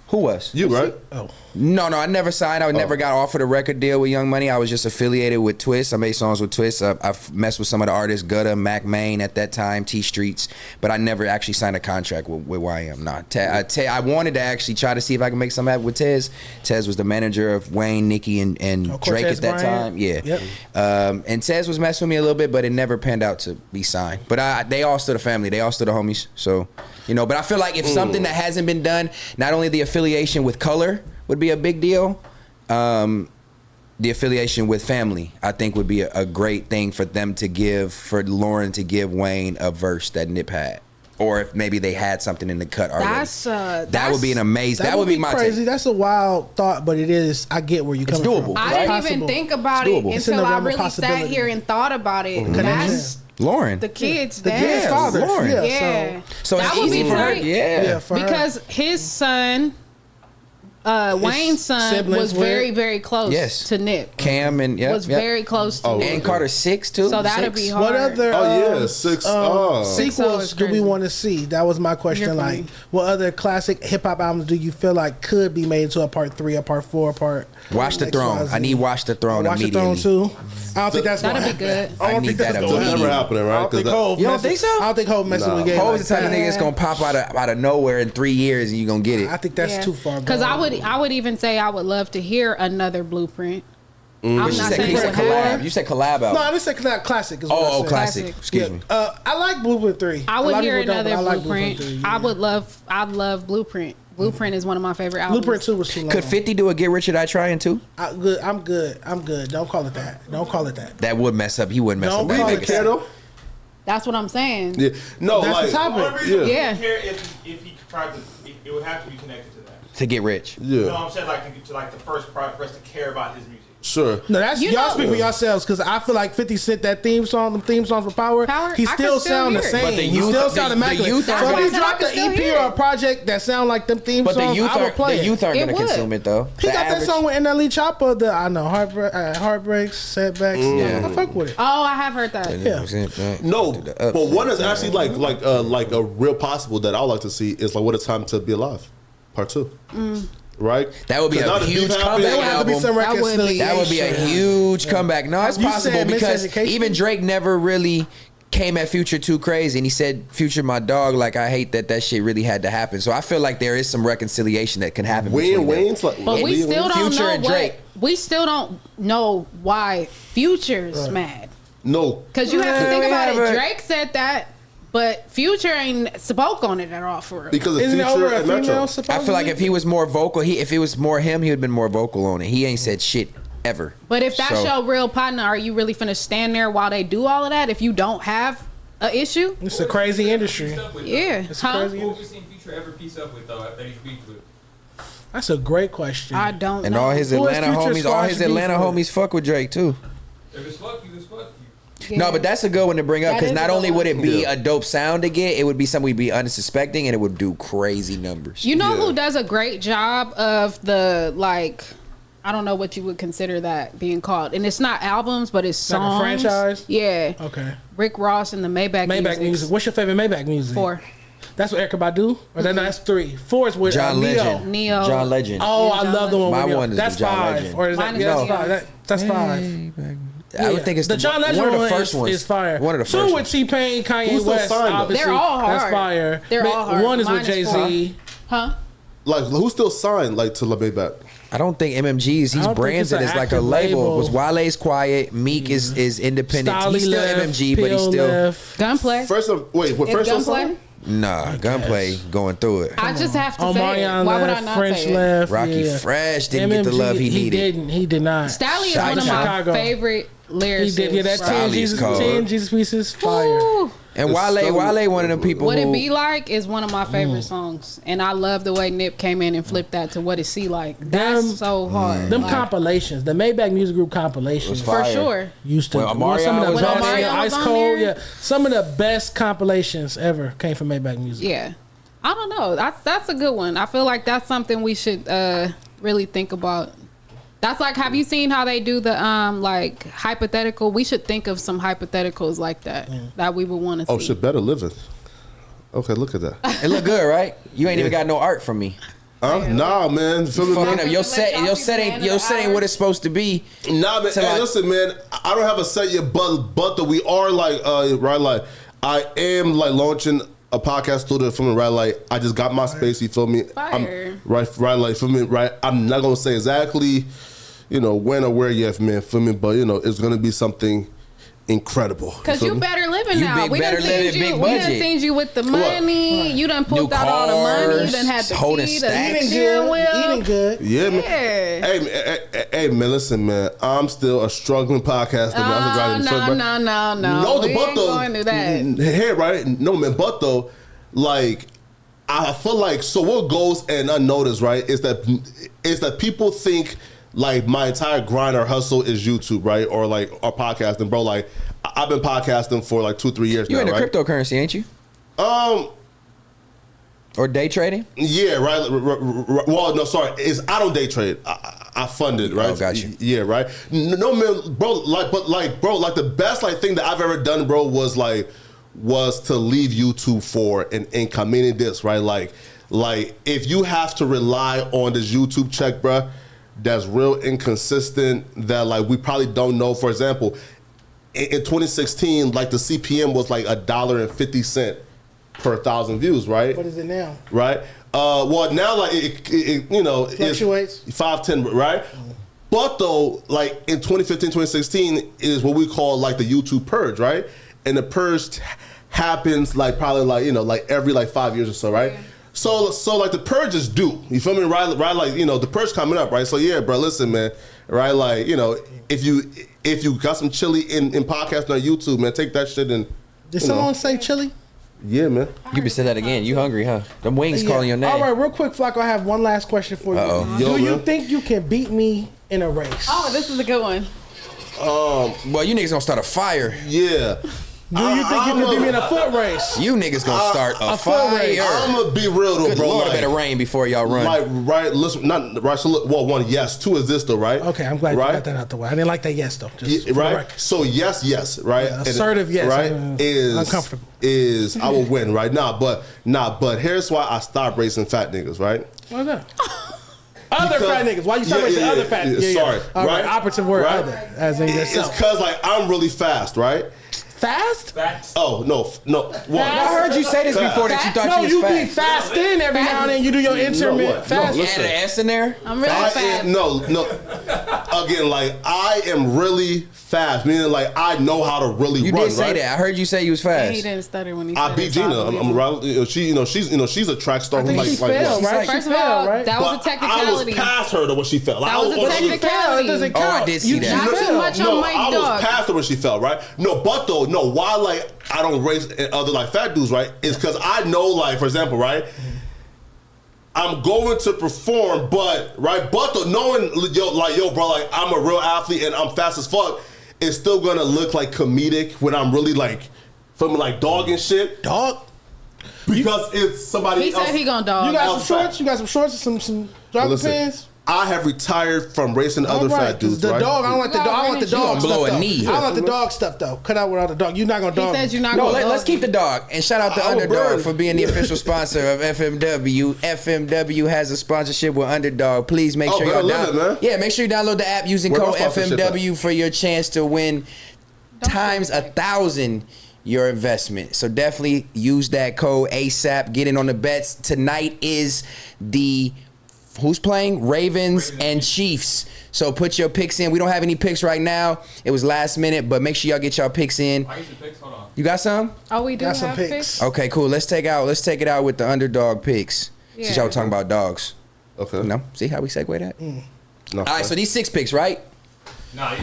Who was? You, right? Oh, No, I never signed. I never got offered a record deal with Young Money. I was just affiliated with Twist. I made songs with Twist. I've messed with some of the artists, Gutta, Mac Main at that time, T Streets, but I never actually signed a contract with YM. Nah, I wanted to actually try to see if I could make something happen with Tez. Tez was the manager of Wayne, Nicki, and Drake Cortez at that Bryant. time. Yeah. Yep. And Tez was messing with me a little bit, but it never panned out to be signed. But they all stood a family. They all stood the homies. So, you know, but I feel like if something that hasn't been done, not only the affiliation with Color would be a big deal, the affiliation with Family, I think, would be a great thing for them to give, for Lauren to give Wayne a verse that Nip had. Or if maybe they had something in the cut already. That would be an amazing, that would be my crazy. take. That's a wild thought, but it is. I get where you're coming doable. from. I Right? didn't Possible. even think about It's it doable. It's in until the I realm of really sat possibility. here and thought about it. That's Lauren. the kid's The dad. kid's father. Lauren. Yeah. Yeah. So that it's would easy be for her. great. Yeah. For her. Because his son Wayne's son siblings was with- very, very close to Nip. Cam and was very close to Nip. and Carter 6 too. So that'll Six? be hard. What other? Oh yeah, 6. Sequels do we crazy. want to see? That was my question. You're Like, funny. what other classic hip hop albums do you feel like could be made into a part 3, a part 4, a part? Watch the X, Throne. Y, Z? I need Watch the Throne Watch the immediately. Throne too. I don't think that's That'll gonna be happen. good. I don't I think need that's that gonna Still happen. never happening, right? I don't think Hov You don't messing- think so? I don't think Hov messing with Gay. Ho's like the type of that. nigga that's gonna pop out of nowhere in 3 years and you gonna get it. I think that's too far. Because gone. I would even say I would love to hear another Blueprint. I'm But not saying you it said would collab. happen. You said collab No, out. I just said classic. Is what I Oh, said. classic. Classic. Excuse me. I like Blueprint 3. I A would lot of hear people don't, but another I like Blueprint. 3, I yeah. would love. I love Blueprint. Blueprint is one of my favorite albums. Blueprint 2 was too long. Could 50 do a Get Rich or Die Trying too? I'm good. Don't call it that. Don't call it that. That would mess up. He wouldn't mess Don't up. call that it Vegas. that. though? That's what I'm saying. Yeah. No, That's like the topic. The only reason I Yeah. wouldn't care if he tried to, it would have to be connected to that. To get rich. You know Yeah, what I'm saying? Like to like the first part for us to care about his music. sure. No, that's You y'all know- speak for yourselves because I feel like 50 Cent that theme song for Power, Power, he I still can still sound the hear it. same. But the he youth- still the- sound the immaculate. youth So are if gonna- you That's drop why I the can EP still or hear a it. project that sound like them theme But songs, the youth I would play the it. youth aren't It gonna would. consume it though. He The got that average- song with NLE Chopper, Heartbreaks, Setbacks. Yeah, I fuck with it. Oh, I have heard that. Yeah. No, To the ups but one and is actually like a real possible that I would like to see is like What a Time to Be Alive, Part 2. Right? That would be 'Cause a now the huge beef happened. comeback There would have to be album. some That would be- reconciliation. That would be a huge comeback. No, it's You possible said because miseducation? even Drake never really came at Future too crazy, and he said, "Future, my dog, like I hate that shit really had to happen." So I feel like there is some reconciliation that can happen. between them. Wayne's like, But we still don't Future know and Drake. we still don't know why Future's mad. no. Because you have to think about Yeah, it. but- Drake said that, but Future ain't spoke on it at all for real. Because of Isn't it Future over a and Metro. female? I feel like if he was more vocal, if it was more him, he would have been more vocal on it. He ain't said shit ever. But if that's So- your real partner, are you really finna stand there while they do all of that if you don't have a issue? It's a crazy industry. Yeah. Huh? crazy. Who have we seen Future ever piece up with though that he's beefed with? That's a great question. I don't And know. all his Who is Atlanta Future homies, all his squash Atlanta beef with? homies fuck with Drake too. If it's fuck you, it's fuck you. Yeah. No, but that's a good one to bring up That because is a not good only would one. it be Yeah. a dope sound to get, it would be something we'd be unsuspecting and it would do crazy numbers. You know Yeah. who does a great job of the like, I don't know what you would consider that being called, and it's not albums, but it's Like a songs. franchise? Yeah. Okay. Rick Ross and the Maybach Music. What's your favorite Maybach music? 4. That's what Erykah Badu? Or then that's 3. 4 is with John Neo. Legend. Neo. John Legend. Oh, I John love the one My with Neo. one is That's the John 5. Legend. Or is that, Mine is yeah, that's Neo. 5. That's 5. I would think it's the John Legend one of the one first ones. is fire. One of the 2 first with ones. T-Pain, Kanye Who's still West, signed, though? obviously. They're all That's hard. fire. They're all hard. 1 is Mine with is Jay-Z. Huh? Like, who's still signed like to La Maybach? I don't think MMG's. I He's don't think branded it's an as like a active label. label. Was Wale's quiet. Meek is independent. Stolly He's still left, MMG, but he's Pill still left. Gunplay. First of wait, what Is first one Gunplay? signed? nah gunplay going through it. I just have to say it. Omarion Why would I left, not French say it? left. Rocky yeah. Fresh didn't get the love he needed. He did not. Stally is Shot one of in my Chicago. favorite lyricists. He did. Yeah, that right? 10 Style is Jesus, cold. 10 Jesus pieces, fire. Ooh. And It's Wale so- one of them people What who It Be Like is one of my favorite songs. And I love the way Nip came in and flipped that to What It See Like. That's Them- so hard. Them Like, compilations, the Maybach Music Group compilations, Was for fire. sure. used to Well, Omarion some of the was best. on there. Yeah, Omarion Ice was on Cold, there. yeah, some of the best compilations ever came from Maybach Music. Yeah. I don't know. That's a good one. I feel like that's something we should really think about. That's like, have you seen how they do the like hypothetical? We should think of some hypotheticals like that that we would want to see. Oh shit, Better Living. Okay, look at that. It look good, right? You ain't even got no art from me. Huh? Nah, man. Feel me, Fucking man? up. Your set ain't what it's supposed to be. Nah, man. To Hey, like- listen, man. I don't have a set yet, but though we are like, right, like I am like launching a podcast studio for me, right? Like I just got my space. You feel me? Fire. Right, like for me, right. I'm not gonna say exactly, when or where yet, man. For me, but it's gonna be something incredible. Cause feel you me? better living You now. big We done better seen living, you. big We done budget. seen you with the money. You done pulled New out all the money. You cars, done had the holding key, stacks. the steering wheel. Eating good. Yeah, man. Yeah. Hey, man, listen, man. I'm still a struggling podcaster, man. I'm just riding the front, No. No, We the but ain't though, going to that. Hey, right? No, man, but though, like, I feel like so what goes and unnoticed, right? Is that people think like my entire grind or hustle is YouTube, right? Or podcasting, bro. Like, I've been podcasting for like 2-3 years You now, into right? cryptocurrency, ain't you? Or day trading? Yeah, right. Well, no, sorry. I don't day trade. I fund it, right? Oh, got you. Yeah, right. No, man, bro. Like the best like thing that I've ever done, bro, was to leave YouTube for an income. Meaning this, right? Like if you have to rely on this YouTube check, bro, that's real inconsistent. That like we probably don't know. For example, in 2016, like the CPM was like $1.50 per 1,000 views, right? What is it now? Right. Well, now like it you know, fluctuates. It's 5-10, right? But though, like in 2015, 2016 is what we call like the YouTube purge, right? And the purge happens like probably like, you know, like every like 5 years or so, right? Yeah. So like the purge is due. You feel me? Right, like, you know, the purge coming up, right? So yeah, bro, listen, man, right? Like, you know, if you got some chili in podcasting on YouTube, man, take that shit and. Did someone say chili? Yeah, man. You can say that again. You hungry, huh? Them wings calling your name. All right, real quick, Flacco, I have one last question for you. Uh-oh. Do you think you can beat me in a race? Oh, this is a good one. Well, you niggas gonna start a fire. Yeah. Do you think you can beat me in a foot race? You niggas gonna start a fire. I'm gonna be real though, Good bro. Lord, like, it better rain before y'all run. Like, right, listen, not right. So, look, well, one, yes. Two is this though, right? Okay, I'm glad you got that out the way. I didn't like that yes though. Just yeah, right. So yes, right. Yeah, assertive yes, right. Is uncomfortable. Is I will win, right? But here's why I stopped racing fat niggas, right? Why that? Other fat niggas. Why you start racing other fat niggas? Sorry, right? Operative word, right? other, as in yourself. It's because like I'm really fast, right? Fast? Oh no. What? I heard you say this before that you thought you was fast. No, you be fasting every now and then. You do your intermittent fast. You add an S in there? I'm really fast. No. Again, like I am really fast. Meaning, like I know how to really you run. You did say right? that. I heard you say you was fast. He didn't stutter when he said I beat Gina. I'm right. She's a track star. I think she failed, right? First of all, that was a technicality. I was past her though when she fell. That was a technicality. It doesn't count. Oh, I did see that. Not too much on Mike Dog. I was past her when she fell, right? Why like I don't race other like fat dudes, right? It's because I know, like, for example, right? I'm going to perform, but though, knowing yo, bro, like I'm a real athlete and I'm fast as fuck, it's still gonna look like comedic when I'm really like filming like dog and shit. Dog? Because it's somebody else. He said he gonna dog. You got some shorts? You got some shorts and some jogging pants? I have retired from racing other fat dudes. The dog, I don't like the dog. I want the dog stuff. Blow a knee. I don't like the dog stuff though. Cut out without the dog. You're not gonna dog. He said you're not gonna. No, let's keep the dog and shout out to Underdog for being the official sponsor of FMW. FMW has a sponsorship with Underdog. Please make sure y'all make sure you download the app using code FMW for your chance to win times 1,000 your investment. So definitely use that code ASAP. Get in on the bets. Tonight is the who's playing? Ravens and Chiefs. So put your picks in. We don't have any picks right now. It was last minute, but make sure y'all get y'all picks in. I get your picks. Hold on. You got some? Oh, we do have some picks. Okay, cool. Let's take it out with the Underdog picks. Yeah. Since y'all talking about dogs. Okay. No? See how we segue that? No. All right, so these 6 picks, right? Nah,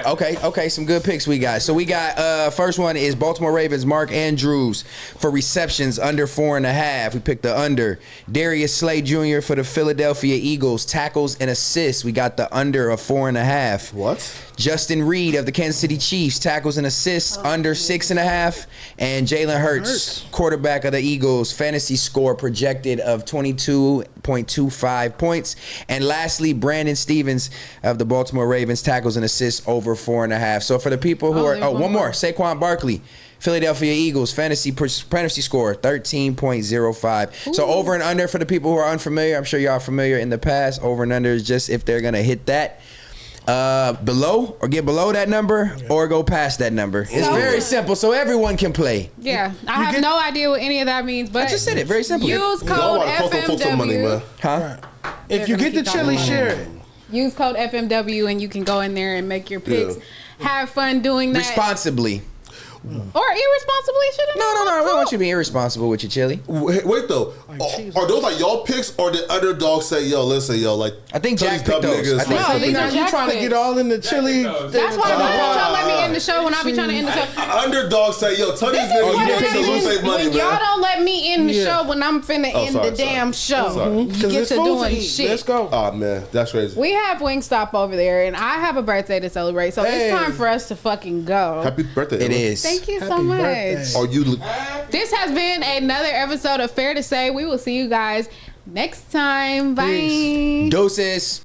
Okay, some good picks we got. So we got first one is Baltimore Ravens Mark Andrews for receptions under 4.5. We picked the under. Darius Slay Jr. for the Philadelphia Eagles tackles and assists. We got the under of 4.5. What? Justin Reed of the Kansas City Chiefs tackles and assists under 6.5. And Jalen Hurts, quarterback of the Eagles, fantasy score projected of 22.25 points. And lastly, Brandon Stevens of the Baltimore Ravens tackles and assists over 4.5. So for the people who one more, Saquon Barkley, Philadelphia Eagles fantasy score 13.05. So over and under for the people who are unfamiliar. I'm sure y'all are familiar in the past. Over and under is just if they're gonna hit that below or get below that number or go past that number. It's very simple, so everyone can play. Yeah, I have no idea what any of that means, but I just said it very simple. Use code FMW. Huh? If you get the chili, share it. Use code FMW and you can go in there and make your picks. Have fun doing that responsibly. Or irresponsibly, shouldn't No, I don't want you to be irresponsible with your chili. Wait though, are those like y'all picks or did Underdog say, yo, listen, yo, like I think Jack picked those. You're trying to get all in the chili. That's why y'all let me in the the show when I be trying to end the show. Underdog say, yo, tell these This is niggas what you can't happens save money, when y'all man. don't let me end the Yeah. show when I'm finna end sorry, the damn show. Sorry. You get to doing shit. Let's go. Oh man, that's crazy. We have Wingstop over there, and I have a birthday to celebrate, so Hey. it's time for us to fucking go. Happy birthday. It Emma. is. Thank you so Happy much. birthday. Are you? This has been another episode of Fair to Say. We will see you guys next time. Bye. Peace. Doses.